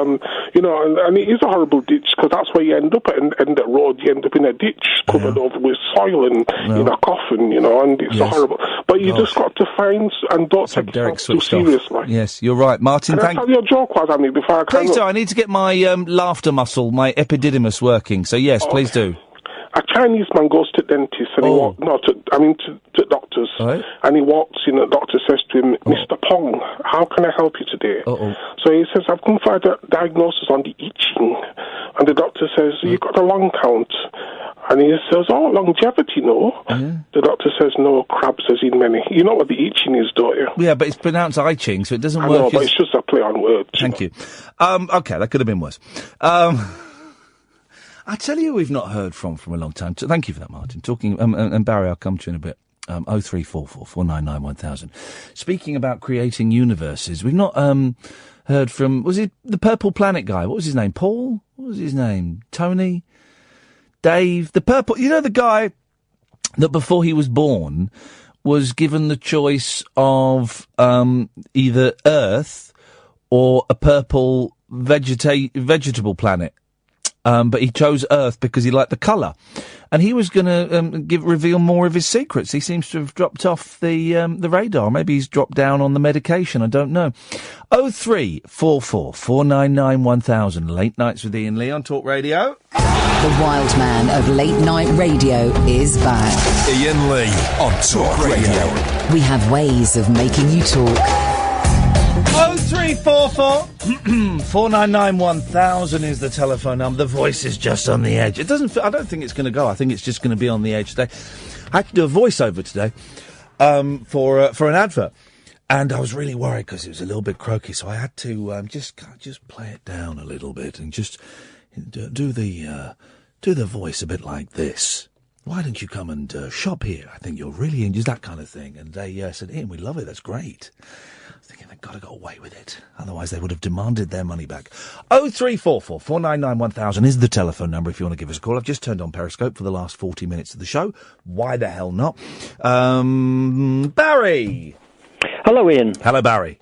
Speaker 15: you know, and it is a horrible ditch because that's where you end up at the road. You end up in a ditch covered over with soil and in a coffin, you know, and it's a horrible... But you just got to find and don't take yourself too seriously.
Speaker 3: Yes, you're right. Martin,
Speaker 15: Can I tell you a joke was, Annie, before I
Speaker 3: Please do. I need to get my laughter muscle, my epididymis working. So, yes, please do.
Speaker 15: A Chinese man goes to dentist and to doctors, and he walks in, and the doctor says to him, Mr. Pong, how can I help you today? So he says, I've come for a diagnosis on the itching. And the doctor says, you've got a lung count. And he says, longevity, no. The doctor says, no, crabs as in many. You know what the itching is, don't you?
Speaker 3: Yeah, but it's pronounced I-ching, so it doesn't work.
Speaker 15: No, but it's just a play on words.
Speaker 3: Thank you. Okay, that could have been worse. I tell you, we've not heard from a long time. So thank you for that, Martin. Talking, and Barry, I'll come to you in a bit. 0344 499 1000. Speaking about creating universes, we've not heard from. Was it the Purple Planet guy? What was his name? Paul? What was his name? Tony? Dave? The Purple. You know the guy that before he was born was given the choice of either Earth or a purple vegetable planet. But he chose Earth because he liked the colour. And he was going to reveal more of his secrets. He seems to have dropped off the radar. Maybe he's dropped down on the medication. I don't know. 0344 499 1000. Late Nights with Iain Lee on Talk Radio.
Speaker 2: The wild man of late night radio is back.
Speaker 1: Iain Lee on Talk Radio.
Speaker 2: We have ways of making you talk.
Speaker 3: 0344 499 1000 is the telephone number. The voice is just on the edge. It doesn't. I don't think it's going to go. I think it's just going to be on the edge today. I had to do a voiceover today for an advert, and I was really worried because it was a little bit croaky. So I had to just play it down a little bit and just do the voice a bit like this. Why don't you come and shop here? I think you're really into that kind of thing. And they said, Ian, we love it. That's great. Thinking they've got to go away with it. Otherwise, they would have demanded their money back. 0344 499 1000 is the telephone number if you want to give us a call. I've just turned on Periscope for the last 40 minutes of the show. Why the hell not? Barry.
Speaker 16: Hello, Ian.
Speaker 3: Hello, Barry.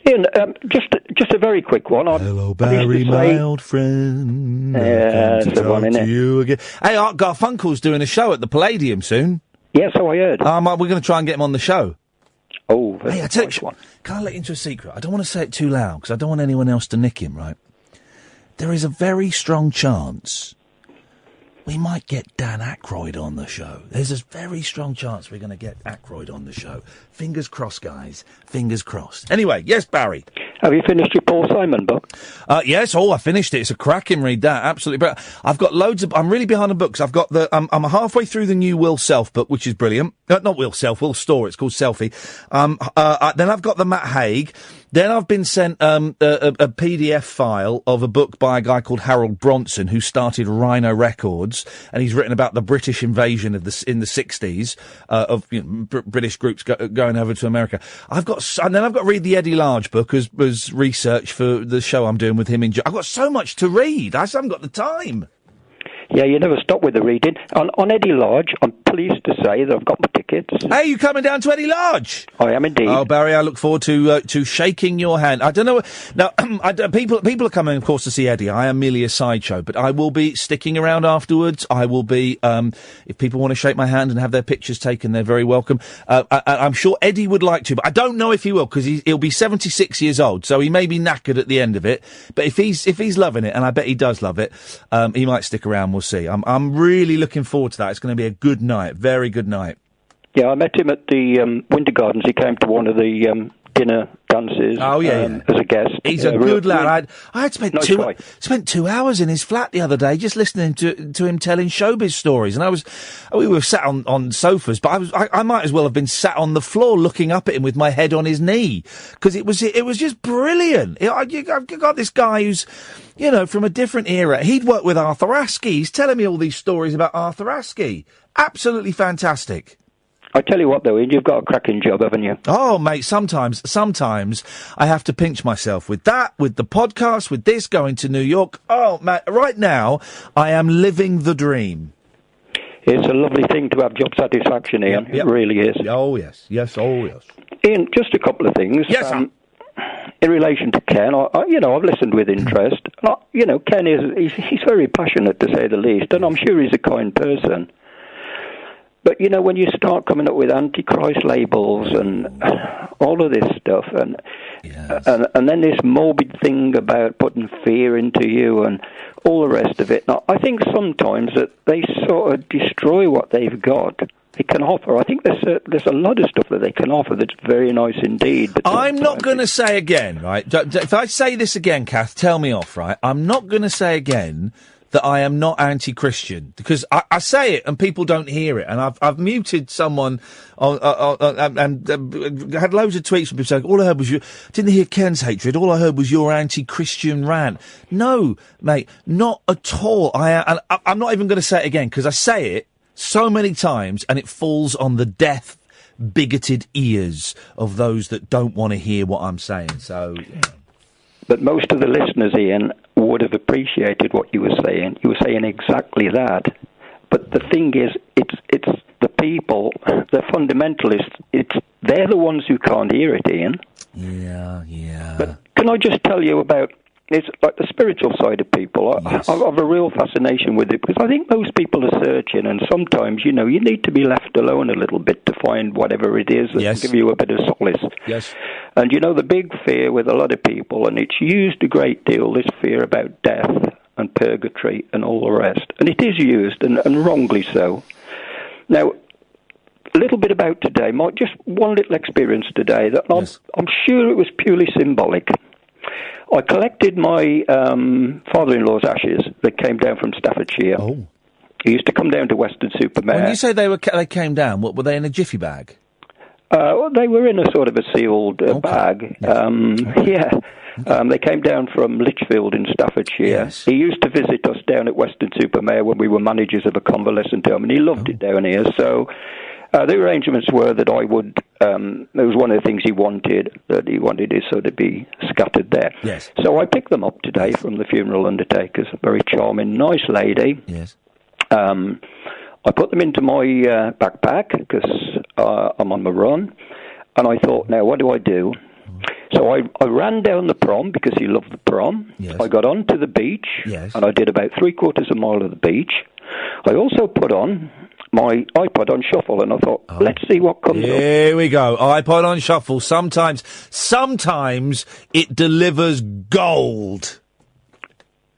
Speaker 16: Ian, just a very quick one.
Speaker 3: Hello, Barry, my old friend.
Speaker 16: That's the one, isn't it?
Speaker 3: You again. Hey, Art Garfunkel's doing a show at the Palladium soon.
Speaker 16: Yes, so I heard.
Speaker 3: We're going to try and get him on the show.
Speaker 16: Oh,
Speaker 3: hey, I tell you, can I let you into a secret? I don't want to say it too loud because I don't want anyone else to nick him, right? There is a very strong chance we might get Dan Aykroyd on the show. There's a very strong chance we're going to get Aykroyd on the show. Fingers crossed, guys. Fingers crossed. Anyway, yes, Barry.
Speaker 16: Have you finished your Paul Simon book?
Speaker 3: Yes. I finished it. It's a cracking read, that. Absolutely. But I've got loads of... I'm really behind the books. I've got I'm halfway through the new Will Self book, which is brilliant. Not Will Self, Will Store. It's called Selfie. Then I've got the Matt Haig. Then I've been sent a PDF file of a book by a guy called Harold Bronson, who started Rhino Records, and he's written about the British invasion in the 60s of British groups going over to America. And then I've got to read the Eddie Large book as research for the show I'm doing with him in. I've got so much to read. I just haven't got the time.
Speaker 16: Yeah, you never stop with the reading. On Eddie Large, I'm pleased to say that I've got my tickets.
Speaker 3: Hey, you coming down to Eddie Large?
Speaker 16: I am indeed.
Speaker 3: Oh, Barry, I look forward to shaking your hand. I don't know. Now, people are coming, of course, to see Eddie. I am merely a sideshow, but I will be sticking around afterwards. I will be, if people want to shake my hand and have their pictures taken, they're very welcome. I'm sure Eddie would like to, but I don't know if he will, because he'll be 76 years old, so he may be knackered at the end of it. But if he's loving it, and I bet he does love it, he might stick around. We'll see. I'm really looking forward to that. It's going to be a good night, very good night.
Speaker 16: Yeah, I met him at the Winter Gardens. He came to one of the dinner dances.
Speaker 3: Oh yeah,
Speaker 16: as a guest.
Speaker 3: He's a good lad. I had spent 2 hours in his flat the other day just listening to him telling showbiz stories, and we were sat on sofas, but I might as well have been sat on the floor looking up at him with my head on his knee, because it was just brilliant. I've got this guy who's, from a different era. He'd worked with Arthur Askey. He's telling me all these stories about Arthur Askey. Absolutely fantastic.
Speaker 16: I tell you what, though, Ian, you've got a cracking job, haven't you?
Speaker 3: Oh, mate, sometimes I have to pinch myself with that, with the podcast, with this, going to New York. Oh, mate, right now, I am living the dream.
Speaker 16: It's a lovely thing to have job satisfaction, Ian.
Speaker 3: Yep.
Speaker 16: It really is.
Speaker 3: Oh, yes. Yes, oh, yes.
Speaker 16: Ian, just a couple of things.
Speaker 3: Yes, sir.
Speaker 16: In relation to Ken, I've listened with interest. Ken he's very passionate, to say the least, and I'm sure he's a kind person. But, when you start coming up with Antichrist labels and all of this stuff, and then this morbid thing about putting fear into you and all the rest of it, now, I think sometimes that they sort of destroy what they've got. They can offer. I think there's a lot of stuff that they can offer that's very nice indeed. But
Speaker 3: I'm not going to say again, right? If I say this again, Kath, tell me off, right? I'm not going to say again that I am not anti-Christian, because I say it and people don't hear it, and I've muted someone and had loads of tweets from people saying, all I heard was didn't hear Ken's hatred, all I heard was your anti-Christian rant. No, mate, not at all. I'm not even going to say it again, because I say it so many times and it falls on the deaf, bigoted ears of those that don't want to hear what I'm saying, so...
Speaker 16: But most of the listeners, Ian, would have appreciated what you were saying. You were saying exactly that. But the thing is, it's the people, the fundamentalists, they're the ones who can't hear it, Ian.
Speaker 3: Yeah.
Speaker 16: But can I just tell you about, it's like the spiritual side of people.
Speaker 3: Yes.
Speaker 16: I have a real fascination with it, because I think most people are searching, and sometimes, you need to be left alone a little bit to find whatever it is that can give you a bit of solace.
Speaker 3: Yes.
Speaker 16: And the big fear with a lot of people, and it's used a great deal, this fear about death and purgatory and all the rest. And it is used, and wrongly so. Now, a little bit about today, just one little experience today, that I'm sure it was purely symbolic. I collected my father-in-law's ashes that came down from Staffordshire.
Speaker 3: Oh.
Speaker 16: He used to come down to Weston-super-Mare.
Speaker 3: When you say they came down, what were they in a jiffy bag?
Speaker 16: They were in a sort of a sealed bag. They came down from Lichfield in Staffordshire. Yes. He used to visit us down at Weston-super-Mare when we were managers of a convalescent home, and he loved it down here. So the arrangements were that I would... it was one of the things he wanted his sort of be scattered there.
Speaker 3: Yes.
Speaker 16: So I picked them up today from the funeral undertakers. A very charming, nice lady.
Speaker 3: Yes.
Speaker 16: I put them into my backpack because I'm on the run, and I thought, now what do I do? So I ran down the prom because he loved the prom.
Speaker 3: Yes.
Speaker 16: I got onto the beach, and I did about 3/4 of a mile of the beach. I also put on my iPod on shuffle, and I thought, let's see what comes up.
Speaker 3: Here we go. iPod on shuffle. Sometimes it delivers gold.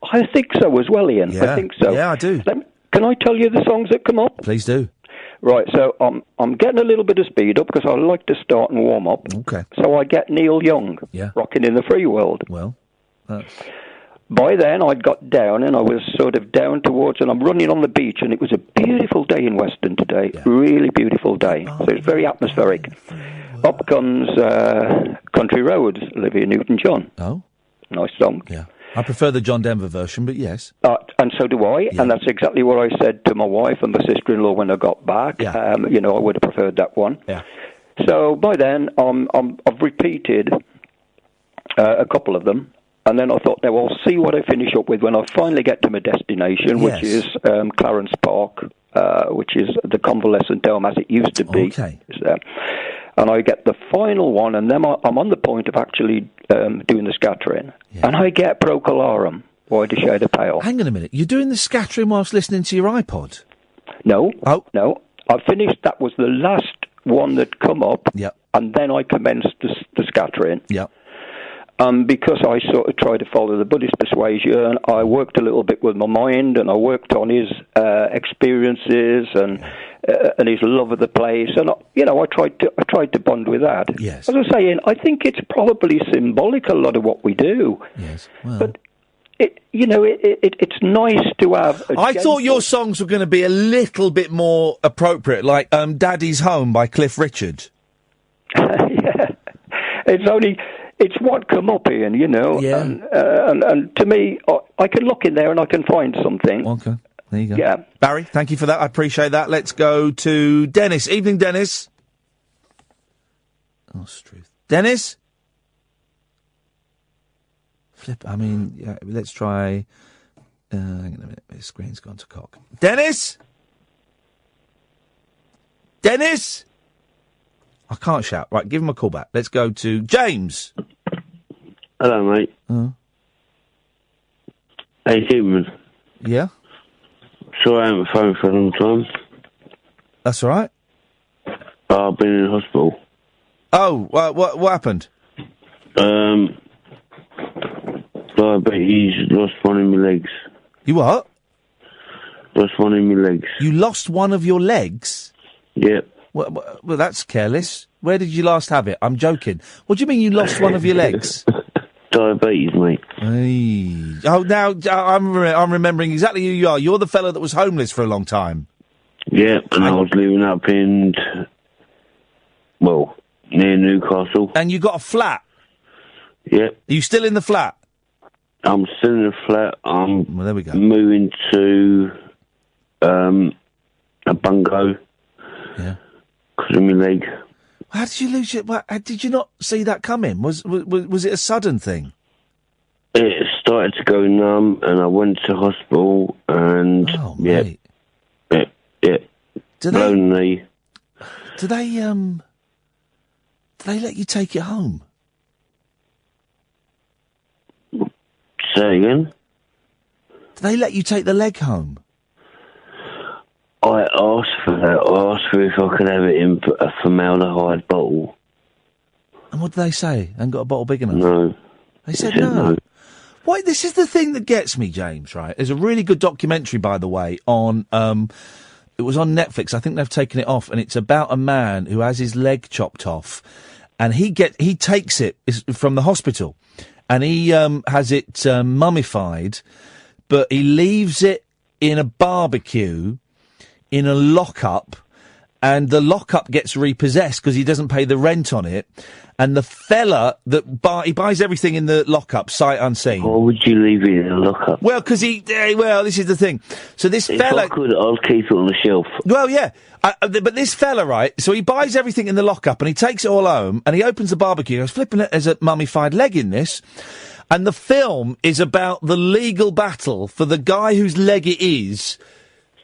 Speaker 16: I think so as well, Ian.
Speaker 3: Yeah.
Speaker 16: I think so.
Speaker 3: Yeah, I do.
Speaker 16: Can I tell you the songs that come up?
Speaker 3: Please do.
Speaker 16: Right, so I'm getting a little bit of speed up because I like to start and warm up.
Speaker 3: Okay.
Speaker 16: So I get Neil Young, Rocking in the Free World.
Speaker 3: Well,
Speaker 16: by then I'd got down and I was sort of down towards, and I'm running on the beach, and it was a beautiful day in Weston today, really beautiful day. So it's very atmospheric. Up comes Country Roads, Olivia Newton-John.
Speaker 3: Oh.
Speaker 16: Nice song.
Speaker 3: Yeah. I prefer the John Denver version, but yes.
Speaker 16: And so do I, and that's exactly what I said to my wife and my sister-in-law when I got back.
Speaker 3: Yeah.
Speaker 16: I would have preferred that one.
Speaker 3: Yeah.
Speaker 16: So by then, I've repeated a couple of them, and then I thought, now I'll see what I finish up with when I finally get to my destination, which is Clarence Park, which is the convalescent home as it used to be.
Speaker 3: Okay.
Speaker 16: And I get the final one, and then I'm on the point of actually doing the scattering. Yeah. And I get Procolarum, Why the Shade of Pale.
Speaker 3: Hang on a minute. You're doing the scattering whilst listening to your iPod?
Speaker 16: No. Oh. No. I finished. That was the last one that come up.
Speaker 3: Yep.
Speaker 16: And then I commenced the scattering.
Speaker 3: Yep.
Speaker 16: Because I sort of tried to follow the Buddhist persuasion, I worked a little bit with my mind, and I worked on his experiences and his love of the place, and I tried to bond with that.
Speaker 3: Yes.
Speaker 16: As I was saying, I think it's probably symbolic, a lot of what we do.
Speaker 3: Yes. Well.
Speaker 16: But it's nice to have.
Speaker 3: I thought your songs were going to be a little bit more appropriate, like "Daddy's Home" by Cliff Richard.
Speaker 16: Yeah, it's what come up, Ian,
Speaker 3: Yeah.
Speaker 16: and to me, I can look in there and I can find something.
Speaker 3: Okay. There you go.
Speaker 16: Yeah.
Speaker 3: Barry, thank you for that. I appreciate that. Let's go to Dennis. Evening, Dennis. Oh, Struth. Dennis? Let's try... hang on a minute. My screen's gone to cock. Dennis? Dennis? I can't shout. Right, give him a call back. Let's go to James.
Speaker 17: Hello, mate. Hey, Stephen.
Speaker 3: Yeah?
Speaker 17: Sorry I haven't phoned for a long time.
Speaker 3: That's all right.
Speaker 17: I've been in hospital.
Speaker 3: Oh, what happened?
Speaker 17: Diabetes, lost one of my legs.
Speaker 3: You what?
Speaker 17: Lost one of my legs.
Speaker 3: You lost one of your legs?
Speaker 17: Yep.
Speaker 3: Well, that's careless. Where did you last have it? I'm joking. What do you mean you lost one of your legs?
Speaker 17: Diabetes, mate.
Speaker 3: Hey. Oh, now I'm remembering exactly who you are. You're the fellow that was homeless for a long time.
Speaker 17: Yep, and I was living up in, near Newcastle.
Speaker 3: And you got a flat?
Speaker 17: Yep.
Speaker 3: Are you still in the flat?
Speaker 17: I'm still in the flat.
Speaker 3: Well, there we go.
Speaker 17: Moving to a bungalow.
Speaker 3: Yeah.
Speaker 17: Because of my leg.
Speaker 3: How did you lose it? Did you not see that coming? Was it a sudden thing?
Speaker 17: It started to go numb, and I went to hospital, and
Speaker 3: mate.
Speaker 17: Blown knee.
Speaker 3: Do they let you take it home?
Speaker 17: Say again?
Speaker 3: Do they let you take the leg home?
Speaker 17: I asked for that. I asked for if I could have it in a formaldehyde bottle.
Speaker 3: And what did they say? Ain't got a bottle big enough?
Speaker 17: No.
Speaker 3: They said no. Why? This is the thing that gets me, James, right? There's a really good documentary, by the way, on... it was on Netflix. I think they've taken it off, and it's about a man who has his leg chopped off, and he takes it from the hospital, and he has it mummified, but he leaves it in a barbecue in a lockup, and the lockup gets repossessed because he doesn't pay the rent on it. And the fella that he buys everything in the lockup, sight unseen.
Speaker 17: Why would you leave it in a lockup?
Speaker 3: Well, because this is the thing. So this fella...
Speaker 17: If I could, I'll keep it on the shelf.
Speaker 3: Well, yeah. But this fella, right, so he buys everything in the lockup and he takes it all home and he opens the barbecue. He goes, flipping it, there's a mummified leg in this. And the film is about the legal battle for the guy whose leg it is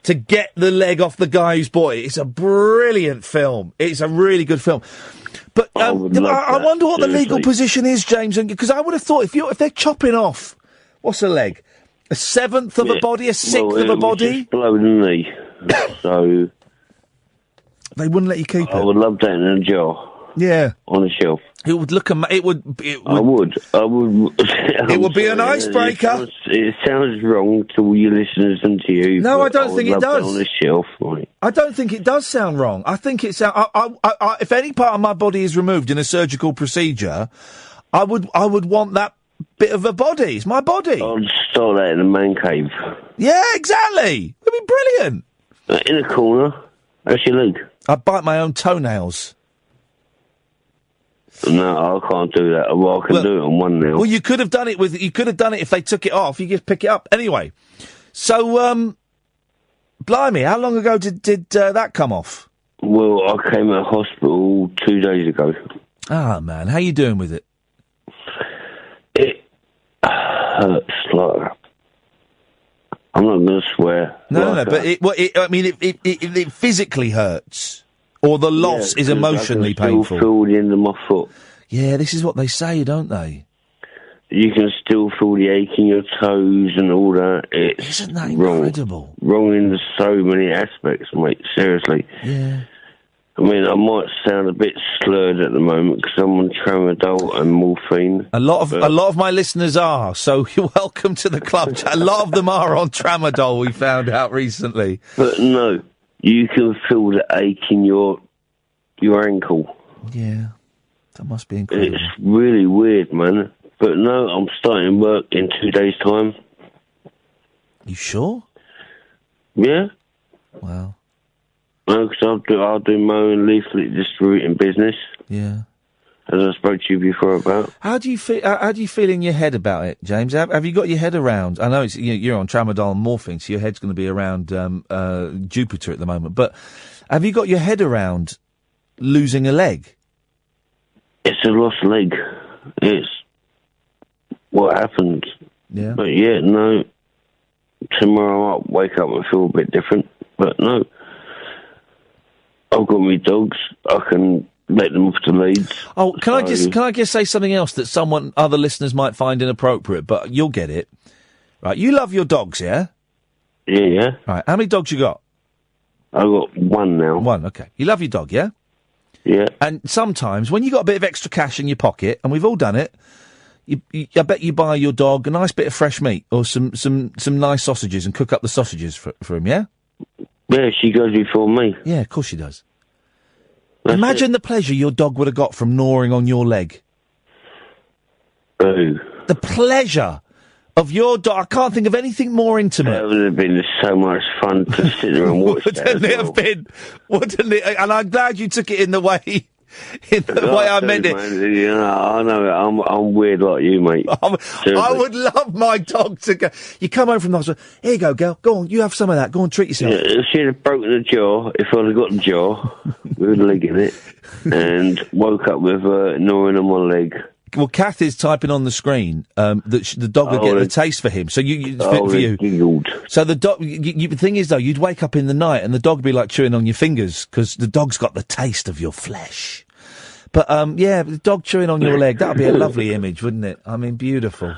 Speaker 3: to get the leg off the guy who's bought it. It's a brilliant film. It's a really good film. But I wonder what the legal position is, James, because I would have thought if they're chopping off, what's a leg? A seventh of a body, a sixth of a body?
Speaker 17: Just below the knee. So
Speaker 3: they wouldn't let you keep it.
Speaker 17: I would love that in a jar.
Speaker 3: Yeah,
Speaker 17: on a shelf.
Speaker 3: It would look. It would.
Speaker 17: I would.
Speaker 3: It would be an icebreaker.
Speaker 17: It sounds wrong to all your listeners and to you.
Speaker 3: No, I don't think it does.
Speaker 17: On a shelf, right?
Speaker 3: I don't think it does sound wrong. I think it sounds. If any part of my body is removed in a surgical procedure, I would want that bit of a body. It's my body.
Speaker 17: I'd start that in a man cave.
Speaker 3: Yeah, exactly. It'd be brilliant.
Speaker 17: In a corner. That's your leg.
Speaker 3: I'd bite my own toenails.
Speaker 17: No, I can't do that. Well, I can do it on one nail.
Speaker 3: Well, you could have done it if they took it off. You just pick it up. Anyway, so, blimey, how long ago did that come off?
Speaker 17: Well, I came out of hospital 2 days ago.
Speaker 3: Ah, man, how you doing with it?
Speaker 17: It hurts like... I'm not going to swear.
Speaker 3: No, but it physically hurts. Or the loss is emotionally painful.
Speaker 17: I can still feel the end of my foot.
Speaker 3: Yeah, this is what they say, don't they?
Speaker 17: You can still feel the ache in your toes and all that.
Speaker 3: Isn't that incredible?
Speaker 17: Wrong in so many aspects, mate. Seriously.
Speaker 3: Yeah.
Speaker 17: I mean, I might sound a bit slurred at the moment because I'm on tramadol and morphine.
Speaker 3: A lot of my listeners are, so you're welcome to the club. A lot of them are on tramadol, we found out recently.
Speaker 17: But no. You can feel the ache in your ankle.
Speaker 3: Yeah, that must be incredible.
Speaker 17: It's really weird, man. But no, I'm starting work in 2 days' time.
Speaker 3: You sure?
Speaker 17: Yeah.
Speaker 3: Wow.
Speaker 17: No, because I'll do my own leaflet distributing business.
Speaker 3: Yeah.
Speaker 17: as I spoke to you before about.
Speaker 3: How do you feel in your head about it, James? Have you got your head around? I know you're on tramadol and morphine, so your head's going to be around Jupiter at the moment. But have you got your head around losing a leg?
Speaker 17: It's a lost leg. It's what happened.
Speaker 3: Yeah.
Speaker 17: But yeah, no. Tomorrow I might wake up and feel a bit different. But no. I've got my dogs. I can let them off the leads.
Speaker 3: Oh, can I just say something else that other listeners might find inappropriate, but you'll get it. Right, you love your dogs, yeah?
Speaker 17: Yeah.
Speaker 3: Right, how many dogs you got?
Speaker 17: I've got one now.
Speaker 3: One, okay. You love your dog, yeah?
Speaker 17: Yeah.
Speaker 3: And sometimes, when you got a bit of extra cash in your pocket, and we've all done it, I bet you buy your dog a nice bit of fresh meat, or some nice sausages, and cook up the sausages for him, yeah?
Speaker 17: Yeah, she goes before me.
Speaker 3: Yeah, of course she does. Imagine the pleasure your dog would have got from gnawing on your leg.
Speaker 17: Oh.
Speaker 3: The pleasure of your dog. I can't think of anything more intimate.
Speaker 17: That would have been so much fun to sit there and watch that.
Speaker 3: Wouldn't it have been? Wouldn't it? And I'm glad you took it in the way. Way I meant it.
Speaker 17: Man, you know, I know I'm weird like you, mate.
Speaker 3: I would love my dog to go. You come home from the hospital. Here you go, girl. Go on, you have some of that. Go on, treat yourself.
Speaker 17: Yeah, if she'd have broken the jaw, if I'd have got the jaw with a leg in it, and woke up with gnawing on my leg.
Speaker 3: Well, Kath is typing on the screen that the dog would get a taste for him. So for you.
Speaker 17: Giggled.
Speaker 3: So the dog. The thing is, though, you'd wake up in the night and the dog would be like chewing on your fingers because the dog's got the taste of your flesh. But yeah, the dog chewing on your leg. That'd be a lovely image, wouldn't it? I mean, beautiful.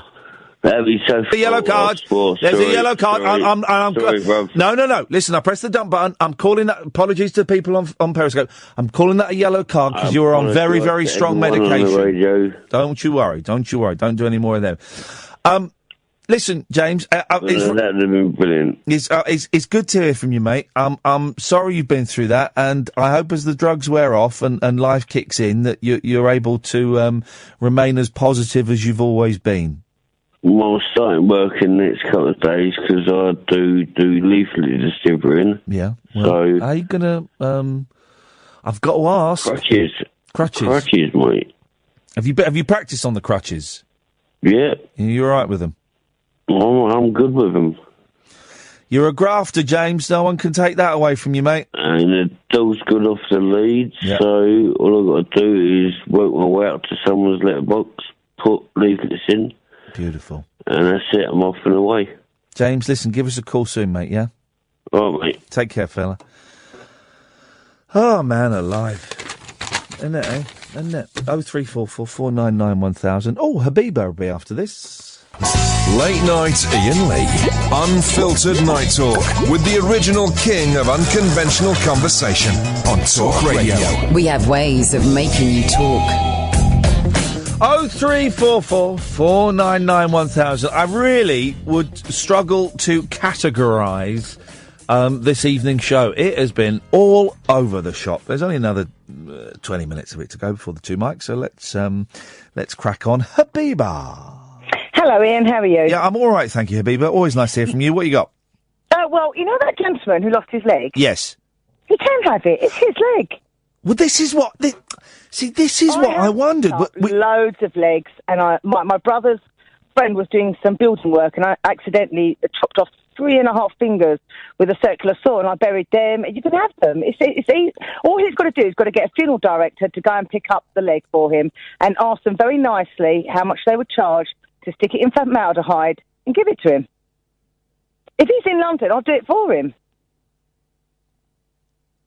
Speaker 17: That'd be so.
Speaker 3: The yellow card. There's a yellow card.
Speaker 17: Sorry, bruv.
Speaker 3: No. Listen, I pressed the dump button. I'm calling that. Apologies to the people on Periscope. I'm calling that a yellow card because you were on very, very strong medication. Don't you worry. Don't do any more of them. Listen, James.
Speaker 17: That would have been brilliant.
Speaker 3: It's good to hear from you, mate. I'm sorry you've been through that, and I hope as the drugs wear off and life kicks in that you're able to remain as positive as you've always been.
Speaker 17: Well, I'm starting work in the next couple of days because I do leaflet distributing.
Speaker 3: Yeah. Well,
Speaker 17: so
Speaker 3: how you gonna? I've got to ask.
Speaker 17: Crutches, mate.
Speaker 3: Have you practiced on the crutches?
Speaker 17: Yeah.
Speaker 3: You're all right with them?
Speaker 17: I'm good with them.
Speaker 3: You're a grafter, James. No one can take that away from you, mate.
Speaker 17: And the dog's good off the lead, so all I've got to do is work my way up to someone's letterbox, put leaflets in.
Speaker 3: Beautiful.
Speaker 17: And that's it. I'm off and away.
Speaker 3: James, listen, give us a call soon, mate, yeah?
Speaker 17: All right, mate.
Speaker 3: Take care, fella. Oh, man alive. Isn't it, eh? Isn't it? 0344 499 1000. Oh, Habiba will be after this.
Speaker 1: Late Night Iain Lee. Unfiltered night talk with the original king of unconventional conversation on Talk Radio.
Speaker 2: We have ways of making you talk.
Speaker 3: 0344 499 1000. I really would struggle to categorise this evening's show. It has been all over the shop. There's only another 20 minutes of it to go before the two mics, so let's crack on. Habiba.
Speaker 18: Hello, Ian. How are you?
Speaker 3: Yeah, I'm all right, thank you, Habiba. Always nice to hear from you. What you got?
Speaker 18: Well, you know that gentleman who lost his leg?
Speaker 3: Yes.
Speaker 18: He can have it. It's his leg.
Speaker 3: Well, this is what... this is what I wondered.
Speaker 18: Loads of legs, and my brother's friend was doing some building work, and I accidentally chopped off 3.5 fingers with a circular saw, and I buried them. You can have them. It's easy. All he's got to do is got to get a funeral director to go and pick up the leg for him and ask them very nicely how much they would charge to stick it in formaldehyde and give it to him. If he's in London, I'll do it for him.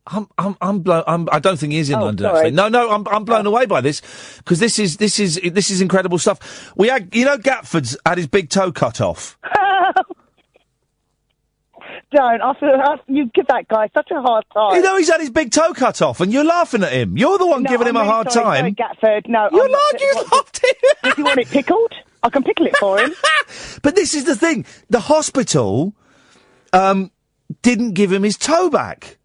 Speaker 3: I'm blown. I don't think he is in London.
Speaker 18: Sorry.
Speaker 3: Actually, no. I'm blown away by this because this is incredible stuff. We had, Gatford's had his big toe cut off.
Speaker 18: Don't. You give that guy such a hard time.
Speaker 3: He's had his big toe cut off, and you're laughing at him. You're the one giving him a hard time.
Speaker 18: Gatford. No,
Speaker 3: you loved him.
Speaker 18: If you want it pickled, I can pickle it for him.
Speaker 3: But this is the thing: the hospital didn't give him his toe back.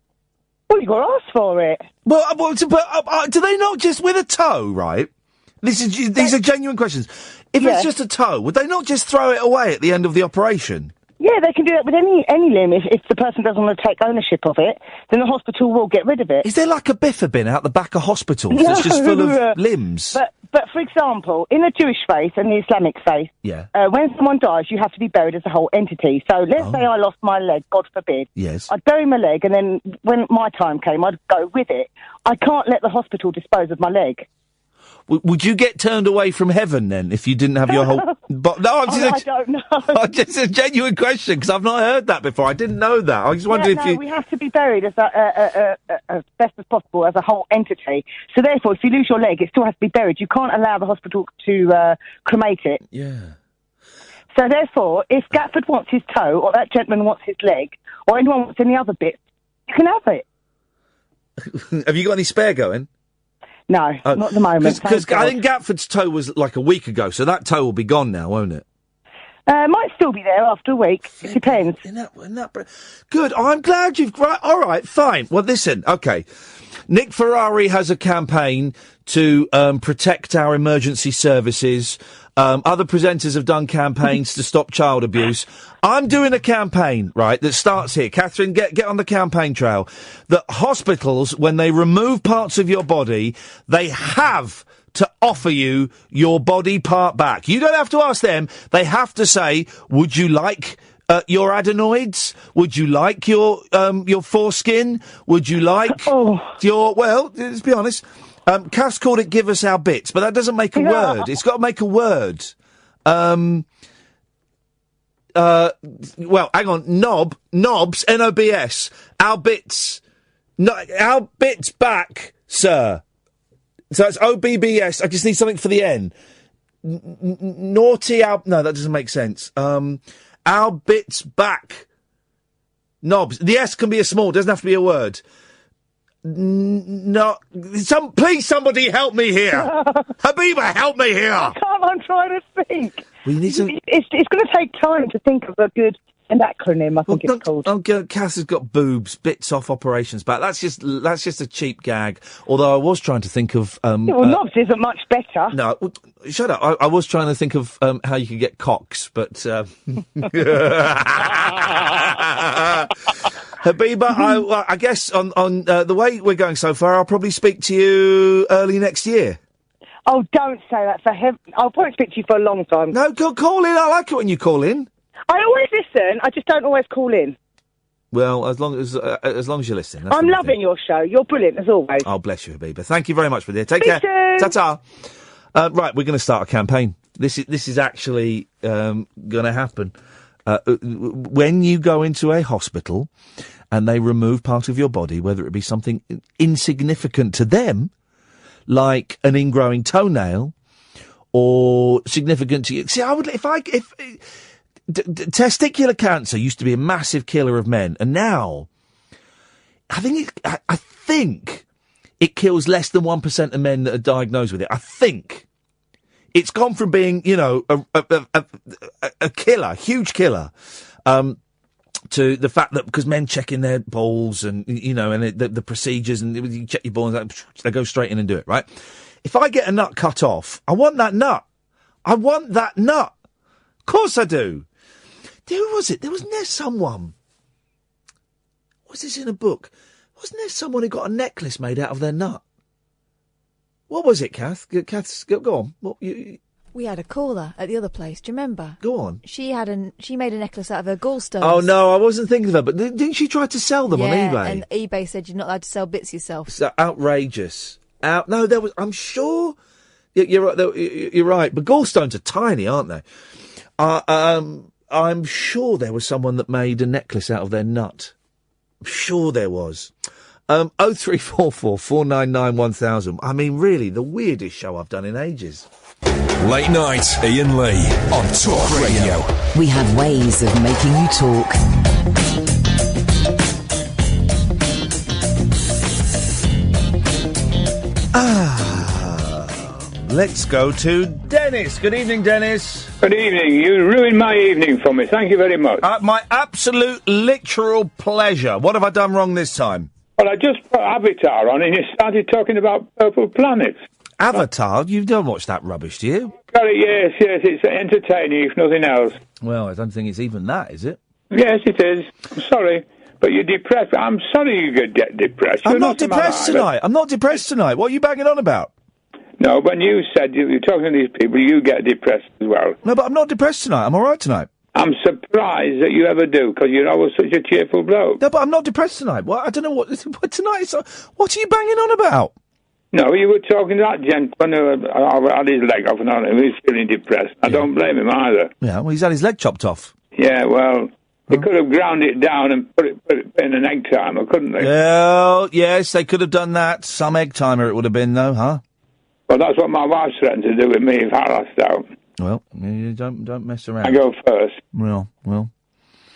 Speaker 18: Well, you got to ask for it.
Speaker 3: Well, do they not just with a toe, right? These are genuine questions. If it's just a toe, would they not just throw it away at the end of the operation?
Speaker 18: Yeah, they can do that with any limb. If the person doesn't want to take ownership of it, then the hospital will get rid of it.
Speaker 3: Is there like a biffa bin out the back of hospitals that's just full of limbs?
Speaker 18: But for example, in the Jewish faith and the Islamic faith, when someone dies, you have to be buried as a whole entity. So let's say I lost my leg, God forbid.
Speaker 3: Yes.
Speaker 18: I'd bury my leg, and then when my time came, I'd go with it. I can't let the hospital dispose of my leg.
Speaker 3: Would you get turned away from heaven then if you didn't have your whole...
Speaker 18: I don't know.
Speaker 3: Just a genuine question, because I've not heard that before. I didn't know that. I just wondered if you...
Speaker 18: we have to be buried as best as possible as a whole entity. So therefore, if you lose your leg, it still has to be buried. You can't allow the hospital to cremate it.
Speaker 3: Yeah.
Speaker 18: So therefore, if Gatford wants his toe, or that gentleman wants his leg, or anyone wants any other bit, you can have it.
Speaker 3: Have you got any spare going?
Speaker 18: No, not at the moment.
Speaker 3: Because I think Gatford's toe was like a week ago, so that toe will be gone now, won't it?
Speaker 18: Might still be there after a week. It depends.
Speaker 3: Good. I'm glad you've... Right, all right, fine. Well, listen, OK. Nick Ferrari has a campaign to protect our emergency services. Other presenters have done campaigns to stop child abuse. I'm doing a campaign, right, that starts here. Catherine, get on the campaign trail. That hospitals, when they remove parts of your body, they have to offer you your body part back. You don't have to ask them. They have to say, would you like your adenoids? Would you like your foreskin? Would you like your... Well, let's be honest. Cass called it "give us our bits," but that doesn't make a word. It's got to make a word. Well, hang on. Knobs, N-O-B-S. Our bits. No, our bits back, sir. So it's O-B-B-S. I just need something for the N. Naughty, no, that doesn't make sense. Our bits back. Knobs. The S can be a small, doesn't have to be a word. No, please somebody help me here. Habiba, help me here.
Speaker 18: I can't, I'm trying to think.
Speaker 3: We need some...
Speaker 18: It's going to take time to think of a good acronym, I think it's called.
Speaker 3: Oh, Cass has got boobs, bits off operations back. That's just a cheap gag. Although I was trying to think of...
Speaker 18: knobs isn't much better.
Speaker 3: No, shut up. I was trying to think of how you could get cocks, but... Habiba, I guess on the way we're going so far, I'll probably speak to you early next year.
Speaker 18: Oh, don't say that for him. I'll probably speak to you for a long time.
Speaker 3: No, call in. I like it when you call in.
Speaker 18: I always listen. I just don't always call in.
Speaker 3: Well, as long as you're listening.
Speaker 18: I'm loving your show. You're brilliant as always.
Speaker 3: Oh, bless you, Habiba. Thank you very much for this. Take care. Ta-ta. Right, we're going to start a campaign. This is actually going to happen. When you go into a hospital and they remove part of your body, whether it be something insignificant to them, like an ingrowing toenail, or significant to you. See, I would, if testicular cancer used to be a massive killer of men, and now I think it kills less than 1% of men that are diagnosed with it. I think it's gone from being, a killer, huge killer, to the fact that because men check in their balls and, and the procedures and you check your balls, they go straight in and do it, right? If I get a nut cut off, I want that nut. I want that nut. Of course I do. Who was it? Wasn't there someone? Was this in a book? Wasn't there someone who got a necklace made out of their nut? What was it, Kath? Kath, go on.
Speaker 19: We had a caller at the other place. Do you remember?
Speaker 3: Go on.
Speaker 19: She made a necklace out of her gallstones.
Speaker 3: Oh no, I wasn't thinking of her. But didn't she try to sell them on eBay?
Speaker 19: And eBay said you're not allowed to sell bits yourself.
Speaker 3: It's outrageous. No, there was. I'm sure. You're right. You're right. But gallstones are tiny, aren't they? I'm sure there was someone that made a necklace out of their nut. I'm sure there was. 0344 499 1000. I mean, really, the weirdest show I've done in ages.
Speaker 1: Late night, Iain Lee on Talk Radio.
Speaker 2: We have ways of making you talk.
Speaker 3: Let's go to Dennis. Good evening, Dennis.
Speaker 20: Good evening. You ruined my evening for me. Thank you very much.
Speaker 3: My absolute literal pleasure. What have I done wrong this time?
Speaker 20: Well, I just put Avatar on and you started talking about purple planets.
Speaker 3: Avatar? You don't watch that rubbish, do you?
Speaker 20: Got it, yes. It's entertaining, if nothing else.
Speaker 3: Well, I don't think it's even that, is it?
Speaker 20: Yes, it is. I'm sorry, but you're depressed. I'm sorry you get depressed.
Speaker 3: I'm
Speaker 20: You're
Speaker 3: not
Speaker 20: a man
Speaker 3: depressed
Speaker 20: either.
Speaker 3: tonight. I'm not depressed tonight. What are you banging on about?
Speaker 20: No, when you said you're talking to these people, you get depressed as well.
Speaker 3: No, but I'm not depressed tonight. I'm all right tonight.
Speaker 20: I'm surprised that you ever do, because you're always such a cheerful bloke.
Speaker 3: No, but I'm not depressed tonight. Well, I don't know what tonight is. What are you banging on about?
Speaker 20: No, you were talking to that gentleman who had his leg off and all, and he was feeling depressed. I don't blame him either.
Speaker 3: Yeah, well, he's had his leg chopped off.
Speaker 20: Yeah, well, they could have ground it down and put it in an egg timer, couldn't they?
Speaker 3: Well, yes, they could have done that. Some egg timer it would have been, though, huh?
Speaker 20: Well, that's what my wife threatened to do with me if I lost out.
Speaker 3: Well, you don't mess around.
Speaker 20: I go first.
Speaker 3: Well.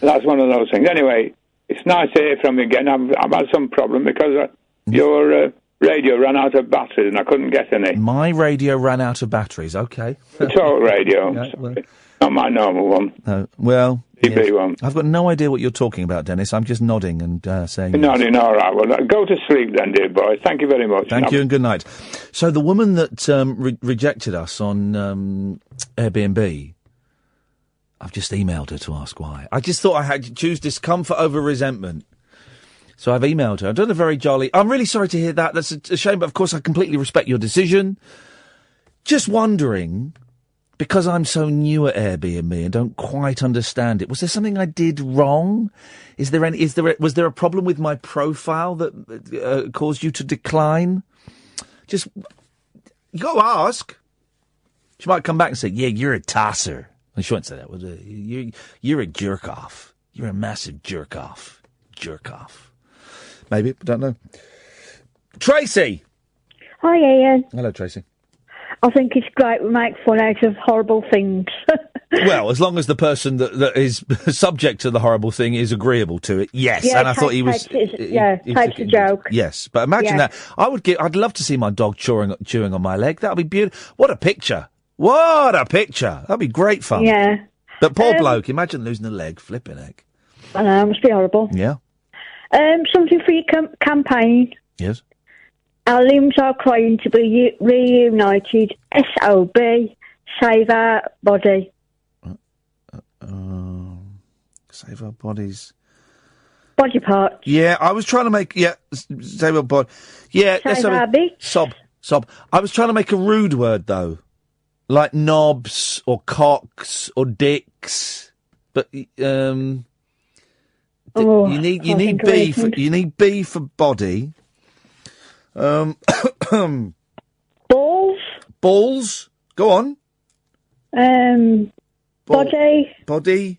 Speaker 20: That's one of those things. Anyway, it's nice to hear from you again. I've had some problem because your radio ran out of batteries and I couldn't get any.
Speaker 3: My radio ran out of batteries, okay.
Speaker 20: The talk radio.
Speaker 3: Yeah, well.
Speaker 20: Not my normal one.
Speaker 3: No, well...
Speaker 20: DB one.
Speaker 3: I've got no idea what you're talking about, Dennis. I'm just nodding and saying...
Speaker 20: You're nodding, all right. Well, go to sleep then, dear boy. Thank you very much.
Speaker 3: Thank you and good night. So the woman that rejected us on Airbnb, I've just emailed her to ask why. I just thought I had to choose discomfort over resentment. So I've emailed her. I've done a very jolly... I'm really sorry to hear that. That's a shame, but of course I completely respect your decision. Just wondering... Because I'm so new at Airbnb and don't quite understand it, was there something I did wrong? Was there a problem with my profile that caused you to decline? Just, you got to ask. She might come back and say, yeah, you're a tosser. And she won't say that, would you? You're a jerk-off. You're a massive jerk-off. Jerk-off. Maybe, I don't know. Tracy!
Speaker 21: Hi, Ian.
Speaker 3: Hello, Tracy.
Speaker 21: I think it's great we make fun out of horrible things.
Speaker 3: Well, as long as the person that is subject to the horrible thing is agreeable to it, yes.
Speaker 21: Yeah,
Speaker 3: and I thought he was...
Speaker 21: takes the joke.
Speaker 3: Yes, but imagine that. I'd love to see my dog chewing on my leg. That would be beautiful. What a picture. What a picture. That'd be great fun.
Speaker 21: Yeah.
Speaker 3: But poor bloke, imagine losing a leg, flipping egg.
Speaker 21: I know, it must be horrible.
Speaker 3: Yeah.
Speaker 21: Something for your campaign.
Speaker 3: Yes.
Speaker 21: Our limbs are crying to be reunited. SOB, save our body.
Speaker 3: Save our bodies.
Speaker 21: Body parts.
Speaker 3: Yeah, I was trying to make... Yeah, save our body. Yeah,
Speaker 21: Save our bitch.
Speaker 3: Sob. I was trying to make a rude word, though. Like knobs, or cocks, or dicks. But, you need B for body.
Speaker 21: Balls.
Speaker 3: Balls. Go on.
Speaker 21: Body.
Speaker 3: Body.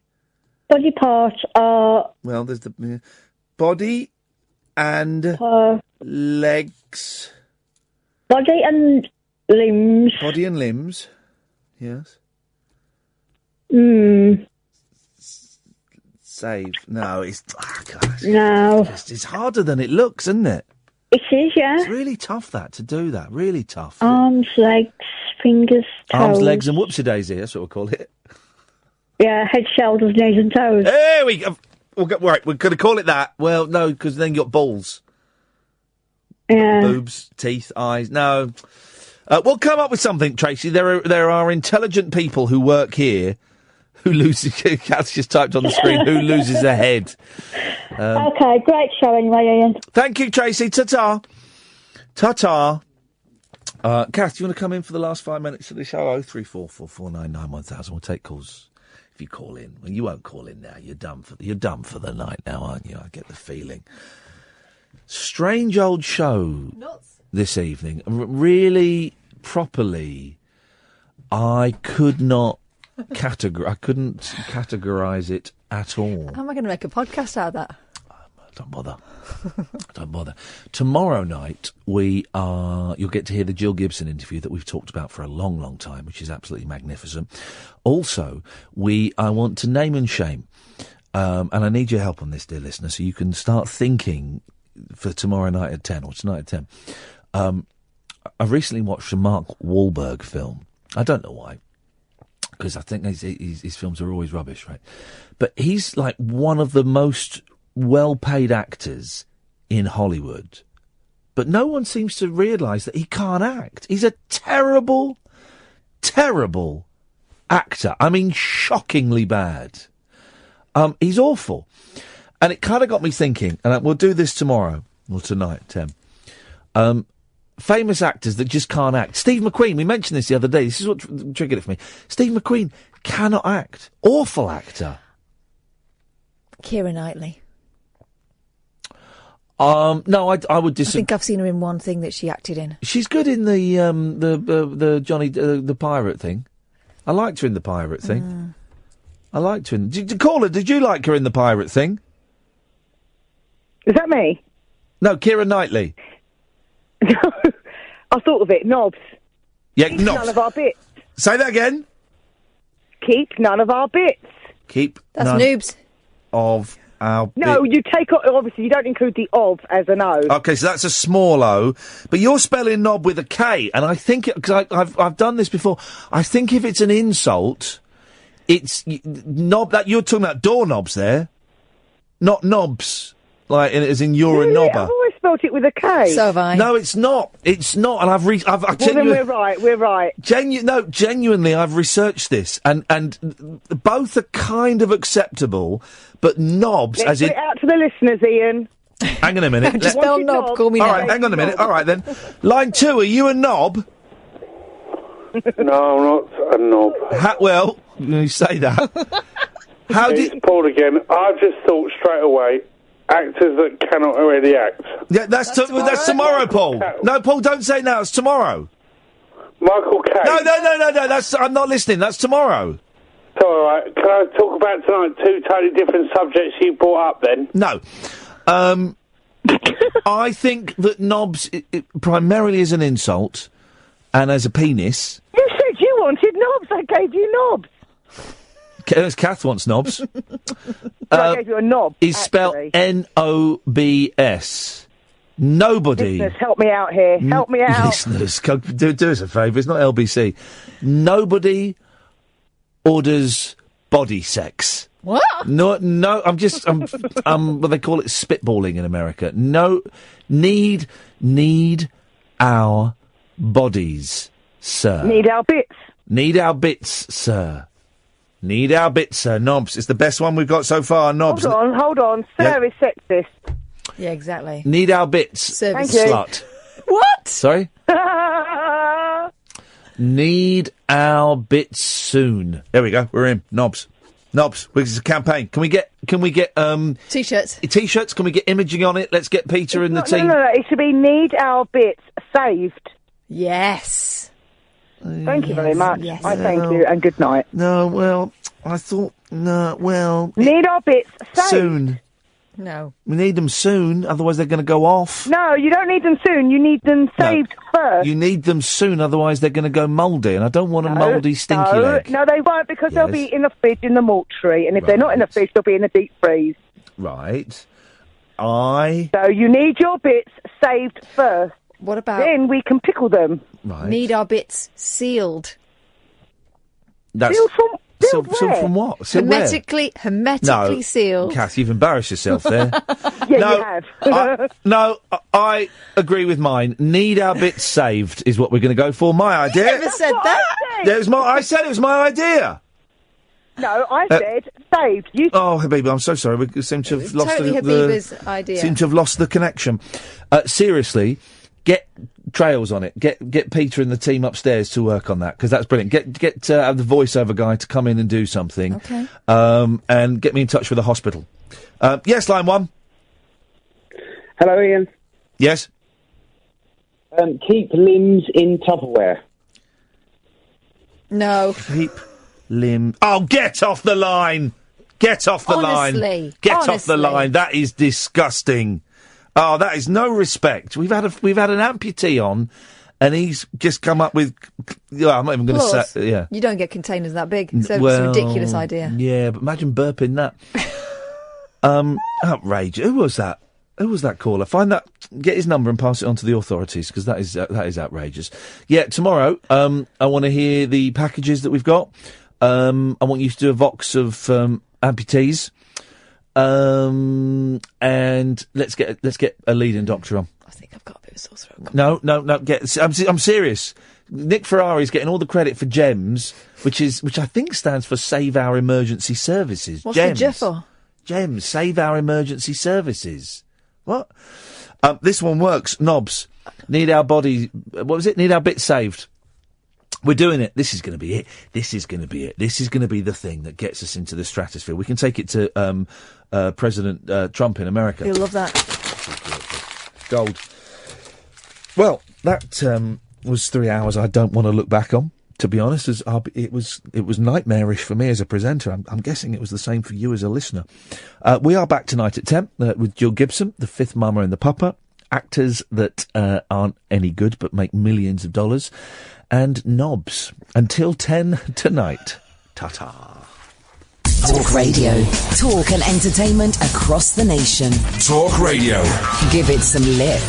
Speaker 21: Body parts are...
Speaker 3: Well, there's the body and legs.
Speaker 21: Body and limbs.
Speaker 3: Body and limbs. Yes. Save. No, it's... Oh, gosh.
Speaker 21: No.
Speaker 3: It's harder than it looks, isn't it?
Speaker 21: It is, yeah.
Speaker 3: It's really tough, to do that. Really tough.
Speaker 21: Arms, legs, fingers, toes.
Speaker 3: Arms, legs and whoopsie-daisy, that's what we call it.
Speaker 21: Yeah, head, shoulders, knees and toes.
Speaker 3: There we go. Right, we're going to call it that. Well, no, because then you got balls.
Speaker 21: Yeah.
Speaker 3: Boobs, teeth, eyes. No. We'll come up with something, Tracy. There are intelligent people who work here who loses... Kath's just typed on the screen, who loses their head.
Speaker 21: Okay, great show anyway, Ian.
Speaker 3: Thank you, Tracy. Ta-ta. Ta-ta. Kath, do you want to come in for the last 5 minutes of the show? 03444991000. We'll take calls if you call in. Well, you won't call in now. You're done for the night now, aren't you? I get the feeling. Strange old show this evening. Really, properly, I could not couldn't categorise it at all.
Speaker 19: How am I going to make a podcast out of that?
Speaker 3: Don't bother. Don't bother. Tomorrow night, you'll get to hear the Jill Gibson interview that we've talked about for a long, long time, which is absolutely magnificent. Also, I want to name and shame, and I need your help on this, dear listener, so you can start thinking for tomorrow night at 10, or tonight at 10. I've recently watched a Mark Wahlberg film. I don't know why, because I think his films are always rubbish, right? But he's like one of the most well-paid actors in Hollywood, but no one seems to realise that he can't act. He's a terrible, terrible actor. I mean, shockingly bad. He's awful. And it kind of got me thinking, and we'll do this tomorrow, or tonight, Tim. Famous actors that just can't act. Steve McQueen, we mentioned this the other day. This is what triggered it for me. Steve McQueen cannot act. Awful actor.
Speaker 19: Keira Knightley.
Speaker 3: No, I would disagree.
Speaker 19: I think I've seen her in one thing that she acted in.
Speaker 3: She's good in the Johnny the pirate thing. I liked her in the pirate thing. I liked her in. Caller, did you like her in the pirate thing?
Speaker 18: Is that me?
Speaker 3: No, Keira Knightley.
Speaker 18: I thought of it. Knobs.
Speaker 3: Yeah,
Speaker 18: Keep
Speaker 3: knobs.
Speaker 18: none of our bits.
Speaker 3: Say that again.
Speaker 18: Keep none of our bits.
Speaker 3: Keep
Speaker 19: That's
Speaker 3: none
Speaker 19: noobs.
Speaker 3: of our
Speaker 18: No, you take obviously you don't include the of as an O.
Speaker 3: Okay, so that's a small O, but you're spelling knob with a K, and I think because I've done this before. I think if it's an insult, it's knob. That you're talking about doorknobs there, not knobs, like as in you're a knobber.
Speaker 18: I've always spelt it with a K.
Speaker 19: So have I.
Speaker 3: No, it's not. It's not, and I've
Speaker 18: well, then we're right. We're right.
Speaker 3: Genuinely, I've researched this, and both are kind of acceptable, but knobs
Speaker 18: Let's
Speaker 3: as
Speaker 18: put
Speaker 3: in.
Speaker 18: it out to the listeners, Ian.
Speaker 3: Hang on a minute.
Speaker 19: Just spell knob. Call me
Speaker 3: All
Speaker 19: now.
Speaker 3: right, hang on a minute. All right then. Line 2. Are you a knob?
Speaker 8: No, I'm not a knob.
Speaker 3: Well, you say that. How
Speaker 8: It's
Speaker 3: did?
Speaker 8: Paul again. I just thought straight away, actors that cannot already act.
Speaker 3: Yeah, that's tomorrow, Paul. No, Paul, don't say now. It's tomorrow.
Speaker 8: Michael Caine.
Speaker 3: No. I'm not listening. That's tomorrow.
Speaker 8: It's all right. Can I talk about tonight 2 totally different subjects you brought up then?
Speaker 3: No. I think that knobs it primarily is an insult, and as a penis.
Speaker 18: You said you wanted knobs. I gave you knobs.
Speaker 3: Kath wants knobs.
Speaker 18: I gave you a knob.
Speaker 3: Is spelled N-O-B-S. Nobody.
Speaker 18: Listeners, help me out here. Help me out.
Speaker 3: Listeners, do us a favour. It's not LBC. Nobody orders body sex.
Speaker 19: What?
Speaker 3: No. I'm what they call it, spitballing in America. No, need our bodies, sir.
Speaker 18: Need our bits.
Speaker 3: Need our bits, sir. Need our bits, sir. Knobs. It's the best one we've got so far. Knobs.
Speaker 18: Hold on. Sir is sexist.
Speaker 19: Yeah, exactly.
Speaker 3: Need our bits,
Speaker 19: Service.
Speaker 3: slut.
Speaker 19: What?
Speaker 3: Sorry? Need our bits soon. There we go. We're in. Knobs. It's a campaign. Can we get
Speaker 19: T-shirts?
Speaker 3: T-shirts. Can we get imaging on it? Let's get Peter and the team.
Speaker 18: No. It should be need our bits saved.
Speaker 19: Yes.
Speaker 18: Thank you very much.
Speaker 19: Yes.
Speaker 18: I thank you and good night.
Speaker 3: No, well, I thought
Speaker 18: need our bits saved.
Speaker 3: Soon.
Speaker 19: No.
Speaker 3: We need them soon, otherwise they're going to go off.
Speaker 18: No, you don't need them soon. You need them saved first.
Speaker 3: You need them soon, otherwise they're going to go mouldy, and I don't want a mouldy, stinky leg.
Speaker 18: No, they won't, because they'll be in the fridge in the mortuary, and if they're not in the fridge, they'll be in the deep freeze.
Speaker 3: Right.
Speaker 18: So you need your bits saved first.
Speaker 19: What about...
Speaker 18: Then we can pickle them.
Speaker 3: Right.
Speaker 19: Need our bits sealed.
Speaker 18: Sealed
Speaker 3: from what? Sealed where?
Speaker 19: Hermetically sealed.
Speaker 3: Kath, you've embarrassed yourself there.
Speaker 18: You have.
Speaker 3: I agree with mine. Need our bits saved is what we're going to go for. My idea.
Speaker 19: You never said that.
Speaker 3: I said it was my idea.
Speaker 18: No, I said saved. You.
Speaker 3: Oh, Habiba, I'm so sorry. We seem to have lost
Speaker 19: totally Habiba's idea.
Speaker 3: Seem to have lost the connection. Seriously, get trails on it. Get Peter and the team upstairs to work on that, because that's brilliant. Get the voiceover guy to come in and do something.
Speaker 19: Okay.
Speaker 3: And get me in touch with the hospital. Yes, line 1.
Speaker 7: Hello, Ian.
Speaker 3: Yes.
Speaker 7: Keep limbs in Tupperware.
Speaker 19: No.
Speaker 3: Keep limbs. Oh, get off the line! Get off the
Speaker 19: Honestly.
Speaker 3: line! Get off the line! That is disgusting. Oh, that is no respect. We've had an amputee on, and he's just come up with. I'm not even going to say. Yeah.
Speaker 19: You don't get containers that big, so it's a ridiculous idea.
Speaker 3: Yeah, but imagine burping that. Outrageous. Who was that? Who was that caller? Find that. Get his number and pass it on to the authorities, because that is outrageous. Yeah, tomorrow. I want to hear the packages that we've got. I want you to do a vox of amputees. And let's get a leading doctor on.
Speaker 19: I think I've got a bit of a sore throat.
Speaker 3: No. I'm serious. Nick Ferrari's getting all the credit for GEMS, which I think stands for Save Our Emergency Services.
Speaker 19: What's
Speaker 3: GEMS.
Speaker 19: the J for?
Speaker 3: GEMS, Save Our Emergency Services. What? This one works. Knobs. Need our body... What was it? Need our bit saved. We're doing it. This is going to be it. This is going to be it. This is going to be the thing that gets us into the stratosphere. We can take it to President Trump in America.
Speaker 19: He'll love that.
Speaker 3: Gold. Well, that was 3 hours I don't want to look back on, to be honest. It was nightmarish for me as a presenter. I'm guessing it was the same for you as a listener. We are back tonight at 10 with Jill Gibson, the fifth Mama and the Papa, actors that aren't any good but make millions of dollars, and Knobs. Until 10 tonight. Ta-ta.
Speaker 2: Talk Radio. Talk and entertainment across the nation.
Speaker 1: Talk Radio.
Speaker 2: Give it some lip.